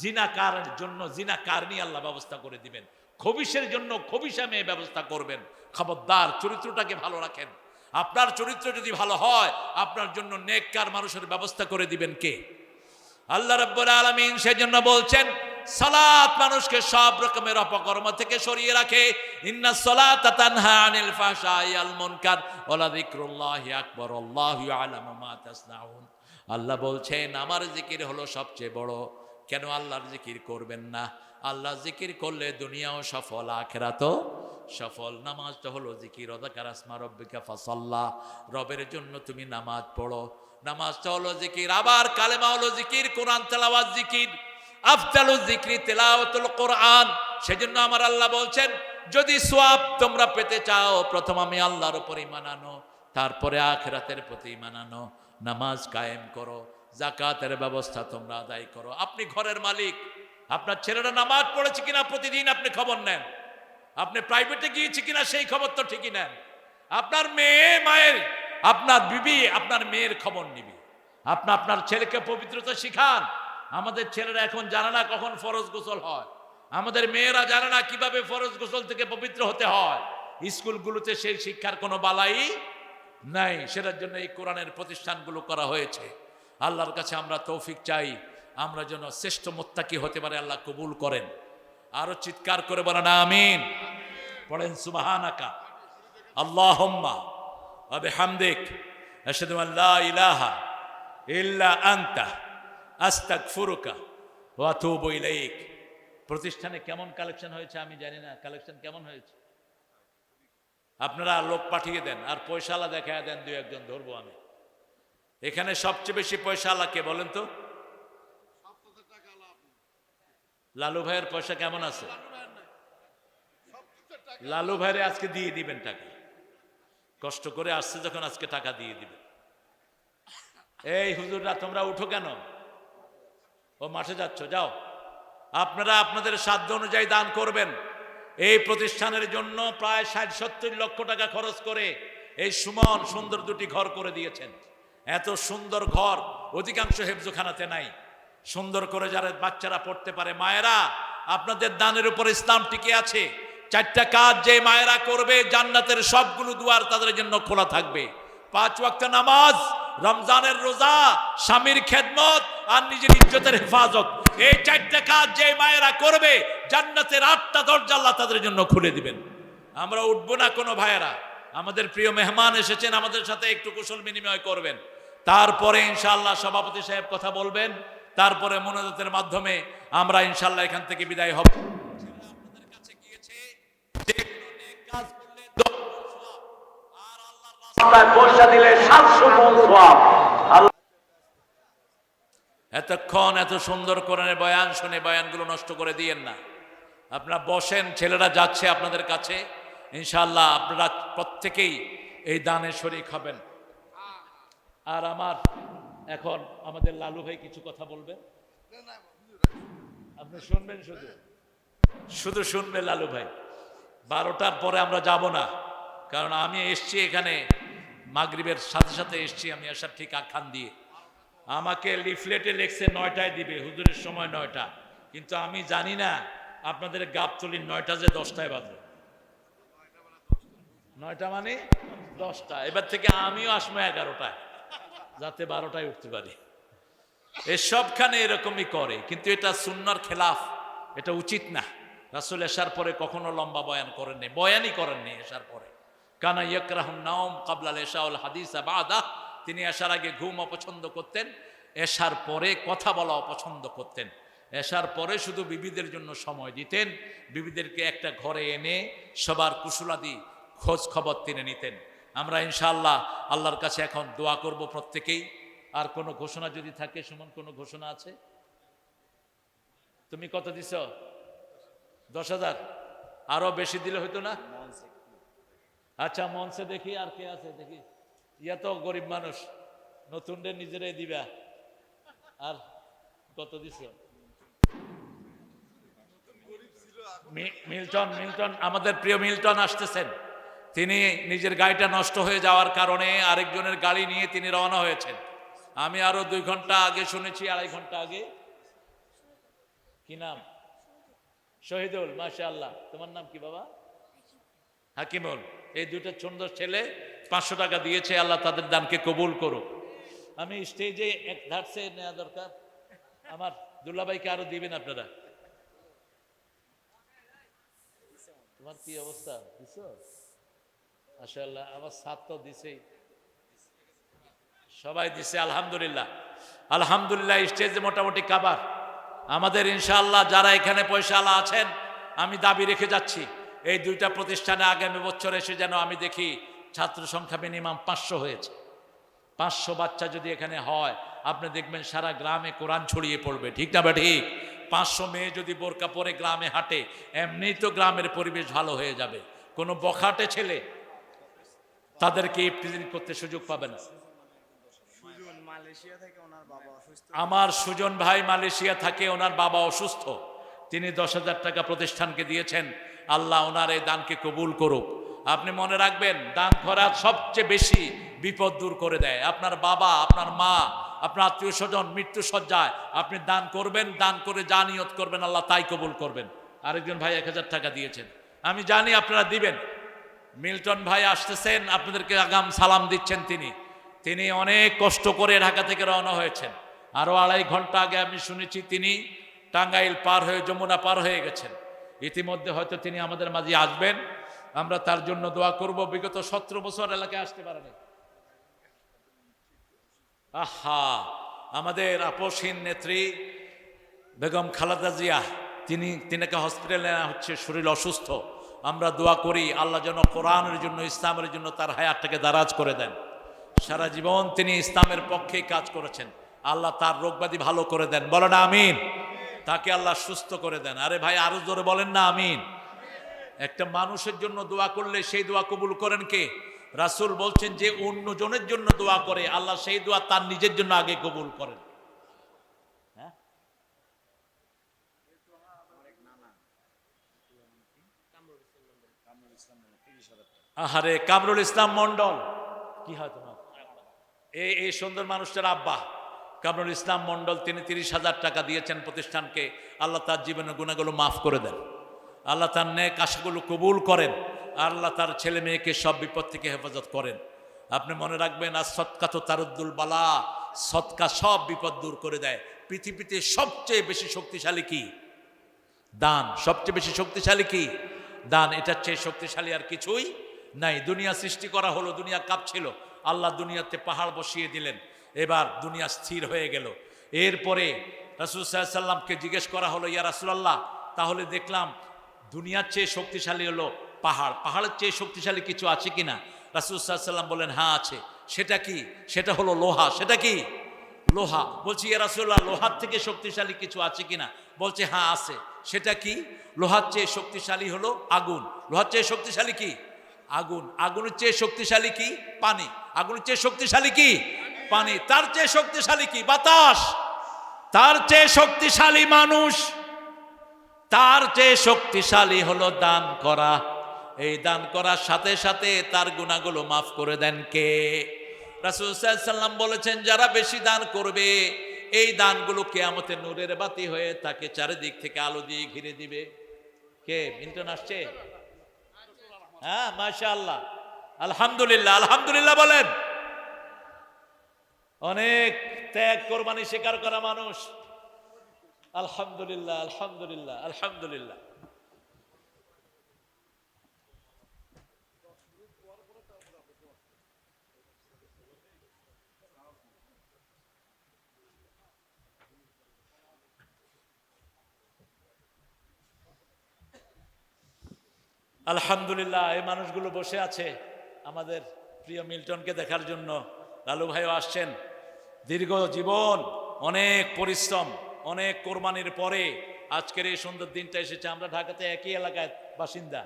জিনাকারের জন্য জিনাকারিনী আল্লাহ ব্যবস্থা করে দিবেন, খবিশের জন্য খবিশা মেয়ে ব্যবস্থা করবেন। খবরদার চরিত্রটাকে ভালো রাখেন। আপনার চরিত্র যদি ভালো হয় আপনার জন্য নেককার মানুষের ব্যবস্থা করে দিবেন কে? আল্লাহ রাব্বুল আলামিন। সেজন্য বলছেন সালাত মানুষকে সব রকমের অপকর্ম থেকে সরিয়ে রাখে। ইন্নাস সালাতা তানহা আনিল ফাহশাই ওয়াল মুনকার ওয়া লাযিকরুল্লাহি আকবার আল্লাহু ইয়ালামু মা তাসনাউন। আল্লাহ বলছেন আমার জিকির হলো সবচেয়ে বড়। কেন আল্লাহর জিকির করবেন না? আল্লাহ জিকির করলে দুনিয়াও সফল, আখিরাতও সফল। নামাজটা হলো জিকির। ওয়াযাকারা আসমা রাব্বিকা ফাসাল্লা, রবের জন্য তুমি নামাজ পড়ো, নামাজটা হলো জিকির। আবার কালেমা হলো জিকির, কোরআন তেলাওয়াত জিকির। আফদালুজ যিকরি তিলাওয়াতুল কোরআন। সেজন্য আমার আল্লাহ বলছেন যদি সওয়াব তোমরা পেতে চাও প্রথম আমি আল্লাহর উপর ঈমান আনো, তারপরে আখিরাতের প্রতি ঈমান আনো, নামাজ কায়েম করো, যাকাতের ব্যবস্থা তোমরা আদায় করো। আপনি ঘরের মালিক, আপনার ছেলেরা নামাজ পড়েছে কিনা প্রতিদিন আপনি খবর নেন, আপনি প্রাইভেটে গিয়েছে কিনা সেই খবর তো ঠিকই নেন। আপনার মায়ের আপনার বিবি আপনার মেয়ের খবর নিবি। আপনার ছেলেকে পবিত্রতা শিখান। আমাদের ছেলেরা এখন জানে না কখন ফরজ গোসল হয়, আমাদের মেয়েরা জানে না কিভাবে ফরজ গোসল থেকে পবিত্র হতে হয়। স্কুলগুলোতে সেই শিক্ষার কোনো বালাই নাই। সেটার জন্য এই কোরআনের প্রতিষ্ঠানগুলো করা হয়েছে। আল্লাহর কাছে আমরা তৌফিক চাই, আমরা যেন শ্রেষ্ঠ মুত্তাকি হতে পারে, আল্লাহ কবুল করেন। আরো চিৎকার করে বলেন আমিন। পড়েন সুবহানাকা আল্লাহুম্মা ওয়া বিহামদিক আশহাদু আল লা ইলাহা ইল্লা আনতা আস্তাগফিরুকা ওয়া আতুবু ইলাইক। প্রতিষ্ঠানে কেমন কালেকশন হয়েছে আমি জানি না, কালেকশন কেমন হয়েছে? আপনারা লোক পাঠিয়ে দেন আর পয়সাওয়ালা দেখায় দেন, 2-1 জন ধরবো আমি। এখানে সবচেয়ে বেশি পয়সাওয়ালা কে বলেন তো? লালু ভাইয়ের পয়সা কেমন আছে? লালু ভাইরে আজকে দিয়ে দিবেন টাকা, কষ্ট করে আসছে যখন আজকে টাকা দিয়ে দিবেন। এই হুজুররা তোমরা উঠো কেন? ও মাঠে যাচ্ছ, যাও। আপনারা আপনাদের সাধ্য অনুযায়ী দান করবেন। এই প্রতিষ্ঠানের জন্য প্রায় 60-70 লক্ষ টাকা খরচ করে এই সুমন সুন্দর 2টি ঘর করে দিয়েছেন। এত সুন্দর ঘর অধিকাংশ হেফজোখানাতে নাই। সুন্দর করে যারা বাচ্চারা পড়তে পারে, মায়েরা আপনাদের দানের উপর ইসলাম টিকে আছে। 4টা কাজ যে মায়েরা করবে জান্নাতের সবগুলো দুয়ার তাদের জন্য খোলা থাকবে। 5 ওয়াক্ত নামাজ, রমজানের রোজা, স্বামীর খেদমত আর নিজের ইজ্জতের হেফাজত, এই 4টা কাজ যে মায়েরা করবে জান্নাতের 8টা দরজা আল্লাহ তাদের জন্য খুলে দিবেন। আমরা উঠবো না কোনো ভাইয়েরা, আমাদের প্রিয় মেহমান এসেছেন, আমাদের সাথে একটু কুশল বিনিময় করবেন, তারপরে ইনশাআল্লাহ সভাপতি সাহেব কথা বলবেন, তারপরে মোনাজাতের মাধ্যমে আমরা ইনশাআল্লাহ এখান থেকে বিদায় হব। আপনাদের কাছে গিয়েছে যে কোনো নেক কাজ করলে রাস্তায় পয়সা দিলে 700 মণ সওয়াব। এতক্ষণ এত সুন্দর কোরআনের বয়ান শুনে বয়ানগুলো নষ্ট করে দিয়েন না। আপনারা বসেন, ছেলেরা যাচ্ছে আপনাদের কাছে, ইনশাআল্লাহ আপনারা প্রত্যেকেই এই দানে শরীক হবেন। আর আমার এখন আমাদের লালু ভাই কিছু কথা বলবেন, আপনি শুনবেন, শুধু শুধু শুনবেন লালু ভাই। 12টার পরে আমরা যাব না, কারণ আমি এসছি এখানে মাগরিবের সাথে সাথে এসছি, আমি আসার ঠিক আখ্যান দিয়ে। আমাকে লিফলেটে লেখছে 9টায় দিবে, হুজুরের সময় 9টা, কিন্তু আমি জানি না আপনাদের গাবতলির 9টা যে 10টায় বাজে। 9টা মানে 10টা, এবার থেকে আমিও আসবো 11টায়, যাতে 12টায় উঠতে পারি। এসবখানে এরকমই করে, কিন্তু এটা সুন্নাহর খেলাফ, এটা উচিত না। রাসূল এশার পরে কখনো লম্বা বয়ান করেননি, বয়ানই করেননি এশার পরে। কানা ইয়াকরাহুন নাওম ক্বাবলাল ইশা ওয়াল হাদিসা বাদা, তিনি এশার আগে ঘুম অপছন্দ করতেন, এশার পরে কথা বলা অপছন্দ করতেন। এশার পরে শুধু বিবিদের জন্য সময় দিতেন, বিবিদেরকে একটা ঘরে এনে সবার কুশলাদি খোঁজ খবর তিনি নিতেন। আমরা ইনশাআল্লাহ আল্লাহর কাছে এখন দোয়া করব প্রত্যেকেই। আর কোনো ঘোষণা যদি থাকে, সুমন কোনো ঘোষণা আছে? তুমি কত দিছ? 10,000? আরো বেশি দিলে হইতো না? আচ্ছা, মঞ্চে দেখি আর কে আছে, দেখি। ইয়া তো গরিব মানুষ, নতুনদের নিজেরাই দিবা। আর কত দিছ? মিল্টন, মিল্টন, আমাদের প্রিয় মিল্টন আসতেছেন। তিনি নিজের গাড়িটা নষ্ট হয়ে যাওয়ার কারণে আরেকজনের গাড়ি নিয়ে তিনি রওনা হয়েছেন। আমি আরো 2 ঘন্টা আগে শুনেছি, 2.5 ঘন্টা আগে। কি নাম? শহীদুল, মাশাআল্লাহ। তোমার নাম কি বাবা? হাকিমুল। এই 2টা সুন্দর ছেলে 500 টাকা দিয়েছে, আল্লাহ তাদের দানকে কবুল করুক। আমি স্টেজে এক ধারছে নেওয়া দরকার, আমার দুল্লাভাইকে আরো দিবেন আপনারা। তোমার কি অবস্থা? দিছ? মাশাআল্লাহ, আমার সাথ তো দিছেই, সবাই দিছে, আলহামদুলিল্লাহ। আলহামদুলিল্লাহ, স্টেজে মোটামুটি কাবার। আমাদের ইনশাআল্লাহ যারা এখানে পয়সাওয়ালা আছেন, আমি দাবি রেখে যাচ্ছি, এই 2টা প্রতিষ্ঠানে আগামী বছর এসে যেন আমি দেখি ছাত্র সংখ্যা মিনিমাম 500 হয়েছে। 500 বাচ্চা যদি এখানে হয়, আপনি দেখবেন সারা গ্রামে কোরআন ছড়িয়ে পড়বে, ঠিক না? বা ঠিক? 500 মেয়ে যদি বোরকা পরে গ্রামে হাঁটে, এমনিই তো গ্রামের পরিবেশ ভালো হয়ে যাবে। কোনো বখাটে ছেলে তাদেরকে ইফতিজিং করতে সুযোগ পাবে না। আমার সুজন ভাই মালয়েশিয়া থাকে, ওনার বাবা অসুস্থ, তিনি 10,000 টাকা প্রতিষ্ঠানকে দিয়েছেন। আল্লাহ ওনার এই দানকে কবুল করুক। আপনি মনে রাখবেন, দান করা সবচেয়ে বেশি বিপদ দূর করে দেয়। আপনার বাবা, আপনার মা, আপনার আত্মীয় স্বজন মৃত্যু সজ্জায়, আপনি দান করবেন, দান করে যা নিয়ত করবেন আল্লাহ তাই কবুল করবেন। আরেকজন ভাই 1000 টাকা দিয়েছেন, আমি জানি আপনারা দিবেন। মিল্টন ভাই আসতেছেন, আপনাদেরকে আগাম সালাম দিচ্ছেন। তিনি অনেক কষ্ট করে ঢাকা থেকে রওনা হয়েছেন। আরো 2.5 ঘন্টা আগে আমি শুনেছি তিনি টাঙ্গাইল পার হয়ে যমুনা পার হয়ে গেছেন। ইতিমধ্যে হয়তো তিনি আমাদের মাঝে আসবেন, আমরা তার জন্য দোয়া করব। বিগত 17 বছর এলাকায় আসতে পারেনি। আহা, আমাদের আপসহীন নেত্রী বেগম খালেদা জিয়া, তিনাকে হসপিটালে নেওয়া হচ্ছে, শরীর অসুস্থ। আমরা দোয়া করি আল্লাহ যেন কোরআনের জন্য, ইসলামের জন্য তার হায়াতটাকে দারাজ করে দেন। সারা জীবন তিনি ইসলামের পক্ষেই কাজ করেছেন, আল্লাহ তার রোগব্যাধি ভালো করে দেন। বলেন আমিন। তাকে আল্লাহ সুস্থ করে দেন। আরে ভাই, আরো জোরে বলেন না আমিন। একটা মানুষের জন্য দোয়া করলে সেই দোয়া কবুল করেন কে? রাসূল বলছেন যে অন্যজনের জন্য দোয়া করে, আল্লাহ সেই দোয়া তার নিজের জন্য আগে কবুল করেন। হ্যাঁ, আহারে কামরুল ইসলাম মন্ডল, কি হয় তোমার? এই সুন্দর মানুষটার আব্বা কামরুল ইসলাম মন্ডল, তিনি 30,000 টাকা দিয়েছেন প্রতিষ্ঠানকে। আল্লাহ তার জীবনের গুনাহগুলো মাফ করে দেন, আল্লাহ তার নেক আশাগুলো কবুল করেন, আল্লাহ তার ছেলে মেয়েকে সব বিপদ থেকে হেফাজত করেন। আপনি মনে রাখবেন, আর সৎকা তো তারুদ্দুল বালা, সৎকা সব বিপদ দূর করে দেয়। পৃথিবীতে সবচেয়ে বেশি শক্তিশালী কি? দান। সবচেয়ে বেশি শক্তিশালী কি? দান। এটার চেয়ে শক্তিশালী আর কিছুই নাই। দুনিয়া সৃষ্টি করা হলো, দুনিয়া কাঁপছিল, আল্লাহ দুনিয়াতে পাহাড় বসিয়ে দিলেন, এবার দুনিয়া স্থির হয়ে গেল। এরপরে রাসূল সাল্লাল্লাহু আলাইহি সাল্লামকে জিজ্ঞেস করা হলো, ইয়া রাসূলুল্লাহ, তাহলে দেখলাম দুনিয়ার চেয়ে শক্তিশালী হলো পাহাড়, পাহাড়ের চেয়ে শক্তিশালী কিছু আছে কিনা? রাসূল সাল্লাল্লাহু আলাইহি ওয়াসাল্লাম বলেন হ্যাঁ আছে। সেটা কি? সেটা হলো লোহা। সেটা কি? লোহা। বলছি ইয়া রাসূলুল্লাহ, লোহার থেকে শক্তিশালী কিছু আছে কিনা? বলছে হ্যাঁ আছে। সেটা কি? লোহার চেয়ে শক্তিশালী হলো আগুন। লোহার চেয়ে শক্তিশালী কি? আগুন। আগুনের চেয়ে শক্তিশালী কি? পানি। আগুনের চেয়ে শক্তিশালী কি? পানি। তার চেয়ে শক্তিশালী কি? বাতাস। তার চেয়ে শক্তিশালী মানুষ। তার চেয়ে শক্তিশালী হলো দান করা। এই দান করার সাথে সাথে তার গুনাহগুলো মাফ করে দেন কে? রাসূল সাল্লাল্লাহু আলাইহি ওয়াসাল্লাম বলেছেন, যারা বেশি দান করবে এই দানগুলো কিয়ামতে নূরের বাতি হয়ে তাকে চারিদিক থেকে আলো দিয়ে ঘিরে দিবে। কে? মিল্টন আসছে? হ্যাঁ, মাশাআল্লাহ, আলহামদুলিল্লাহ, আলহামদুলিল্লাহ বলেন। অনেক ত্যাগ কোরবানি স্বীকার করা মানুষ। আলহামদুলিল্লাহ, আলহামদুলিল্লাহ, আলহামদুলিল্লাহ। আলহামদুলিল্লাহ, এই মানুষগুলো বসে আছে আমাদের প্রিয় মিল্টনকে দেখার জন্য। লালু ভাইও আসছেন। দীর্ঘ জীবন, অনেক পরিশ্রম, অনেক কোরবানির পরে আজকের এই সুন্দর দিনটা এসেছে। আমরা ঢাকাতে একই এলাকায় বাসিন্দা,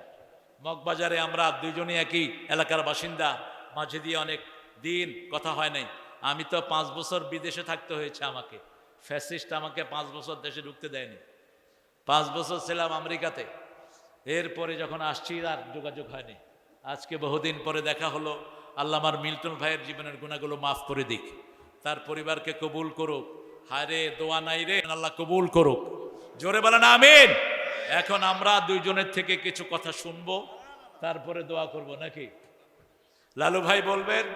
মগবাজারে আমরা দুইজনই একই এলাকার বাসিন্দা। মাঝে দিয়ে অনেক দিন কথা হয় নাই। আমি তো 5 বছর বিদেশে থাকতে হয়েছে আমাকে। ফ্যাসিস্ট আমাকে 5 বছর দেশে ঢুকতে দেয়নি। 5 বছর ছিলাম আমেরিকাতে। এরপরে যখন আসছি আর যোগাযোগ হয়নি। আজকে বহুদিন পরে দেখা হলো। আল্লাহ আমার মিল্টন ভাইয়ের জীবনের গুনাহগুলো মাফ করে দিক, তার পরিবারকে কবুল করুক। হায়রে দোয়া নাই রে, আল্লাহ কবুল করুক। জোরে বলেন আমিন। এখন আমরা দুইজনের থেকে কিছু কথা শুনবো, তারপরে দোয়া করব নাকি? লালু ভাই বলবেন।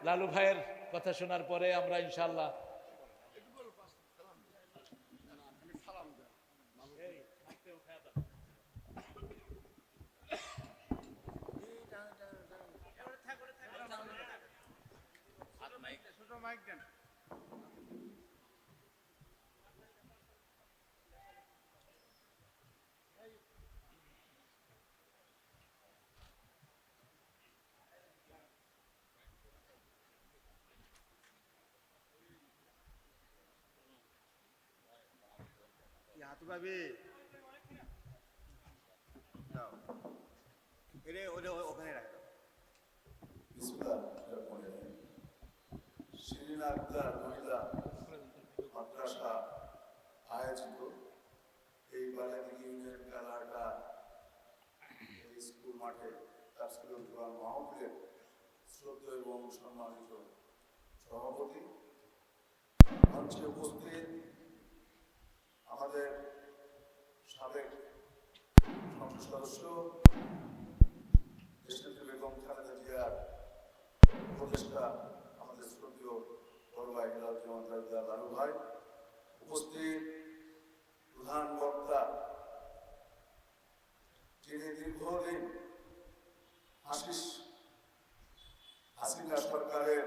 লালু ভাইয়ের কথা শোনার পরে আমরা ইনশাআল্লাহ হাতু পাবি দাও, ওখানে রাখ দাও। শিরিন আক্তার মহিলা মাদ্রাসা আয়োজিত এই বালাদি ইউনিয়ন খেলাটা এই স্কুল মাঠে তাফসীরুল কোরআন মাহফিলের শ্রদ্ধেয় এবং সম্মানিত সভাপতি, মঞ্চে উপস্থিত আমাদের সাবেক সংসদ সদস্য দেশনেত্রী বেগম খালেদা জিয়ার উপদেষ্টা, আমাদের শ্রদ্ধেয় বড় ভাই হেলালুজ্জামান তালুকদার লালু ভাই, উপস্থিত প্রধান বক্তা যিনি দীর্ঘদিন হাসিনা সরকারের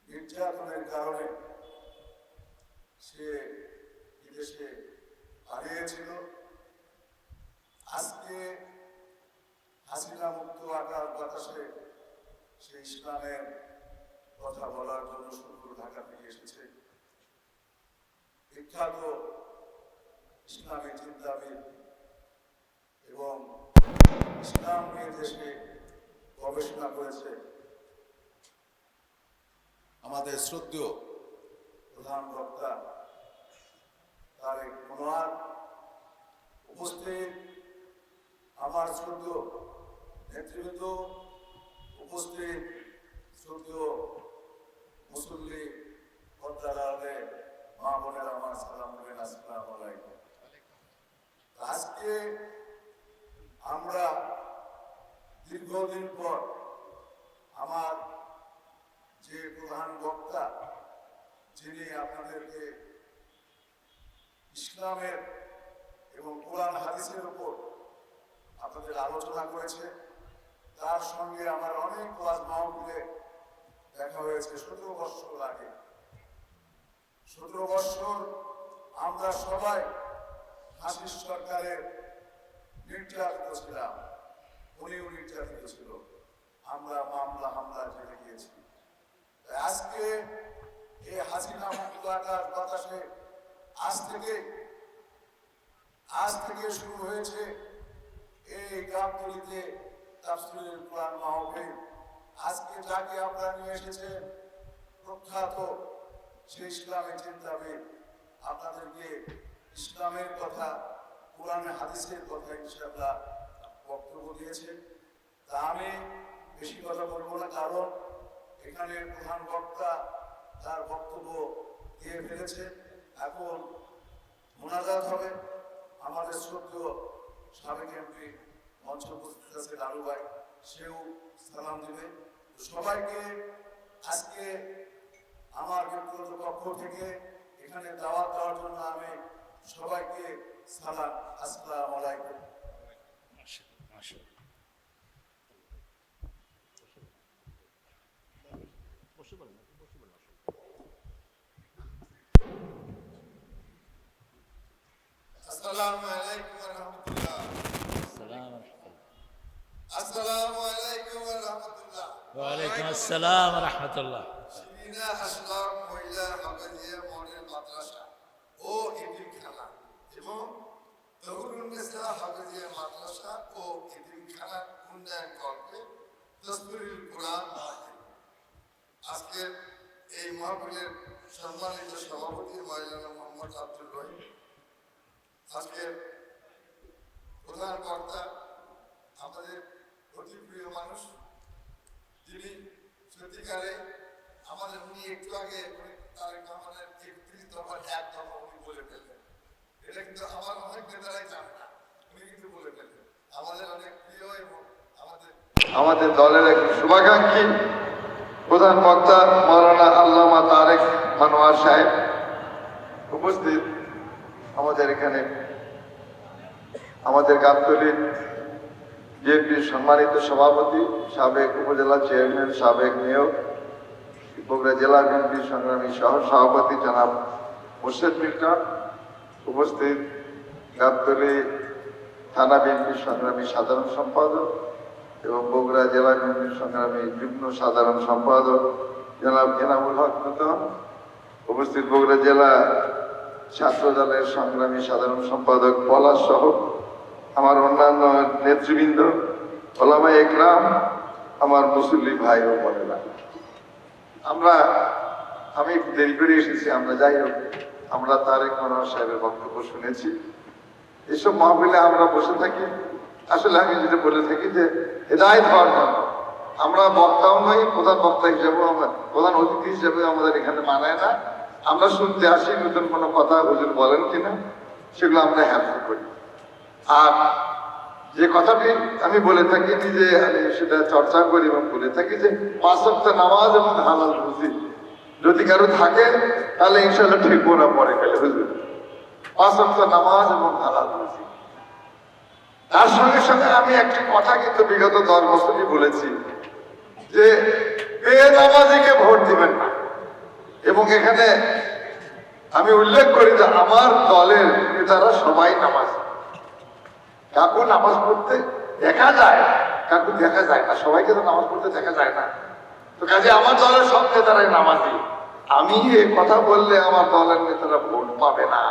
নির্যাতনের কারণে সে বিদেশে হারিয়েছিল। আজকে হাসিনা মুক্ত আকাশ বাতাসে সেই ইসলামের কথা বলার জন্য শুধু ঢাকা থেকে এসেছে বিখ্যাত ইসলামী চিন্তাবিদ এবং ইসলাম নিয়ে দেশে গবেষণা করেছে আমাদের শ্রদ্ধেয় প্রধান বক্তা তারেক মনোয়ার, উপস্থিত আমার শ্রদ্ধেয় নেতৃবৃন্দ, উপস্থিত শ্রদ্ধেয় মুসল্লি পর্দার আড়ালে মা বোনেরা, আমার সালাম নেবেন, আসসালামু আলাইকুম। আজকে আমরা দীর্ঘদিন পর আমার যে প্রধান বক্তা, যিনি আপনাদেরকে ইসলামের এবং কোরআন হাদিসের উপর আপনাদের আলোচনা করেছে, তার সঙ্গে আমার অনেক ওয়াজ মাহফিলে দেখা হয়েছে 17 বছর আগে। 17 বছর আমরা সবাই হাসিস সরকারের নির্যাতিত ছিলাম উনিও নির্যাতিত ছিল, আমরা মামলা হামলা জেলে গিয়েছি। আজকে এই হাসিনা মুক্ত আকাশ বাতাসে আজ থেকে শুরু হয়েছে এই গাবতলীতে তাফসীরুল কোরআন মাহফিল। আজকে যাকে আপনারা নিয়ে এসেছেন প্রখ্যাত সেই ইসলামী চিন্তাবিদ, আপনাদেরকে ইসলামের কথা, কোরআনে হাদিসের কথা ইনশাআল্লাহ বক্তব্য দিয়েছে। তা আমি বেশি কথা বলবো না, কারণ এখানে প্রধান বক্তা তার বক্তব্য দিয়ে ফেলেছে। এখন মোনাজাত হবে। আমাদের শ্রদ্ধেয় সাবেক এমপি মঞ্চ উপস্থিত আছে লালু ভাই, সেও সালাম দিবে। সবাইকে আজকে আমার ব্যক্তিগত পক্ষ থেকে এখানে দাওয়াত দেওয়ার জন্য আমি সবাইকে সালাম, আসসালামু আলাইকুম। আসসালামু আলাইকুম ওয়া রাহমাতুল্লাহ। আসসালামু আলাইকুম ওয়া রাহমাতুল্লাহ। ওয়ালাইকুম আসসালাম ওয়া রাহমাতুল্লাহ। শিবিনা আসলাম মহিলা হাফেজিয়া মডেল মাদ্রাসা ও এতিমখানা এবং তহুরুন্নেসা হাফেজিয়া মাদ্রাসা ও এতিমখানার উন্নয়ন কল্পে তাফসীরুল কোরআন মাহফিল। আজকে এই মাহফিলের সম্মানিত সভাপতি মাওলানা মোহাম্মদ আব্দুল রহিম, আজকের প্রধান বক্তা আমাদের অতি প্রিয় মানুষ, যিনি সত্যিকারে আমাদের উনি একটু আগে তারেক রহমানের ৩১ দফার ১ দফা উনি বলে ফেললেন। এটা কিন্তু আমার অনেক নেতারাই জানে না, উনি কিন্তু বলে ফেললেন। আমাদের অনেক প্রিয় এবং আমাদের দলের এক শুভাকাঙ্ক্ষী প্রধান বক্তা মাওলানা আল্লামা তারেক মানোয়ার সাহেব উপস্থিত। আমাদের এখানে আমাদের গাবতলীর বিএনপির সম্মানিত সভাপতি, সাবেক উপজেলা চেয়ারম্যান, সাবেক মেয়র, বগুড়া জেলা বিএনপির সংগ্রামী সহ সভাপতি জনাব মোর্শেদ মিল্টন উপস্থিত, গাবতলী থানা বিএনপির সংগ্রামী সাধারণ সম্পাদক এবং বগুড়া জেলা বিএনপির সংগ্রামী যুগ্ম সাধারণ সম্পাদক জনাব এনামুল হক নূতন উপস্থিত, বগুড়া জেলা ছাত্র দলের সংগ্রামী সাধারণ সম্পাদক পলাশ সহ আমার অন্যান্য নেতৃবৃন্দ, ওলামা একরাম, আমার মুসল্লি ভাই ও বোনেরা, আমি একটু দেরি করে এসেছি। আমরা যাই হোক, আমরা তারেক মানোয়ার সাহেবের বক্তব্য শুনেছি। এসব মাহফিলে আমরা বসে থাকি, আসলে আমি যেটা বলে থাকি যে হেদায়েত হওয়ার জন্য। আমরা বক্তাও নই, প্রধান বক্তা হিসেবেও আমরা, প্রধান অতিথি হিসেবে আমাদের এখানে মানায় না। আমরা শুনতে আসি নতুন কোনো কথা হুজুর বলেন কিনা, সেগুলো আমরা হ্যাপি করি। আর যে কথাটি আমি বলে থাকি, নিজে আমি সেটা চর্চা করি এবং বলে থাকি যে ৫ ওয়াক্ত নামাজ এবং হালাল রুজি যদি কারো থাকে তাহলে ইনশাআল্লাহ ঠিক না পরে গেলে হুজুর ৫ ওয়াক্ত নামাজ এবং হালাল রুজি। তার সঙ্গে সঙ্গে আমি একটি কথা কিন্তু বিগত ১০ বছরই বলেছি যে বেনামাজিকে ভোট দিবেন না। এবং এখানে আমি উল্লেখ করি যে আমার দলের নেতারা সবাই নামাজ, কাকু নামাজ পড়তে দেখা যায়, কাকু দেখা যায় না, সবাইকে তো নামাজ পড়তে দেখা যায় না। তো কাজে আমার দলের সব নেতারাই নামাজি। আমি এই কথা বললে আমার দলের নেতারা ভোট পাবে না,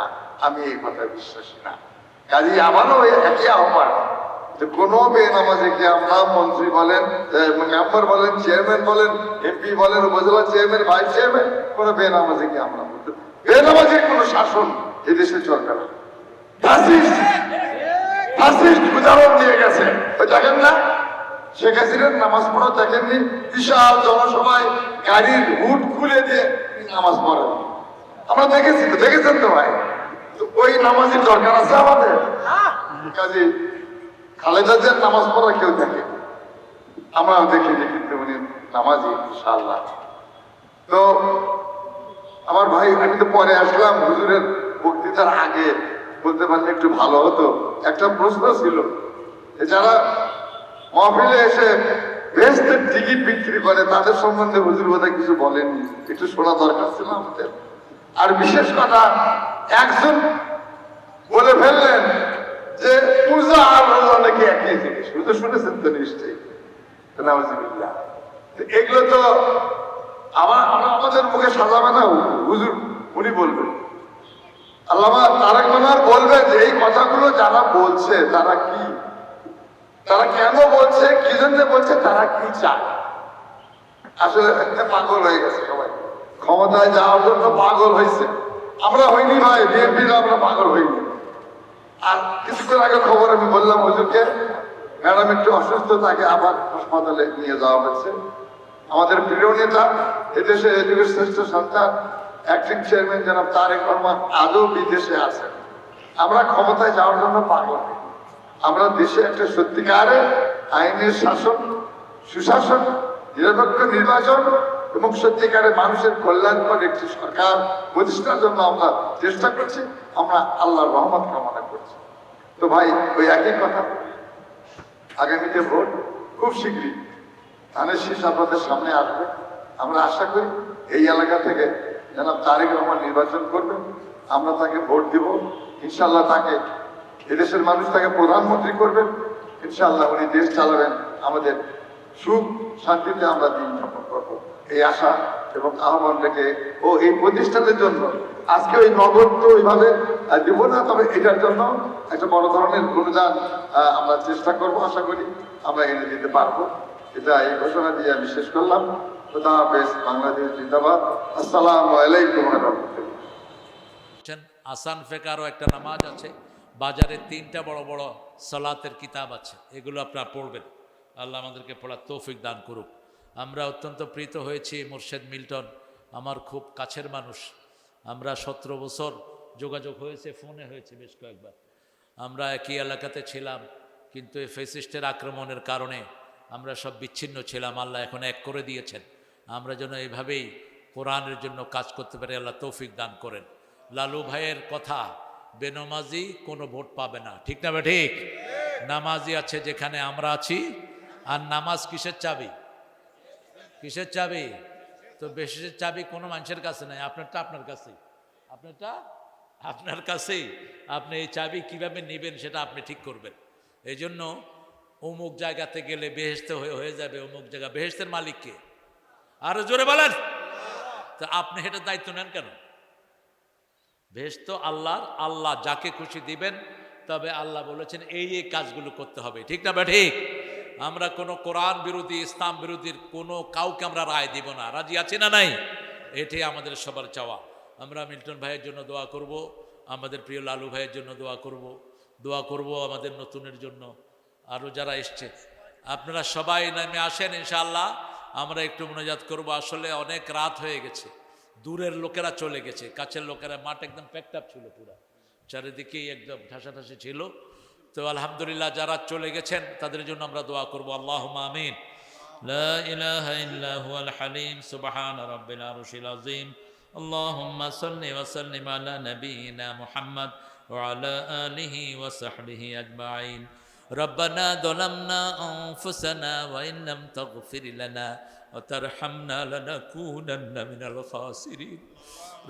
আমি এই কথা বিশ্বাসী না। কাজে আমারও একই আহ্বান যে কোনো বেনামাজিকে আমরা, মন্ত্রী বলেন, মেম্বার বলেন, চেয়ারম্যান বলেন, এমপি বলেন, উপজেলা চেয়ারম্যান, ভাইস চেয়ারম্যান, কোনো বেনামাজিকে আমরা বলতে, বেনামাজির কোনো শাসন এদেশে চলবে না। ফাসিস্ট উদাহরণ দিয়ে গেছে, ওই দেখেন না শেখ হাসিনার নামাজ পড়া দেখেননি? বিশাল জনসভায় গাড়ির হুড খুলে দিয়ে নামাজ পড়েন, আমরা দেখেছি তো, দেখেছেন তো ভাই। ওই নামাজের দরকার আছে আমাদের? কাজে খালেদা জিয়ার নামাজ পড়া কেউ দেখে, আমরাও দেখিনি, কিন্তু উনি নামাজি ইনশাআল্লাহ। তো আমার ভাই, আমি তো পরে আসলাম, হুজুরের বক্তৃতার আগে বলতে পারলে একটু ভালো হতো। একটা প্রশ্ন ছিল, যারা মাহফিলে এসে বেহেশতের টিকিট বিক্রি করে তাদের সম্বন্ধে হুজুর বোধহয় কিছু বলেননি, একটু শোনা দরকার ছিল আমাদের। আর বিশেষ কথা, একজন বলে ফেললেন যে পূজা আর রোজা নাকি একই জিনিস। তো শুনেছেন তো নিশ্চয়ই। নাউজুবিল্লাহ। তো এগুলো তো আমাদের মুখে সাজাবে না, হুজুর উনি বলবেন। আল্লামা তারেক রহমান বলবেন যে এই কথাগুলো যারা বলছে তারা কি, তারা কেন বলছে, কি জন্য বলছে, তারা কি চায়। আসলে পাগল হয়ে গেছে সবাই, ক্ষমতায় যাওয়ার জন্য পাগল হয়েছে। আমরা হইনি ভাই, বিএনপির আমরা পাগল হইনি। আর কিছুক্ষণ আগে খবর আমি বললাম হুজুরকে, ম্যাডাম একটু অসুস্থ, তাকে আবার হাসপাতালে নিয়ে যাওয়া হয়েছে। আমাদের প্রিয় নেতা, এদেশের এদিকের শ্রেষ্ঠ সন্তান অ্যাক্টিং চেয়ারম্যান জনাব তারেক রহমান আজও বিদেশে আছেন। আমরা ক্ষমতায় যাওয়ার জন্য পাগল। আমরা দেশে একটা সত্যিকারের আইনের শাসন, সুশাসন, নিরপেক্ষ নির্বাচন এবং সত্যিকারের মানুষের কল্যাণকর একটি সরকার প্রতিষ্ঠার জন্য আমরা চেষ্টা করছি। আমরা আল্লাহর রহমত কামনা করছি। তো ভাই, ওই একই কথা, আগামীতে ভোট খুব শীঘ্রই ধানের শীষ আপনাদের সামনে আসবে। আমরা আশা করি এই এলাকা থেকে জনাব তারেক রহমান নির্বাচন করবেন, আমরা তাকে ভোট দিব। ইনশাল্লাহ তাকে, এদেশের মানুষ তাকে প্রধানমন্ত্রী করবেন। ইনশাল্লাহ উনি দেশ চালাবেন, আমাদের সুখ শান্তিতে আমরা দিন যাপন করবো, এই আশা এবং আহ্বান রেখে ও এই প্রতিষ্ঠানের জন্য আজকে ওই নগদ তো ওইভাবে দিব না, তবে এটার জন্য একটা বড় ধরনের অনুদান আমরা চেষ্টা করব, আশা করি আমরা এনে দিতে পারবো। এটা এই ঘোষণা দিয়ে আমি শেষ করলাম। খোদা হাফেজ, বাংলাদেশ জিন্দাবাদ। আসসালামু আলাইকুম ওয়া রাহমাতুল্লাহ। আসান ফেকারও একটা নামাজ আছে, বাজারে 3টা বড় বড় সালাতের কিতাব আছে, এগুলো আপনারা পড়বেন। আল্লাহ আমাদেরকে পড়ার তৌফিক দান করুক। আমরা অত্যন্ত প্রীত হয়েছি, মুর্শেদ মিল্টন আমার খুব কাছের মানুষ। আমরা 17 বছর যোগাযোগ হয়েছে, ফোনে হয়েছে বেশ কয়েকবার। আমরা একই এলাকাতে ছিলাম, কিন্তু এই ফ্যাসিস্টের আক্রমণের কারণে আমরা সব বিচ্ছিন্ন ছিলাম। আল্লাহ এখন এক করে দিয়েছেন। আমরা যেন এইভাবেই কোরআনের জন্য কাজ করতে পারি, আল্লাহ তৌফিক দান করেন। লালু ভাইয়ের কথা, বেনমাজি কোনো ভোট পাবে না, ঠিক না? ঠিক। নামাজি আছে যেখানে আমরা আছি। আর নামাজ কিসের চাবি? কিসের চাবি? তো বেশির চাবি কোনো মানুষের কাছে নাই, আপনারটা আপনার কাছেই, আপনারটা আপনার কাছেই। আপনি এই চাবি কিভাবে নেবেন সেটা আপনি ঠিক করবেন। এই জন্য অমুক জায়গাতে গেলে বেহেশতে হয়ে যাবে, অমুক জায়গা, বেহেশতের মালিককে আরো জোরে বলেন। তো আপনি এটা দায়িত্ব নেন কেন? বেহেশত আল্লাহর, আল্লাহ যাকে খুশি দিবেন। তবে আল্লাহ বলেছেন এই এই কাজগুলো করতে হবে, ঠিক না? ঠিক। আমরা কোনো কোরআন বিরোধী, ইসলাম বিরোধীর কোনো কাউকে আমরা রায় দিব না। রাজি আছি না নাই? এটাই আমাদের সবার চাওয়া। আমরা মিল্টন ভাইয়ের জন্য দোয়া করব, আমাদের প্রিয় লালু ভাইয়ের জন্য দোয়া করব আমাদের নতুনের জন্য, আরও যারা এসছে। আপনারা সবাই নামে আসেন, ইনশাআল্লাহ আমরা একটু মোনাজাত করব। আসলে অনেক রাত হয়ে গেছে, দূরের লোকেরা চলে গেছে, কাছের লোকেরা, মাঠ একদম প্যাকড আপ ছিল, পুরো চারিদিকেই একদম ঠাসাঠাসি ছিল। তো আলহামদুলিল্লাহ যারা চলে গেছেন তাদের জন্য আমরা দোয়া করব। আল্লাহুম্মা আমিন। লা ইলাহা ইল্লা হুয়াল হালিম সুবহান রাব্বিল আরশিল আযীম। আল্লাহুম্মা সাল্লি ওয়া সাল্লিম আলা নাবিয়িনা মুহাম্মদ ওয়া আলা আলিহি ওয়া সাহবিহি আজমাইন। ربنا ظلمنا أنفسنا وإن لم تغفر لنا وترحمنا لنكونن من الخاسرين.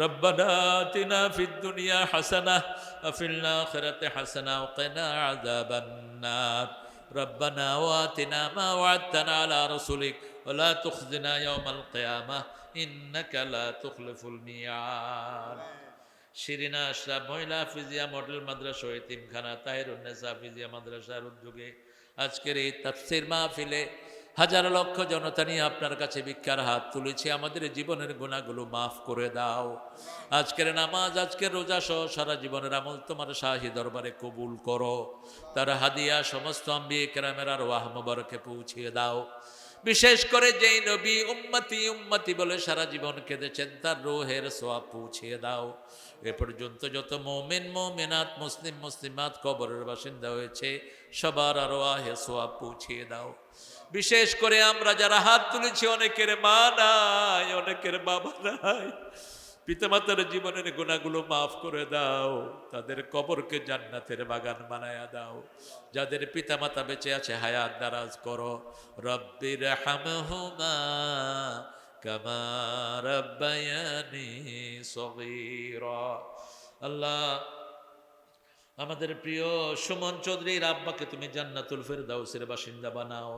ربنا آتنا في الدنيا حسنة وفي الآخرة حسنة وقنا عذاب النار. ربنا وآتنا ما وعدتنا على رسلك ولا تخزنا يوم القيامة إنك لا تخلف الميعاد. শিরিনা আশরাফ মহিলা হাফিজিয়া মডেল মাদ্রাসা এতিমখানা তাহিরুন্নেসা হাফিজিয়া মাদ্রাসার উদ্যোগে আজকের এই তাফসীর মাহফিলে হাজার লক্ষ জনতা নিয়ে আপনার কাছে ভিক্ষার হাত তুলেছি। আমাদের জীবনের গুনাহগুলো মাফ করে দাও। আজকের নামাজ, আজকের রোজা সহ সারা জীবনের আমল তোমার শাহী দরবারে কবুল করো। তার হাদিয়া সমস্ত আম্বিয়ে কেরামের আরওয়াহ মুবারকে পৌঁছিয়ে দাও। বিশেষ করে যেই নবী উম্মতি উম্মতি বলে সারা জীবন কেঁদেছেন, তার রূহের সোয়াব পৌঁছিয়ে দাও। এ পর্যন্ত যত মুমিন মুমিনাত, মুসলিম মুসলিমাত কবরের বাসিন্দা হয়েছে সবার আরওয়াহে সোয়াব পৌঁছিয়ে দাও। বিশেষ করে আমরা যারা হাত তুলেছি, অনেকের মা নাই, অনেকের বাবা নাই, পিতামাতার জীবনের গুনাহগুলো মাফ করে দাও। তাদের কবরকে জান্নাতের বাগান বানায়া দাও। যাদের পিতামাতা বেঁচে আছে হায়াত দারাজ করো। রব্বির হামহুমা কামা রাব্বায়ানি সগীরা। আল্লাহ আমাদের প্রিয় সুমন চৌধুরীর আব্বাকে তুমি জান্নাতুল ফেরদাউসের বাসিন্দা বানাও,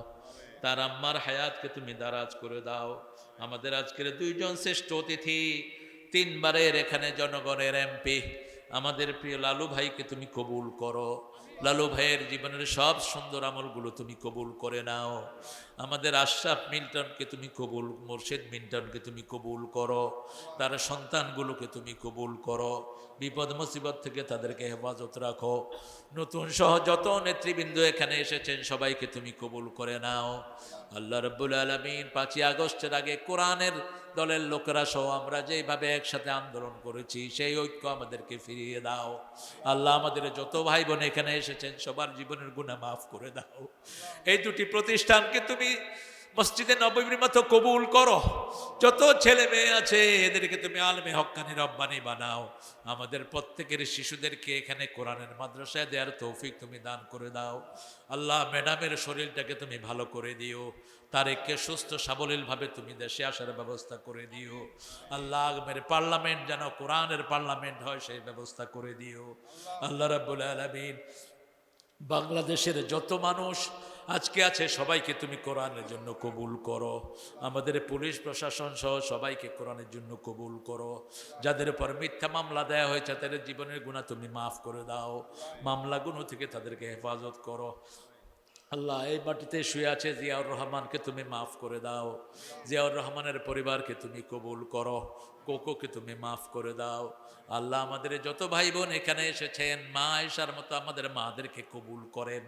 তার আম্মার হায়াতকে তুমি দারাজ করে দাও। আমাদের আজকের দুইজন শ্রেষ্ঠ অতিথি, তিনবারের এখানে জনগণের এমপি আমাদের প্রিয় লালু ভাইকে তুমি কবুল করো। লালু ভাইয়ের জীবনের সব সুন্দর আমলগুলো তুমি কবুল করে নাও। আমাদের আশরাফ মিল্টনকে তুমি কবুল, মোর্শেদ মিল্টনকে তুমি কবুল করো, তার সন্তানগুলোকে তুমি কবুল করো, বিপদ মুসিবত থেকে তাদেরকে হেফাজত রাখো। নতুন সহ যত নেতৃবৃন্দ এখানে এসেছেন সবাইকে তুমি কবুল করে নাও। আল্লাহ রাব্বুল আলামিন 5ই আগস্টের আগে কোরআনের দলের লোকেরা সহ আমরা যেভাবে একসাথে আন্দোলন করেছি সেই ঐক্য আমাদেরকে ফিরিয়ে দাও। আল্লাহ আমাদের যত ভাই বোন এখানে এসেছেন সবার জীবনের গুনাহ মাফ করে দাও। এই দুটি প্রতিষ্ঠানকে তুমি মসজিদে নববীর মতো কবুল করো। যত ছেলে মেয়ে আছে এদেরকে তুমি আলেমে হক্কানি রব্বানি বানাও। আমাদের প্রত্যেকের শিশুদেরকে এখানে কোরআনের মাদ্রাসায় দেওয়ার তৌফিক তুমি দান করে দাও। আল্লাহ ম্যাডামের শরীরটাকে তুমি ভালো করে দিও, তারেককে সুস্থ সাবলীলভাবে তুমি দেশে আসার ব্যবস্থা করে দিও। আল্লাহ আগামীর পার্লামেন্ট যেন কোরআনের পার্লামেন্ট হয় সেই ব্যবস্থা করে দিও। আল্লাহ রাব্বুল আলামিন বাংলাদেশের যত মানুষ আজকে আছে সবাইকে তুমি কোরআনের জন্য কবুল করো। আমাদের পুলিশ প্রশাসন সহ সবাইকে কোরআনের জন্য কবুল করো। যাদের উপর মিথ্যা মামলা দেয়া হয়েছে তাদের জীবনের গুনাহ তুমি মাফ করে দাও। মামলাগুলো থেকে তাদেরকে হেফাজত করো। আল্লাহ এই মাটিতে শুয়ে আছে জিয়াউর রহমানকে তুমি মাফ করে দাও। জিয়াউর রহমানের পরিবারকে তুমি কবুল করো। কোকোকে তুমি মাফ করে দাও। আল্লাহ আমাদের যত ভাই বোন এখানে এসেছেন মা আয়েশার মতো আমাদের মাদেরকে কবুল করেন।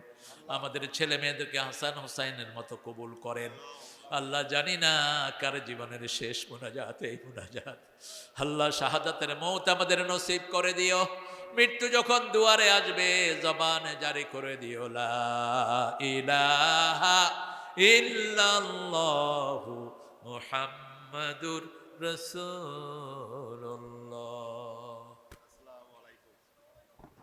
আমাদের ছেলে মেয়েদেরকে হাসান হোসাইনের মতো কবুল করেন। আল্লাহ জানি না কার জীবনের শেষ মুনাজাত এই মুনাজাত। আল্লাহ শাহাদাতের মৌত আমাদের নসিব করে দিও। মৃত্যু যখন দুয়ারে আসবে জবানে জারি করে দিও লা ইলাহা ইল্লাল্লাহু মুহাম্মাদুর রাসূলুল্লাহ।